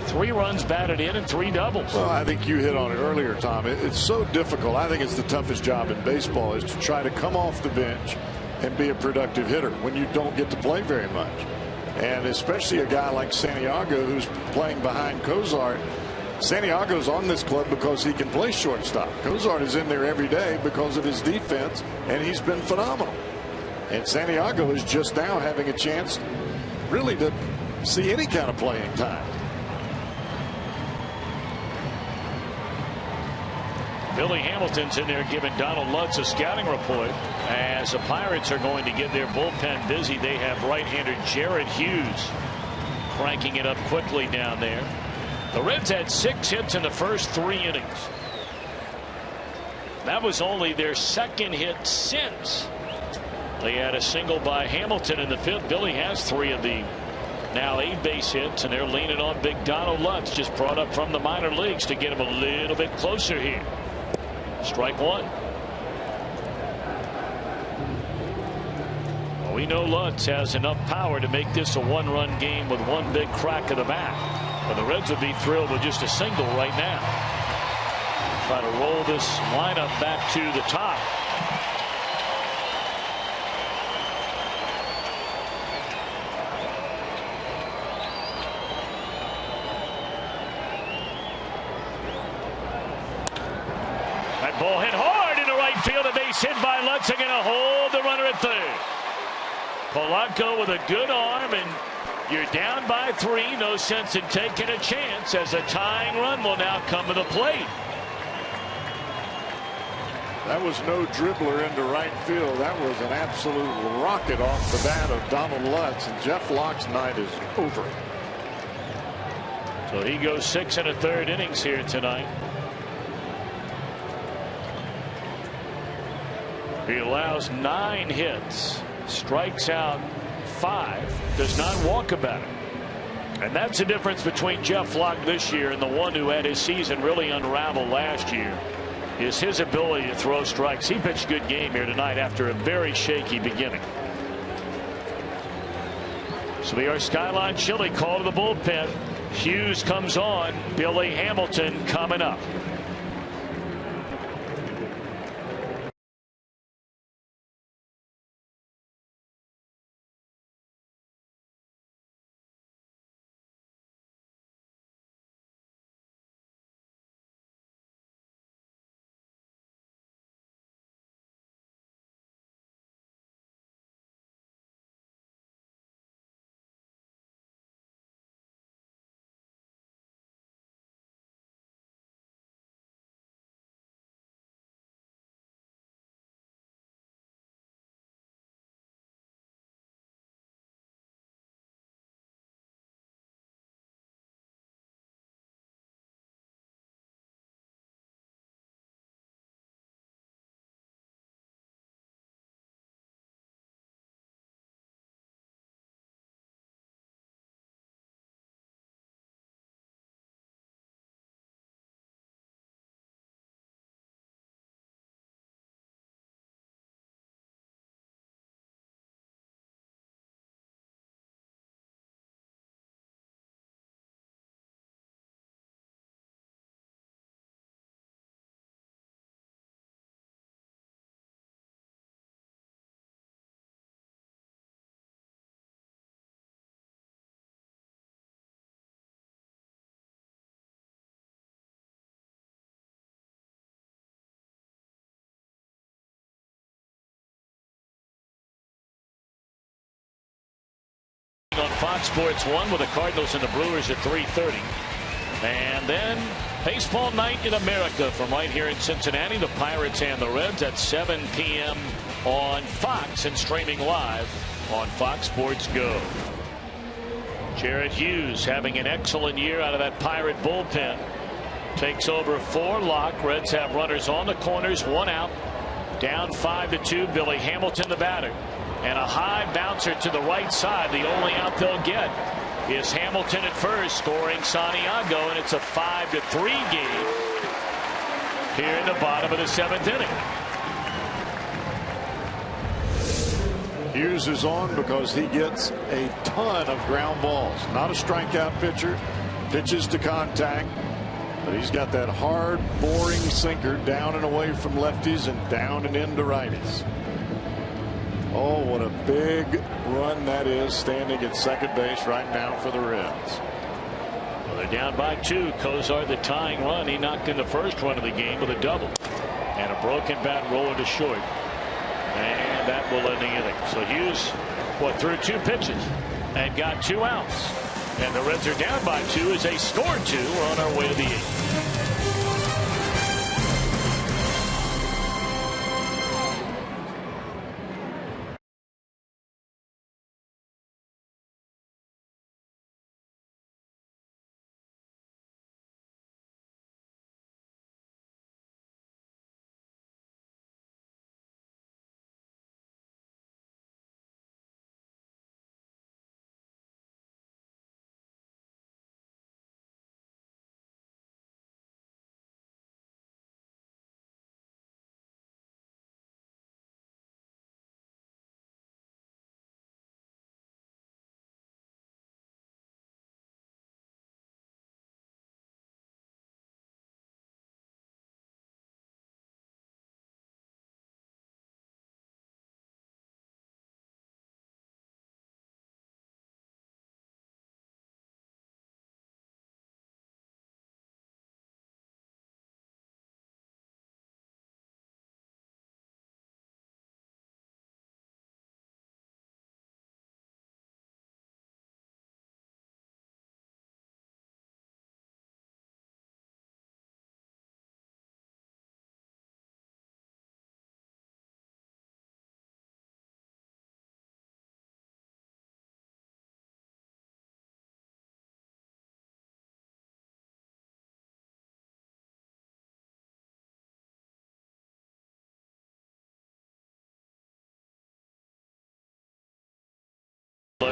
3 runs batted in and 3 doubles. Well, I think you hit on it earlier, Tom. It's so difficult. I think it's the toughest job in baseball is to try to come off the bench and be a productive hitter when you don't get to play very much. And especially a guy like Santiago who's playing behind Cozart. Santiago's on this club because he can play shortstop. Cozart is in there every day because of his defense, and he's been phenomenal. And Santiago is just now having a chance really to see any kind of playing time. Billy Hamilton's in there giving Donald Lutz a scouting report as the Pirates are going to get their bullpen busy. They have right-hander Jared Hughes cranking it up quickly down there. The Reds had 6 hits in the first 3 innings. That was only their 2nd hit since. They had a single by Hamilton in the 5th. Billy has 3 of the now 8 base hits, and they're leaning on big Donald Lutz, just brought up from the minor leagues to get him a little bit closer here. Strike one. Well, we know Lutz has enough power to make this a one-run game with one big crack of the bat. But the Reds would be thrilled with just a single right now. Try to roll this lineup back to the top. That ball hit hard into right field. A base hit by Lutz. They're going to hold the runner at third. Polanco with a good arm, and you're down by 3. No sense in taking a chance, as a tying run will now come to the plate. That was no dribbler into right field. That was an absolute rocket off the bat of Donald Lutz, and Jeff Locke's night is over. So he goes 6 1/3 innings here tonight. He allows 9 hits, strikes out 5, does not walk a batter. And that's the difference between Jeff Locke this year and the one who had his season really unraveled last year, is his ability to throw strikes. He pitched a good game here tonight after a very shaky beginning. So the Skyline Chili call to the bullpen. Hughes comes on. Billy Hamilton coming up. On Fox Sports 1 with the Cardinals and the Brewers at 3:30. And then baseball night in America from right here in Cincinnati. The Pirates and the Reds at 7 p.m. on Fox and streaming live on Fox Sports Go. Jared Hughes having an excellent year out of that Pirate bullpen. Takes over for Locke. Reds have runners on the corners, 1 out. Down 5-2. Billy Hamilton the batter. And a high bouncer to the right side. The only out they'll get is Hamilton at first, scoring Santiago, and it's a 5-3 game here in the bottom of the 7th inning. Hughes is on because he gets a ton of ground balls. Not a strikeout pitcher. Pitches to contact. But he's got that hard, boring sinker down and away from lefties and down and into righties. Oh, what a big run that is, standing at second base right now for the Reds. Well, they're down by 2. Kozar, the tying run. He knocked in the first run of the game with a double. And a broken bat rolling to short. And that will end the inning. So Hughes, threw 2 pitches and got 2 outs. And the Reds are down by 2 as they scored 2. We're on our way to the 8th.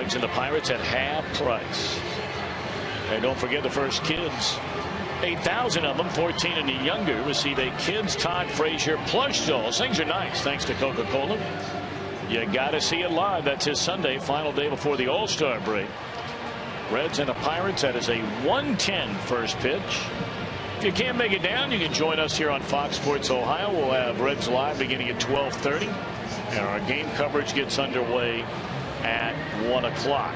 Reds and the Pirates at half price. And don't forget the first kids, 8,000 of them, 14 and younger, receive a Kids Todd Frazier plush doll. Things are nice thanks to Coca-Cola. You got to see it live. That's his Sunday, final day before the All-Star break. Reds and the Pirates, that is a 1:10 first pitch. If you can't make it down, you can join us here on Fox Sports Ohio. We'll have Reds live beginning at 12:30. And our game coverage gets underway at 1 o'clock.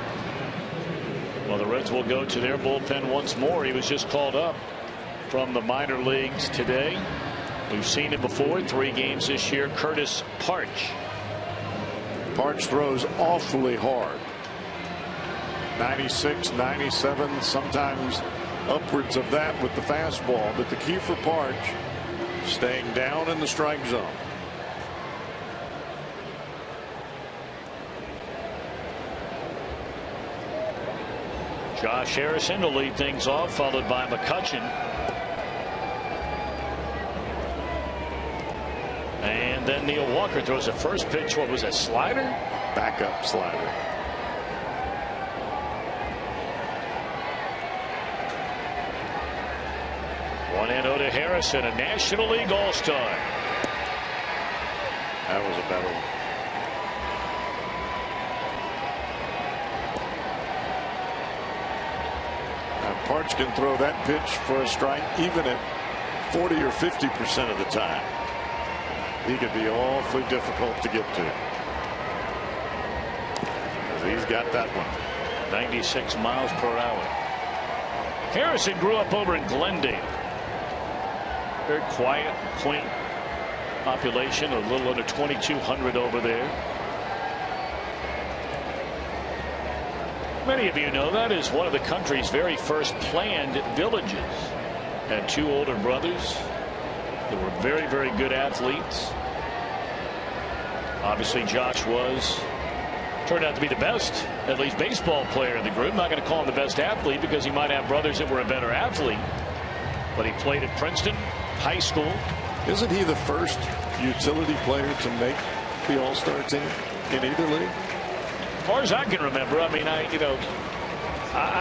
Well, the Reds will go to their bullpen once more. He was just called up from the minor leagues today. We've seen him before, 3 games this year. Curtis Parch. Parch throws awfully hard. 96, 97, sometimes upwards of that with the fastball. But the key for Parch, staying down in the strike zone. Josh Harrison to lead things off, followed by McCutchen. And then Neil Walker throws a first pitch. What was a slider? Backup slider. One and 0 to Harrison, a National League All-Star. That was a better one. Parch can throw that pitch for a strike even at 40 or 50% of the time. He could be awfully difficult to get to. He's got that one. 96 miles per hour. Harrison grew up over in Glendale. Very quiet, quaint population, a little under 2,200 over there. Many of you know that is one of the country's very first planned villages. Had 2 older brothers that were very, very good athletes. Obviously, Josh turned out to be the best, at least baseball player in the group. Not going to call him the best athlete because he might have brothers that were a better athlete. But he played at Princeton High School. Isn't he the first utility player to make the All-Star team in either league? As far as I can remember, I mean, I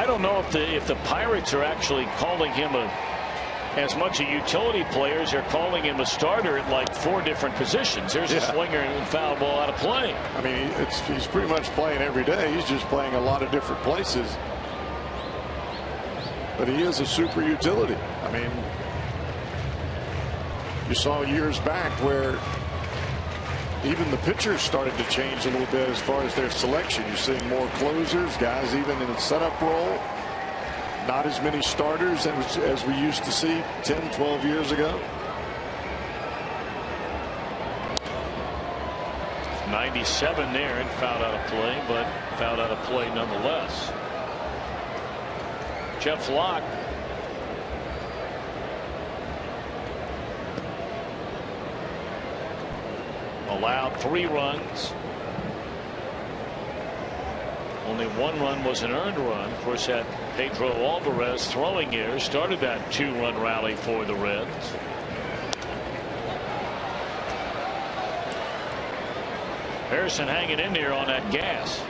don't know if the Pirates are actually calling him as much a utility player as they're calling him a starter at like 4 different positions. There's a swinger and foul ball out of play. I mean, he's pretty much playing every day. He's just playing a lot of different places. But he is a super utility. I mean, you saw years back where even the pitchers started to change a little bit as far as their selection. You're seeing more closers, guys even in a setup role. Not as many starters as we used to see 10, 12 years ago. 97 there and fouled out of play, but fouled out of play nonetheless. Jeff Locke. Allowed 3 runs. Only 1 run was an earned run. Of course, that Pedro Alvarez throwing error started that 2-run rally for the Reds. Harrison hanging in there on that gas.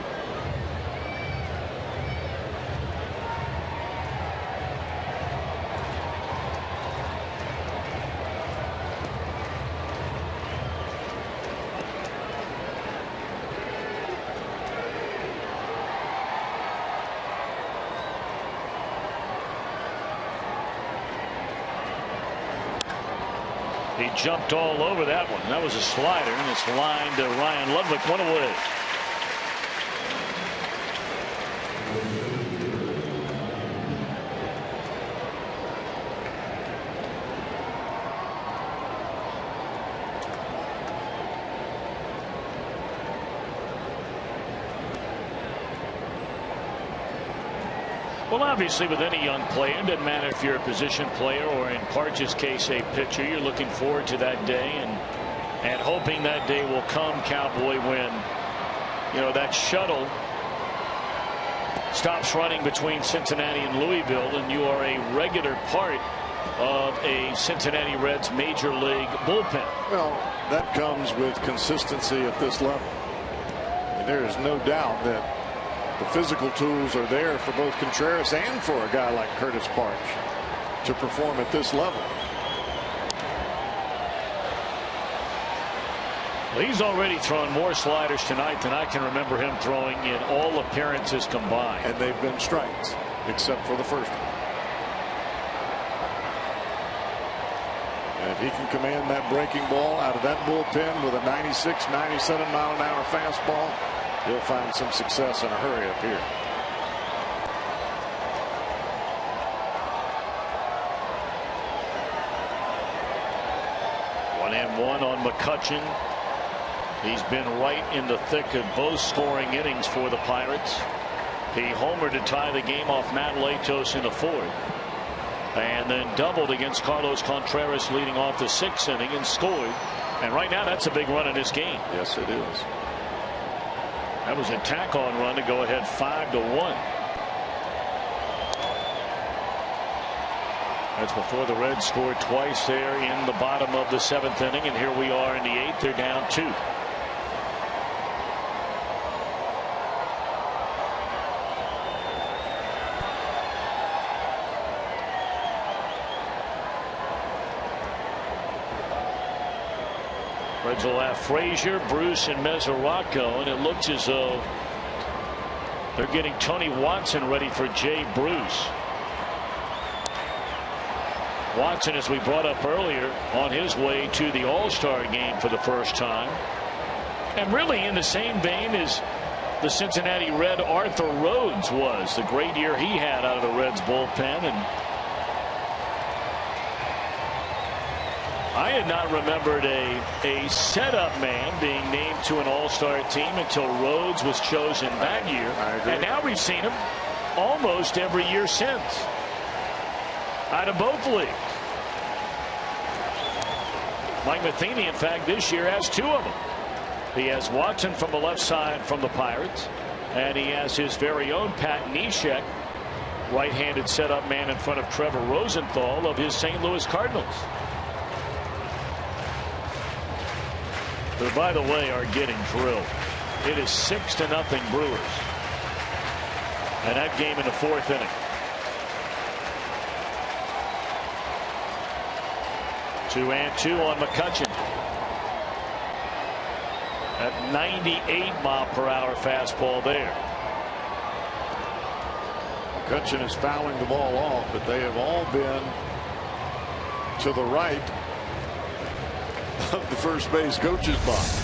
He jumped all over that one. That was a slider, and it's lined to Ryan Ludwig. 1 away. Well, obviously, with any young player, it doesn't matter if you're a position player or, in Parch's case, a pitcher. You're looking forward to that day and hoping that day will come, Cowboy, when that shuttle stops running between Cincinnati and Louisville, and you are a regular part of a Cincinnati Reds major league bullpen. Well, that comes with consistency at this level. And there is no doubt that the physical tools are there for both Contreras and for a guy like Curtis Park to perform at this level. He's already thrown more sliders tonight than I can remember him throwing in all appearances combined. And they've been strikes, except for the first one. And if he can command that breaking ball out of that bullpen with a 96, 97 mile an hour fastball, he'll find some success in a hurry up here. One and one on McCutchen. He's been right in the thick of both scoring innings for the Pirates. He homered to tie the game off Matt Latos in the fourth, and then doubled against Carlos Contreras leading off the sixth inning and scored. And right now that's a big run in this game. Yes, it is. That was a tack-on run to go ahead 5-1. That's before the Reds scored twice there in the bottom of the seventh inning, and here we are in the eighth. They're down 2. Reds will have Frazier, Bruce, and Mesoraco, and it looks as though they're getting Tony Watson ready for Jay Bruce. Watson, as we brought up earlier, on his way to the All-Star game for the first time, and really in the same vein as the Cincinnati Red Arthur Rhodes was, the great year he had out of the Reds bullpen. And I had not remembered a setup man being named to an All-Star team until Rhodes was chosen that year. And now we've seen him almost every year since, out of both leagues. Mike Matheny, in fact, this year has 2 of them. He has Watson from the left side from the Pirates, and he has his very own Pat Neshek, right-handed setup man in front of Trevor Rosenthal of his St. Louis Cardinals. Who, by the way, are getting drilled. It is 6-0 Brewers. And that game in the fourth inning. 2-2 on McCutchen. That 98 mile per hour fastball there. McCutchen is fouling the ball off, but they have all been to the right of the first base coach's box.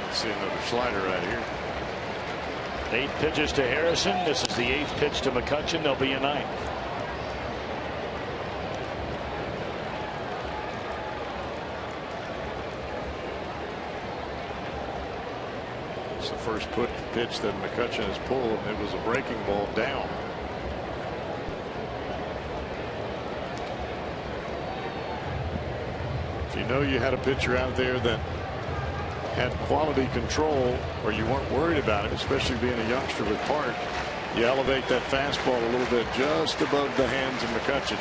Let's see another slider right here. 8 pitches to Harrison. This is the 8th pitch to McCutchen. There'll be a 9th. It's the first pitch that McCutchen has pulled, and it was a breaking ball down. If you know you had a pitcher out there that had quality control, or you weren't worried about it, especially being a youngster with Park, you elevate that fastball a little bit just above the hands of McCutchen.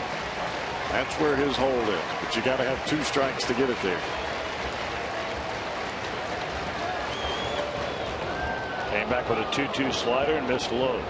That's where his hole is, but you got to have 2 strikes to get it there. Came back with a 2-2 slider and missed low.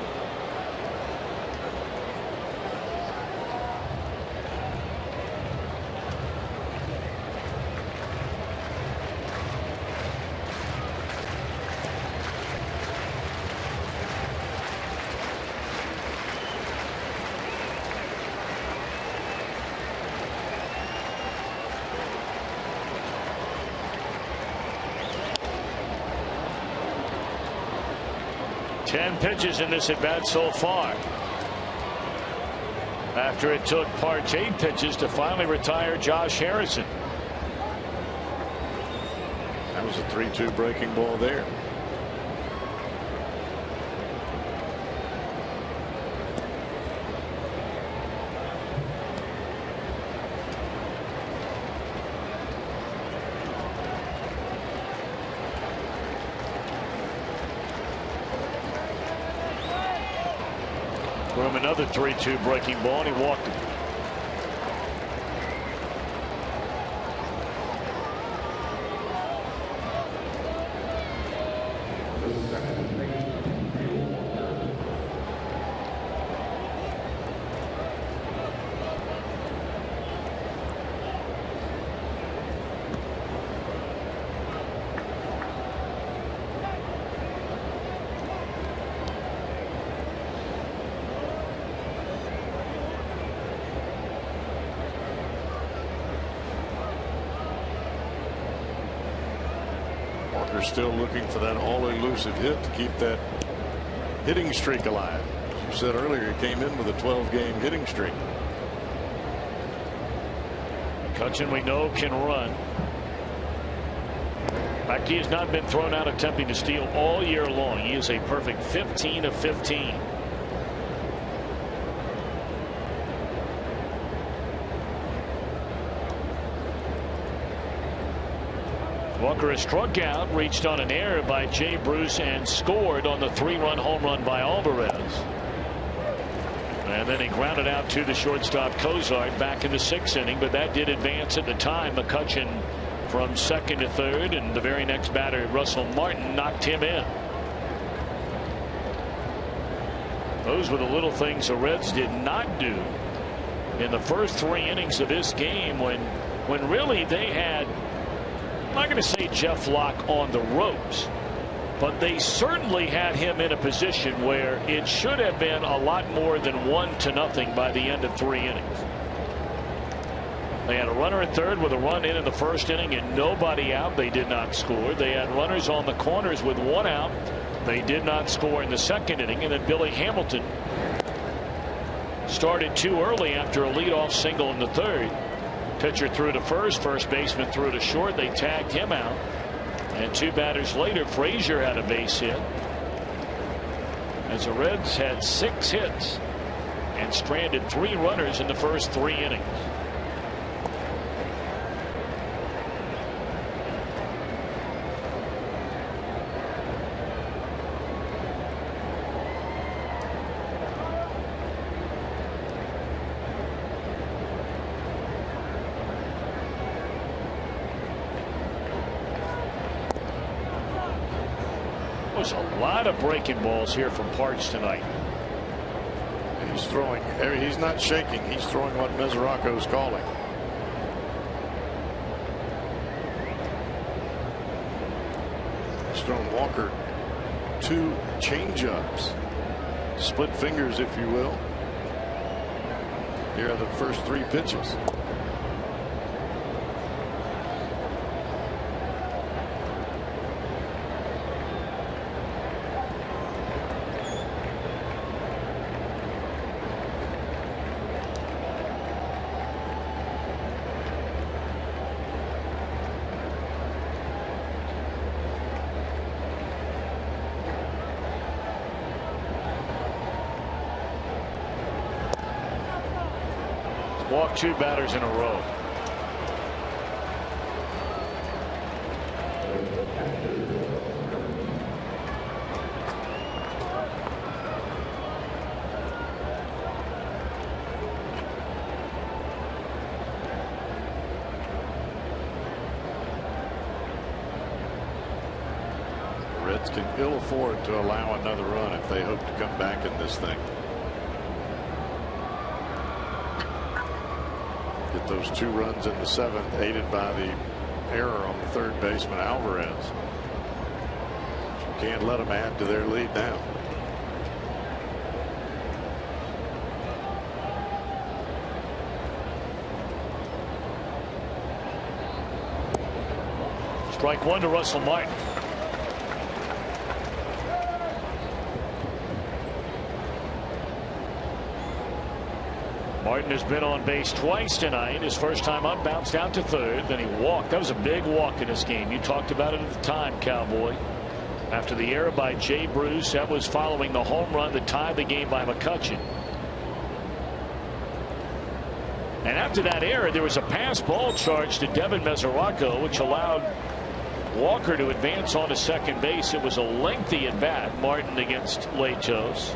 Pitches in this at bat so far, after it took Parch 8 pitches to finally retire Josh Harrison. That was a 3-2 breaking ball there. Another 3-2 breaking ball, and he walked it. still looking for that all-elusive hit to keep that hitting streak alive. As you said earlier, he came in with a 12-game hitting streak. McCutchen, we know, can run. In fact, he has not been thrown out attempting to steal all year long. He is a perfect 15 of 15. Walker has struck out, reached on an error by Jay Bruce, and scored on the 3-run home run by Alvarez. And then he grounded out to the shortstop Cozart back in the 6th inning, but that did advance at the time. McCutchen from second to third, and the very next batter, Russell Martin, knocked him in. Those were the little things the Reds did not do in the first 3 innings of this game when really they had, I'm not going to say Jeff Locke on the ropes, but they certainly had him in a position where it should have been a lot more than 1-0 by the end of 3 innings. They had a runner at third with a run in the first inning and nobody out. They did not score. They had runners on the corners with 1 out. They did not score in the second inning. And then Billy Hamilton started too early after a leadoff single in the third. Pitcher threw to first baseman threw to short. They tagged him out. And 2 batters later, Frazier had a base hit. As the Reds had 6 hits and stranded 3 runners in the first 3 innings. A lot of breaking balls here from Parks tonight. He's throwing. He's not shaking. He's throwing what Mesoraco's calling. He's thrown Walker 2 changeups, split fingers, if you will. Here are the first 3 pitches. Walked 2 batters in a row. The Reds can ill afford to allow another run if they hope to come back in this thing. Get those 2 runs in the 7th, aided by the error on the third baseman Alvarez. You can't let them add to their lead now. Strike 1 to Russell Martin. Martin has been on base twice tonight. His first time up, bounced out to third, then he walked. That was a big walk in this game. You talked about it at the time, Cowboy. After the error by Jay Bruce, that was following the home run that tied the game by McCutchen. And after that error, there was a pass ball charge to Devin Mesoraco, which allowed Walker to advance on to second base. It was a lengthy at bat, Martin against Latos.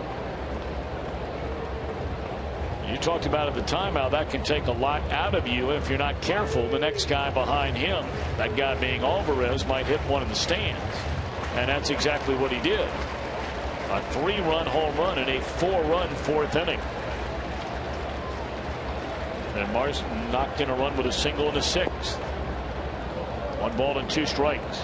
You talked about at the time how that can take a lot out of you if you're not careful. The next guy behind him, that guy being Alvarez, might hit one in the stands. And that's exactly what he did. A 3-run home run in a 4-run 4th inning. And Marston knocked in a run with a single in the 6th. 1 ball and 2 strikes.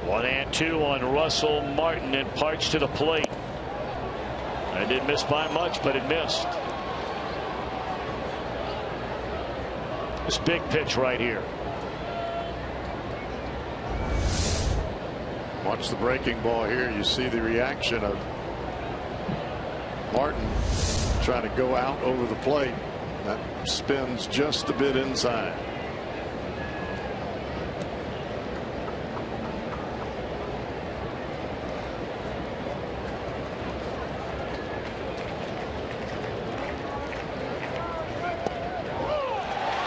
1-2 on Russell Martin, and Parch to the plate. It didn't miss by much, but it missed. This big pitch right here. Watch the breaking ball here. You see the reaction of Martin trying to go out over the plate. That spins just a bit inside.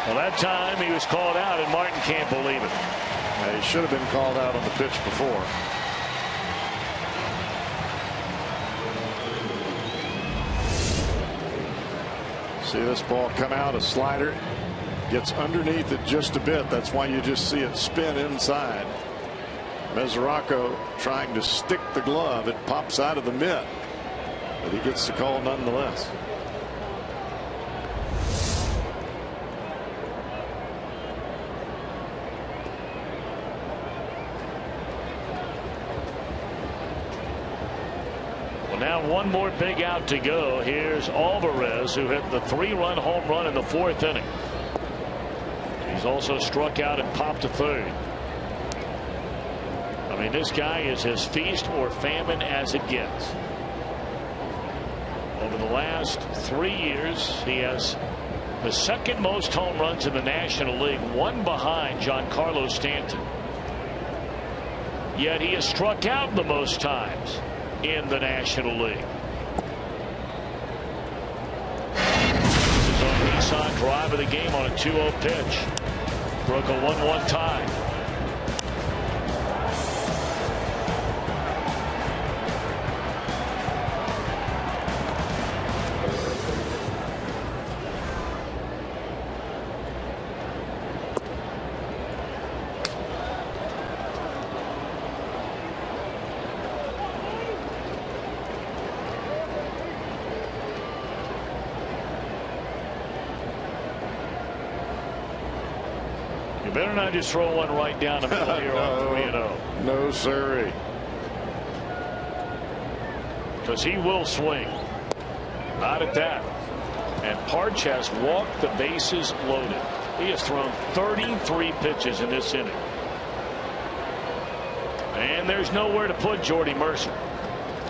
Well, that time he was called out, and Martin can't believe it. He should have been called out on the pitch before. See this ball come out, a slider, gets underneath it just a bit. That's why you just see it spin inside. Mesoraco trying to stick the glove. It pops out of the mitt, but he gets the call nonetheless. Now one more big out to go. Here's Alvarez, who hit the 3-run home run in the 4th inning. He's also struck out and popped to 3rd. I mean, this guy is as feast or famine as it gets. Over the last 3 years, he has the 2nd most home runs in the National League, one behind Giancarlo Stanton. Yet he has struck out the most times in the National League. This is on Nissan drive of the game on a 2-0 pitch. Broke a 1-1 tie. You better not just throw one right down the middle here on 3-0. No, sirree. Because he will swing. Not at that. And Parch has walked the bases loaded. He has thrown 33 pitches in this inning. And there's nowhere to put Jordy Mercer.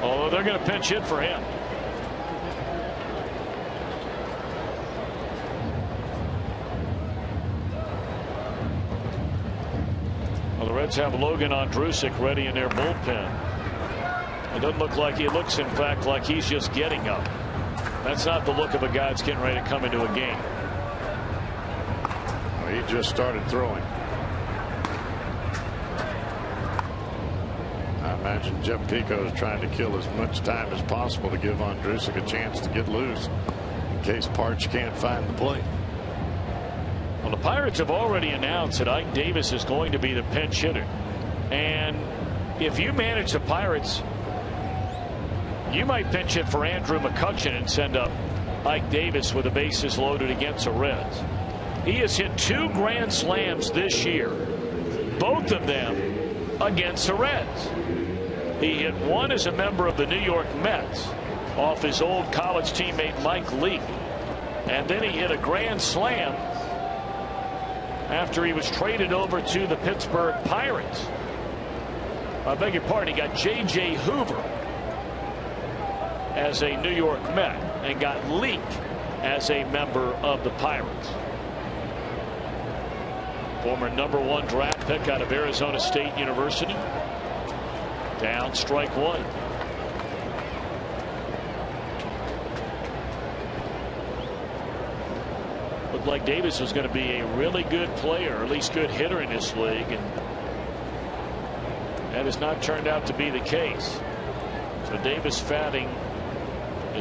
Although they're going to pinch hit for him. Well, the Reds have Logan Ondrusek ready in their bullpen. It doesn't look like he looks, in fact, like he's just getting up. That's not the look of a guy that's getting ready to come into a game. Well, he just started throwing. I imagine Jeff Pico is trying to kill as much time as possible to give Ondrusek a chance to get loose in case Parch can't find the plate. Well, the Pirates have already announced that Ike Davis is going to be the pinch hitter. And if you manage the Pirates, you might pinch hit for Andrew McCutchen and send up Ike Davis with the bases loaded against the Reds. He has hit 2 grand slams this year, both of them against the Reds. He hit one as a member of the New York Mets off his old college teammate Mike Leake. And then he hit a grand slam after he was traded over to the Pittsburgh Pirates. I beg your pardon, he got J.J. Hoover as a New York Met and got Leake as a member of the Pirates. Former #1 draft pick out of Arizona State University. Down, strike 1. Looked like Davis was going to be a really good player, or at least good hitter in this league, and that has not turned out to be the case. So Davis is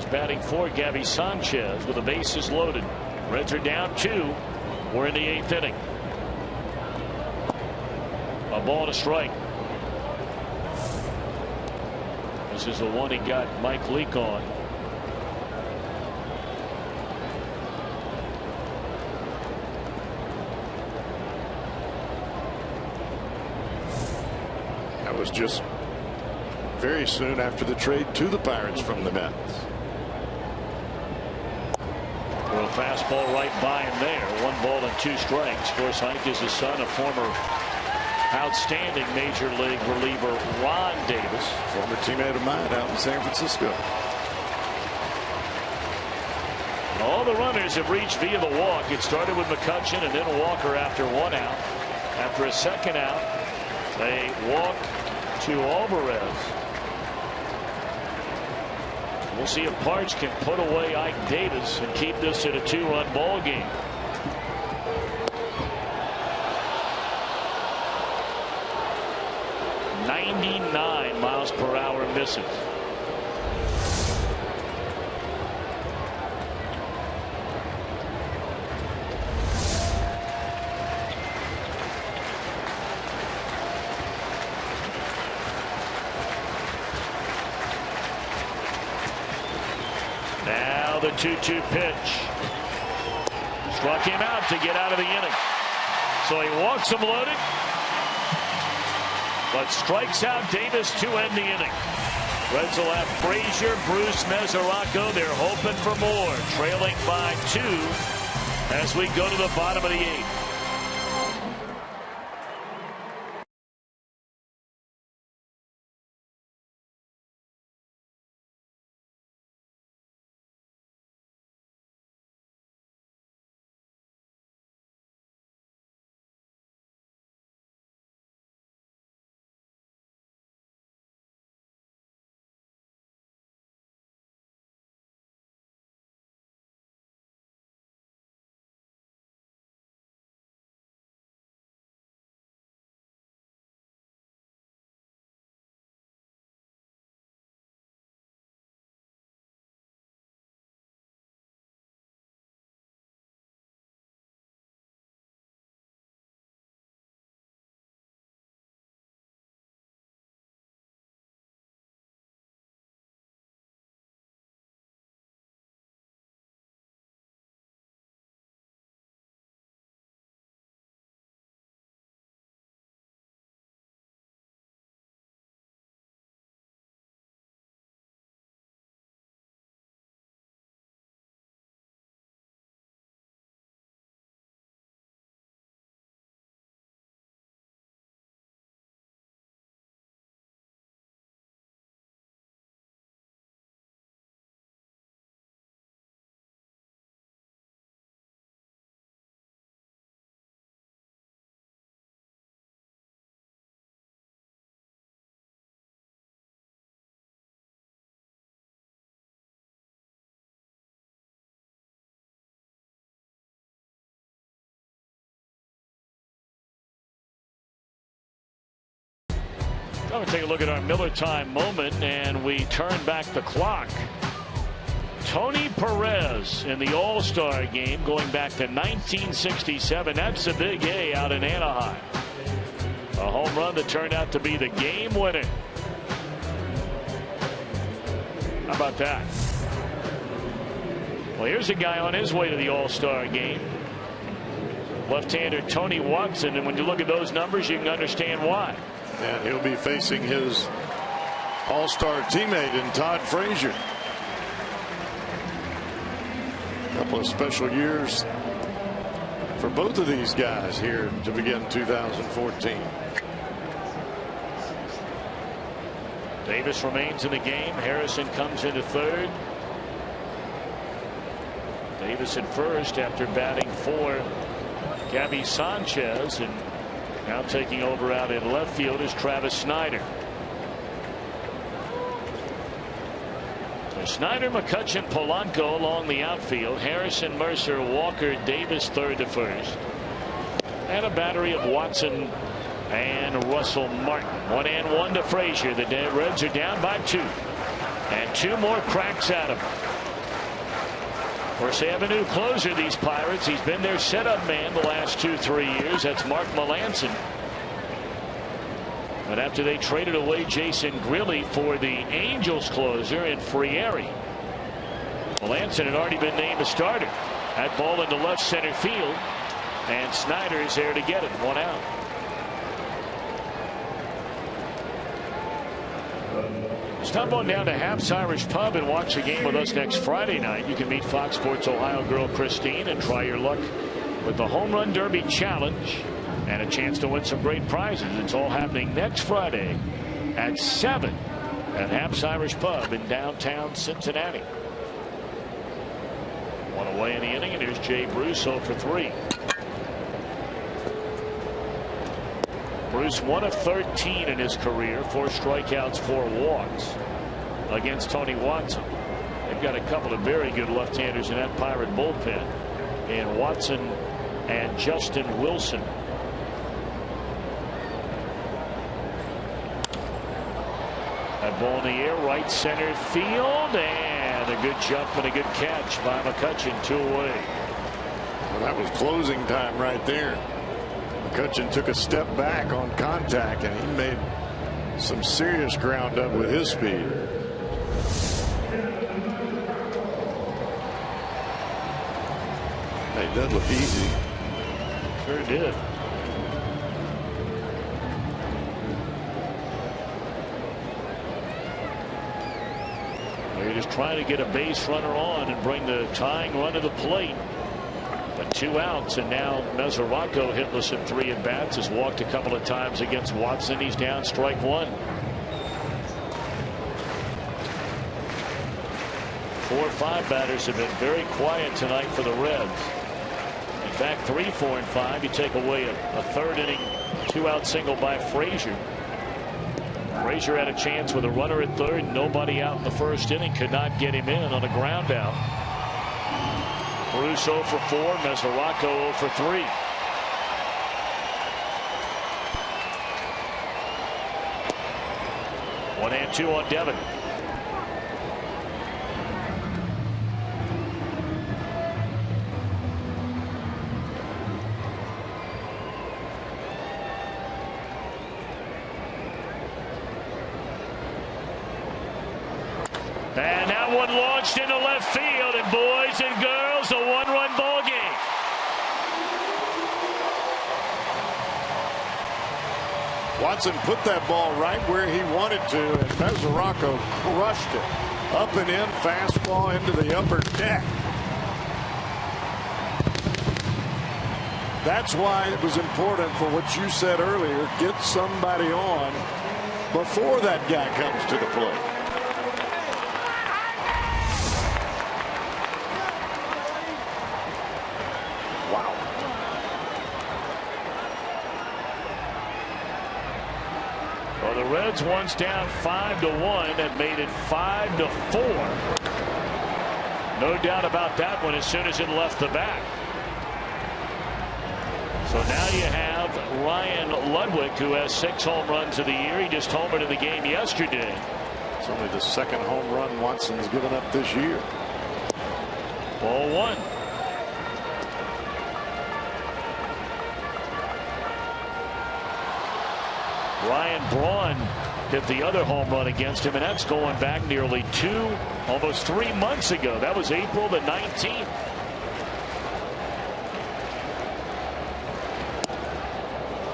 batting for Gabby Sanchez with the bases loaded. Reds are down 2. We're in the 8th inning. A ball and a strike. This is the one he got Mike Leake on. was just very soon after the trade to the Pirates from the Mets. Well, fastball right by him there. 1 ball and 2 strikes. Forsythe is the son of former outstanding Major League reliever Ron Davis. Former teammate of mine out in San Francisco. All the runners have reached via the walk. It started with McCutchen and then Walker after 1 out. After a 2nd out, they walk to Alvarez. We'll see if Parch can put away Ike Davis and keep this at a 2-run ball game. .99 miles per hour misses. Now the 2-2 pitch. Struck him out to get out of the inning. So he walks him loaded, but strikes out Davis to end the inning. Reds will have Frazier, Bruce, Mesoraco. They're hoping for more. Trailing by 2 as we go to the bottom of the 8th. Going to take a look at our Miller Time moment, and we turn back the clock. Tony Perez in the All-Star game going back to 1967. That's a big A out in Anaheim. A home run that turned out to be the game winner. How about that? Well, here's a guy on his way to the All-Star game. Left-hander Tony Watson, and when you look at those numbers, you can understand why. And he'll be facing his All-Star teammate in Todd Frazier. A couple of special years for both of these guys here to begin 2014. Davis remains in the game. Harrison comes into third. Davis at first after batting for Gabby Sanchez, and now taking over out in left field is Travis Snyder. So Snyder, McCutchen, Polanco along the outfield. Harrison, Mercer, Walker, Davis third to first. And a battery of Watson and Russell Martin. 1-1 to Frazier. The Reds are down by 2. And 2 more cracks at him. Of course, they have a new closer, these Pirates. He's been their setup man the last 2-3 years. That's Mark Melancon. But after they traded away Jason Grilli for the Angels closer in Frieri, Melancon had already been named a starter. That ball into left center field, and Snyder is there to get it. 1 out. Stop on down to Hap's Irish Pub and watch the game with us next Friday night. You can meet Fox Sports Ohio girl Christine and try your luck with the Home Run Derby Challenge and a chance to win some great prizes. It's all happening next Friday at 7 at Hap's Irish Pub in downtown Cincinnati. One away in the inning, and here's Jay Bruce 0 for 3. Bruce 1 of 13 in his career, 4 strikeouts, 4 walks against Tony Watson. They've got a couple of very good left-handers in that Pirate bullpen, and Watson and Justin Wilson. That ball in the air, right center field, and a good jump and a good catch by McCutchen, 2 away. Well, that was closing time right there. McCutchen took a step back on contact, and he made some serious ground up with his speed. It does look easy. Sure did. They're just trying to get a base runner on and bring the tying run to the plate. But 2 outs, and now Mesoraco hitless in 3 at bats. Has walked a couple of times against Watson. He's down strike 1. 4 or 5 batters have been very quiet tonight for the Reds. In fact, 3, 4, and 5. You take away a 3rd inning 2-out single by Frazier. Frazier had a chance with a runner at 3rd. Nobody out in the 1st inning. Could not get him in on a ground out. Bruce 0 for 4. Mesoraco 0 for 3. One and 2 on Devin. And that one launched into left field, and boys and girls, a 1-run ball game. Watson put that ball right where he wanted to, and Mesoraco crushed it. Up and in, fastball into the upper deck. That's why it was important for what you said earlier, get somebody on before that guy comes to the plate. Well, the Reds once down 5-1 and made it 5-4. No doubt about that one as soon as it left the bat. So now you have Ryan Ludwig, who has 6 home runs of the year. He just homered in the game yesterday. It's only the 2nd home run Watson's given up this year. Ball 1. Ryan Braun hit the other home run against him, and that's going back nearly almost 3 months ago. That was April the 19th.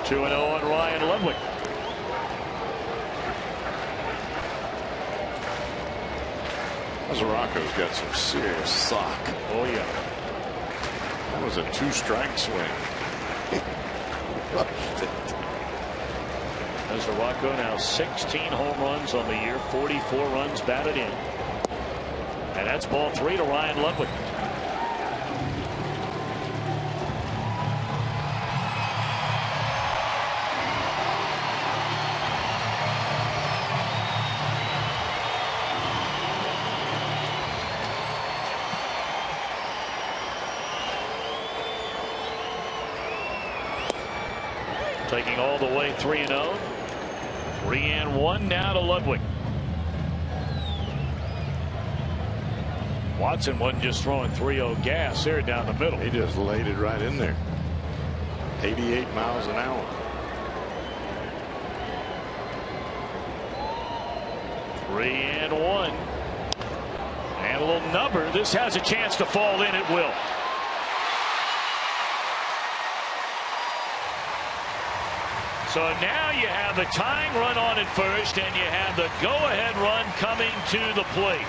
Two 2-0 on Ryan Ludwig. Mesoraco's got some serious sock. Oh yeah. That was a 2-strike swing. Mesoraco now 16 home runs on the year, 44 runs batted in. And that's ball 3 to Ryan Ludwig. Taking all the way 3-0. 3-1 now to Ludwig. Watson wasn't just throwing 3-0 gas there down the middle. He just laid it right in there. 88 miles an hour. 3-1. And a little number. This has a chance to fall in. It will. So now you have the tying run on at first, and you have the go-ahead run coming to the plate.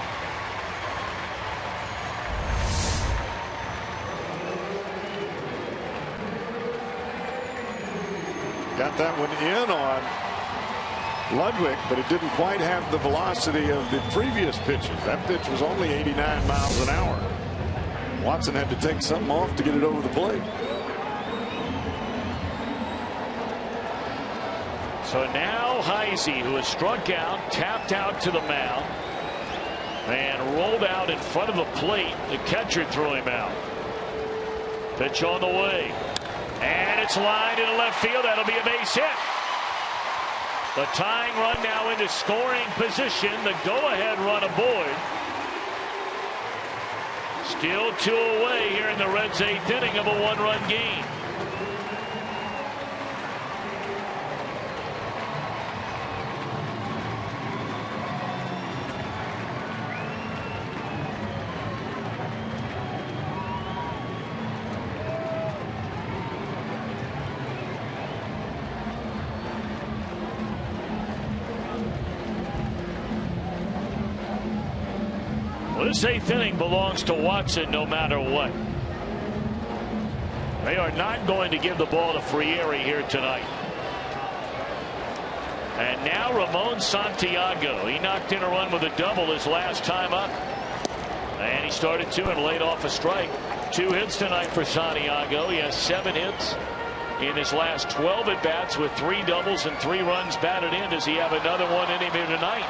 Got that one in on Ludwig, but it didn't quite have the velocity of the previous pitches. That pitch was only 89 miles an hour. Watson had to take something off to get it over the plate. So now Heisey, who has struck out, tapped out to the mound, and rolled out in front of the plate. The catcher threw him out. Pitch on the way. And it's lined into left field. That'll be a base hit. The tying run now into scoring position. The go-ahead run aboard. Still 2 away here in the Reds' 8th inning of a 1-run game. This 8th inning belongs to Watson no matter what. They are not going to give the ball to Frieri here tonight. And now Ramon Santiago. He knocked in a run with a double his last time up. And he started 2 and laid off a strike. 2 hits tonight for Santiago. He has 7 hits in his last 12 at bats with 3 doubles and 3 runs batted in. Does he have another one in him here tonight?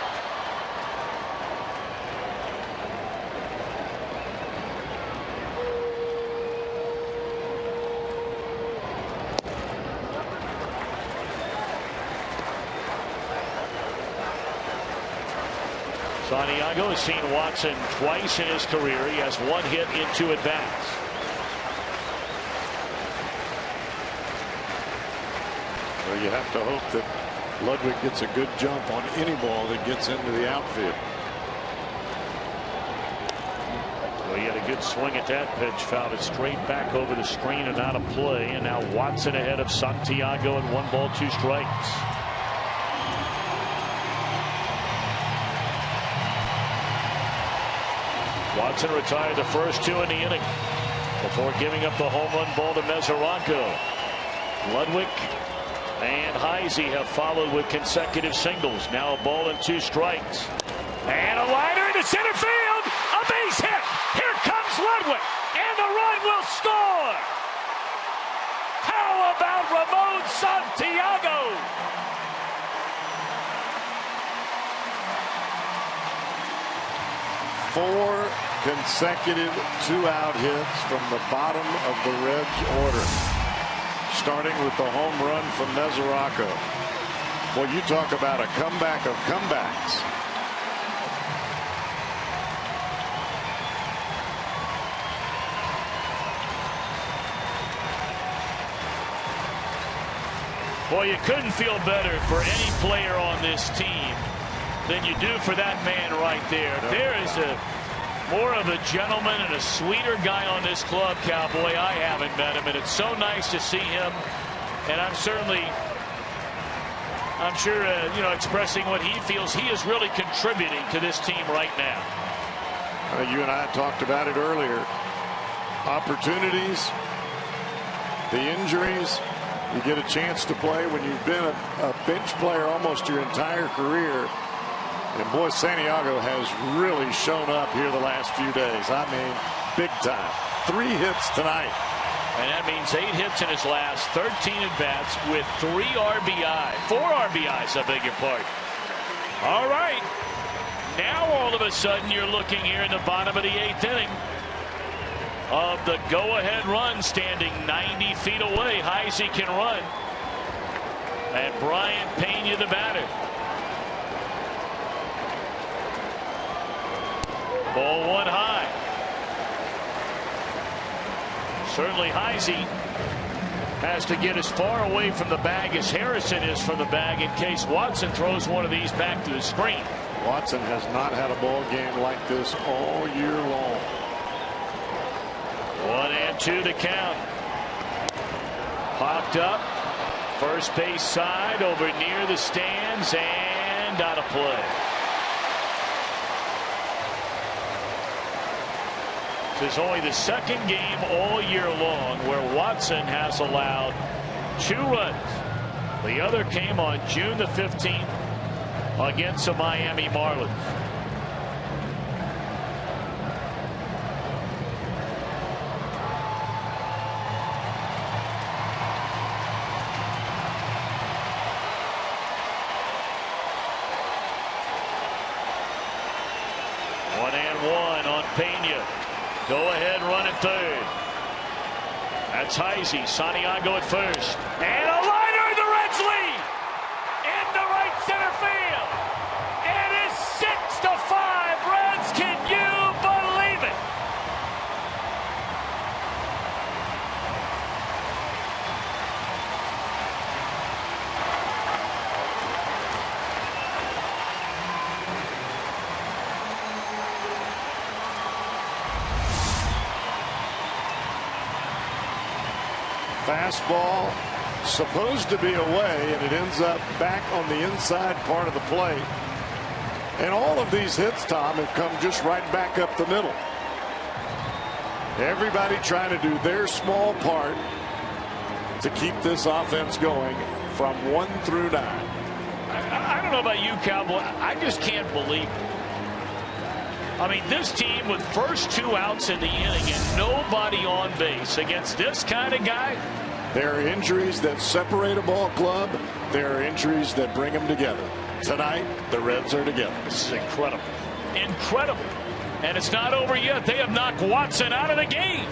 Santiago has seen Watson twice in his career. He has 1 hit in 2 at bats. Well, you have to hope that Ludwig gets a good jump on any ball that gets into the outfield. Well, he had a good swing at that pitch, fouled it straight back over the screen and out of play. And now Watson ahead of Santiago at 1 ball 2 strikes. Watson retired the first 2 in the inning before giving up the home run ball to Mesoraco. Ludwig and Heisey have followed with consecutive singles. Now a ball and 2 strikes. And a liner into center field. A base hit. Here comes Ludwig. And the run will score. How about Ramon Santiago? Four consecutive 2-out hits from the bottom of the Reds order, starting with the home run from Mesoraco. Well, you talk about a comeback of comebacks. Boy, you couldn't feel better for any player on this team than you do for that man right there. There is more of a gentleman and a sweeter guy on this club, Cowboy. I haven't met him, and it's so nice to see him. And I'm sure, expressing what he feels. He is really contributing to this team right now. You and I talked about it earlier. Opportunities, the injuries. You get a chance to play when you've been a bench player almost your entire career. And boy, Santiago has really shown up here the last few days. I mean, big time. 3 hits tonight. And that means 8 hits in his last 13 at-bats with 4 RBIs, I beg your pardon. All right. Now all of a sudden you're looking here in the bottom of the 8th inning of the go-ahead run, standing 90 feet away. Heisey can run. And Brian Pena, the batter. Ball 1 high. Certainly Heisey has to get as far away from the bag as Harrison is from the bag in case Watson throws one of these back to the screen. Watson has not had a ball game like this all year long. 1-2 the count. Popped up, First base side over near the stands and out of play. This is only the second game all year long where Watson has allowed 2 runs. The other came on June the 15th against the Miami Marlins. One and one on Pena. Go ahead, run at third. That's Heisey. Santiago at first. And a liner, the Reds lead! Into right center field. It is 6-5. Reds, can you believe it? Fastball supposed to be away, and it ends up back on the inside part of the plate. And all of these hits, Tom, have come just right back up the middle. Everybody trying to do their small part to keep this offense going from 1 through 9. I don't know about you, Cowboy. I just can't believe it. I mean, this team with first 2 outs in the inning and nobody on base against this kind of guy. There are injuries that separate a ball club. There are injuries that bring them together. Tonight, the Reds are together. This is incredible. Incredible. And it's not over yet. They have knocked Watson out of the game.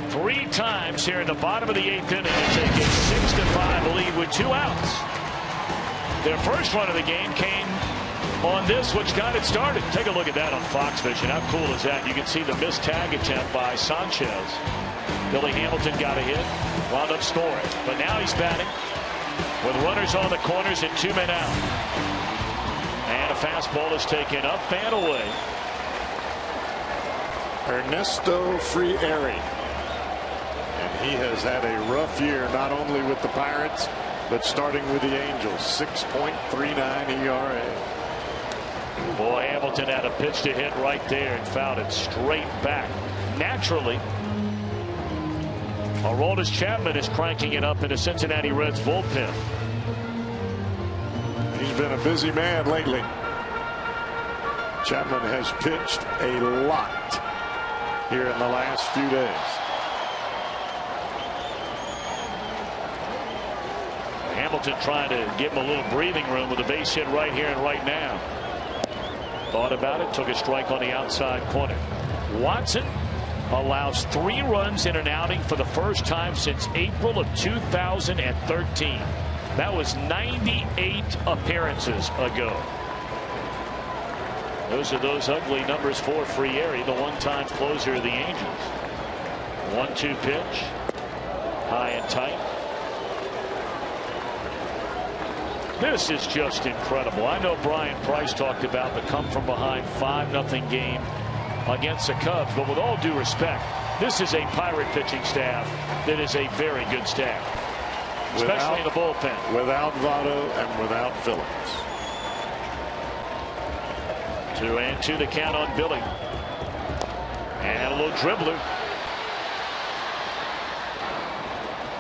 Three times here in the bottom of the 8th inning to take a 6-5 lead with 2 outs. Their first run of the game came on this, which got it started. Take a look at that on Fox Vision. How cool is that? You can see the missed tag attempt by Sanchez. Billy Hamilton got a hit, wound up scoring. But now he's batting with runners on the corners and 2 men out. And a fastball is taken up and away. Ernesto Frieri. He has had a rough year, not only with the Pirates, but starting with the Angels. 6.39 ERA. Boy, Hamilton had a pitch to hit right there and fouled it straight back. Naturally, Aroldis Chapman is cranking it up in the Cincinnati Reds bullpen. He's been a busy man lately. Chapman has pitched a lot here in the last few days. Hamilton trying to give him a little breathing room with a base hit right here and right now. Thought about it, took a strike on the outside corner. Watson allows 3 runs in an outing for the first time since April of 2013. That was 98 appearances ago. Those are those ugly numbers for Frieri, the one-time closer of the Angels. 1-2 pitch. High and tight. This is just incredible. I know Brian Price talked about the come-from-behind 5-0 game against the Cubs, but with all due respect, this is a Pirate pitching staff that is a very good staff, especially in the bullpen. Without Votto and without Phillips. 2-2 the count on Billy. And a little dribbler.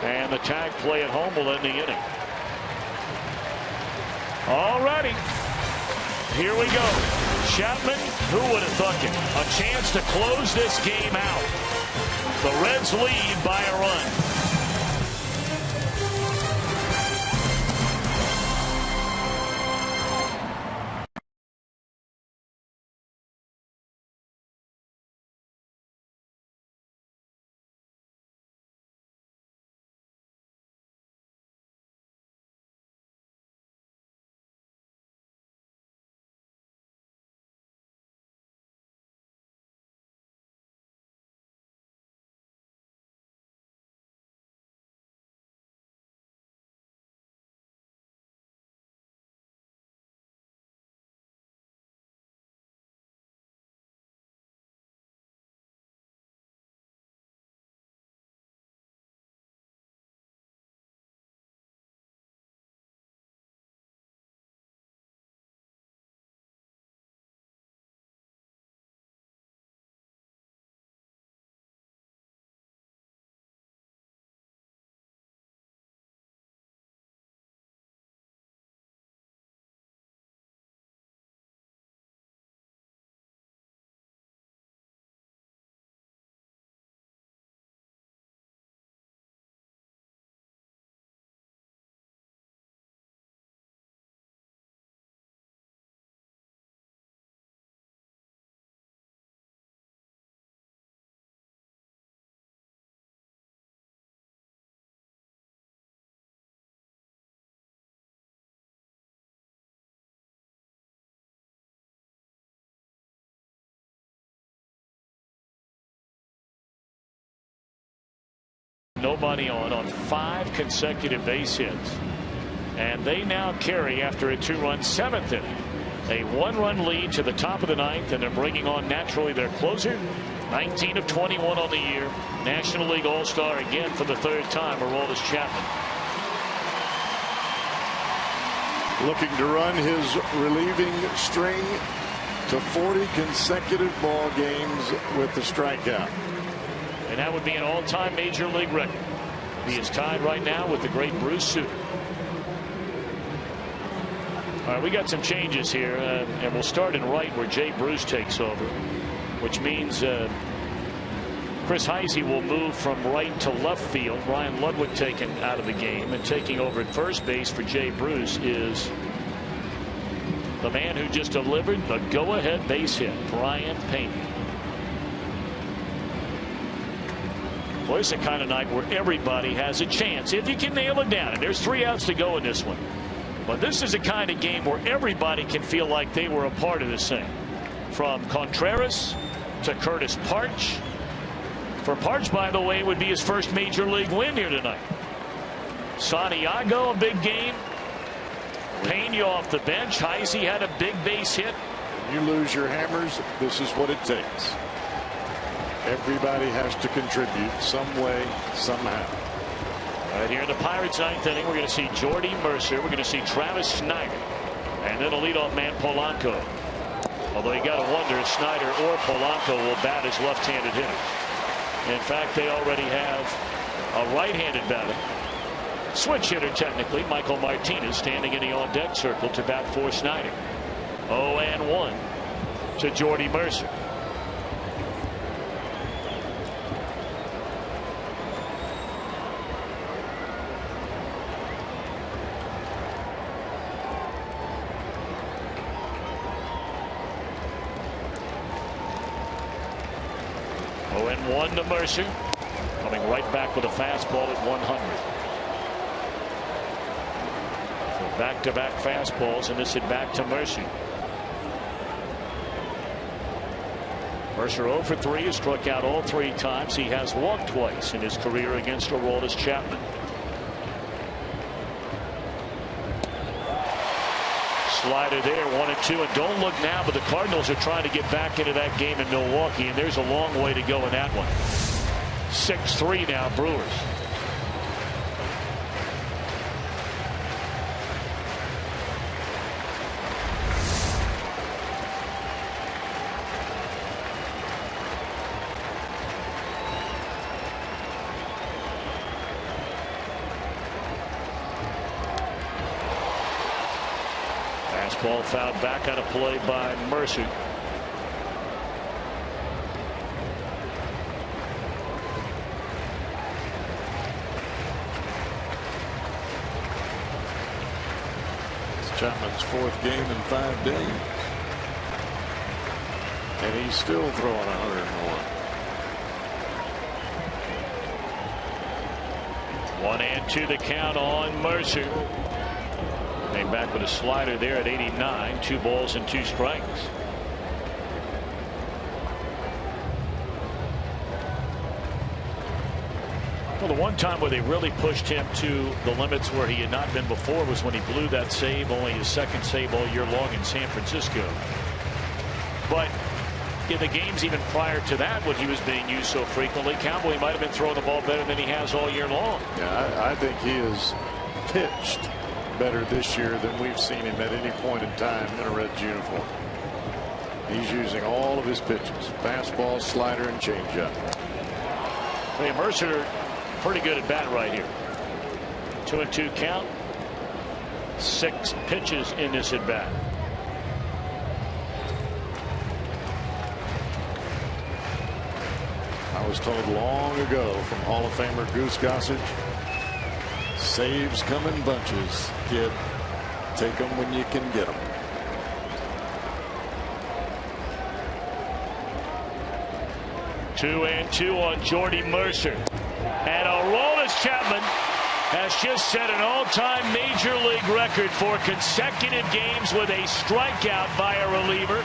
And the tag play at home will end the inning. All righty. Here we go. Chapman, who would have thunk it? A chance to close this game out. The Reds lead by a run. Nobody on 5 consecutive base hits. And they now carry, after a 2-run 7th inning, a 1-run lead to the top of the 9th, and they're bringing on naturally their closer. 19 of 21 on the year. National League All-Star again for the 3rd time, Aroldis Chapman. Looking to run his relieving string to 40 consecutive ball games with the strikeout. And that would be an all-time major league record. He is tied right now with the great Bruce Sutter. All right, we got some changes here, and we'll start in right where Jay Bruce takes over, which means Chris Heisey will move from right to left field. Ryan Ludwig taken out of the game, and taking over at first base for Jay Bruce is the man who just delivered the go-ahead base hit, Brian Payne. Well, it's the kind of night where everybody has a chance if you can nail it down. And there's 3 outs to go in this one. But this is the kind of game where everybody can feel like they were a part of this thing. From Contreras to Curtis Parch. For Parch, by the way, would be his first major league win here tonight. Santiago, a big game. Pena off the bench. Heisey had a big base hit. You lose your hammers, this is what it takes. Everybody has to contribute some way, somehow. Right here in the Pirates' 9th inning, we're going to see Jordy Mercer. We're going to see Travis Snyder. And then a leadoff man, Polanco. Although you got to wonder if Snyder or Polanco will bat as left-handed hitters. In fact, they already have a right-handed batter. Switch hitter, technically, Michael Martinez, standing in the on-deck circle to bat for Snyder. 0-1 to Jordy Mercer. One to Mercer, coming right back with a fastball at 100. So back-to-back fastballs, and this at back to Mercer. Mercer 0 for 3, has struck out all 3 times. He has walked twice in his career against Aroldis Chapman. Slider there, 1-2, and don't look now, but the Cardinals are trying to get back into that game in Milwaukee, and there's a long way to go in that one. 6-3 now, Brewers. Ball fouled back on a play by Mercer. It's Chapman's 4th game in 5 days. And he's still throwing 101. 1-2 the count on Mercer. Came back with a slider there at 89. 2 balls and 2 strikes. Well, the one time where they really pushed him to the limits where he had not been before was when he blew that save, only his 2nd save all year long in San Francisco. But in the games even prior to that, when he was being used so frequently, Cowboy might have been throwing the ball better than he has all year long. Yeah, I think he is pitched better this year than we've seen him at any point in time in a Reds uniform. He's using all of his pitches: fastball, slider, and changeup. Hey, Mercer pretty good at bat right here. 2-2 count. 6 pitches in this at bat. I was told long ago from Hall of Famer Goose Gossage, saves come in bunches, kid. Take them when you can get them. Two and two on Jordy Mercer. And Aroldis Chapman has just set an all-time Major League record for consecutive games with a strikeout by a reliever.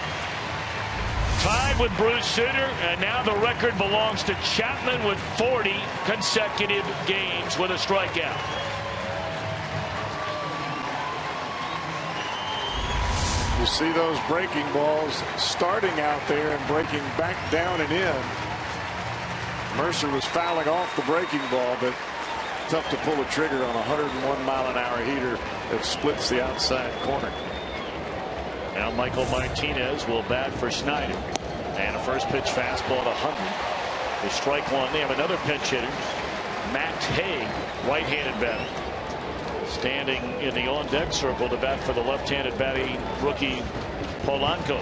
Tied with Bruce Sutter, and now the record belongs to Chapman with 40 consecutive games with a strikeout. You see those breaking balls starting out there and breaking back down and in. Mercer was fouling off the breaking ball, but tough to pull a trigger on a 101-mile-an-hour heater that splits the outside corner. Now Michael Martinez will bat for Snyder. And a first pitch fastball at 100. They strike one. They have another pinch hitter, Max Haig, right-handed batter. Standing in the on-deck circle to bat for the left-handed batting rookie Polanco.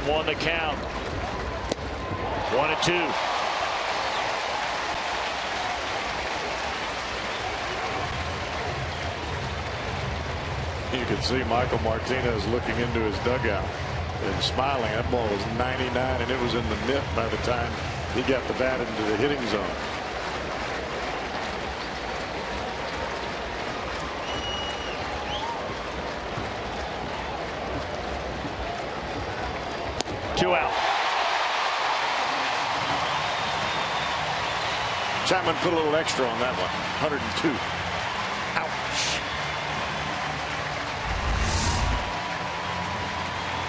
One the count. 1-2. You can see Michael Martinez looking into his dugout and smiling. That ball was 99 and it was in the mitt by the time he got the bat into the hitting zone. Chapman put a little extra on that one. 102. Ouch.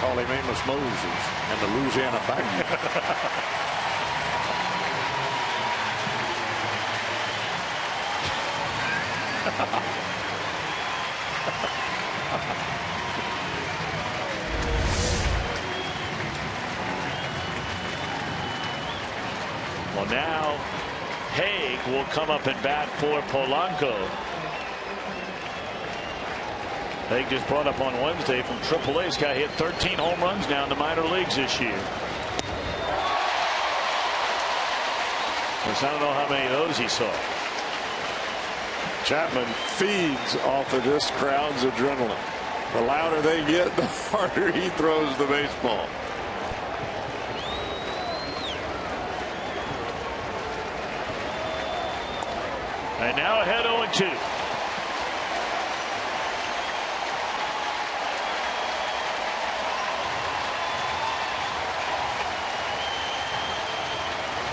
Call him Amos Moses and the Louisiana Bayou. Well, now Haig will come up and bat for Polanco. Haig just brought up on Wednesday from AAA. This guy hit 13 home runs now in the minor leagues this year. I don't know how many of those he saw. Chapman feeds off of this crowd's adrenaline. The louder they get, the harder he throws the baseball. And now ahead 0-2.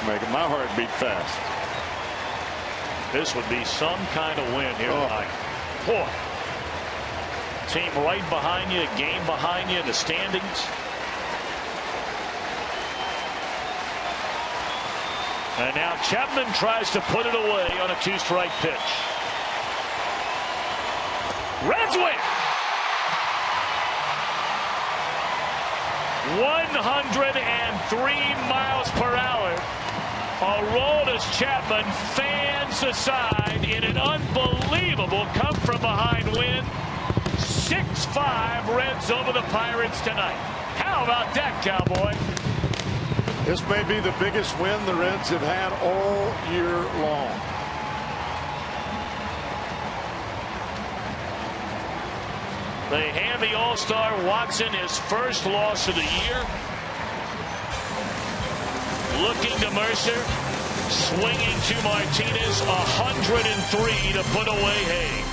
Making my heart beat fast. This would be some kind of win here tonight. Boy. Team right behind you, game behind you in the standings. And now Chapman tries to put it away on a 2-strike pitch. Reds win. 103 miles per hour. Aroldis Chapman fans aside in an unbelievable come-from-behind win. 6-5 Reds over the Pirates tonight. How about that, Cowboy? This may be the biggest win the Reds have had all year long. They hand the All-Star Watson his first loss of the year. Looking to Mercer, swinging to Martinez, 103 to put away Hayes.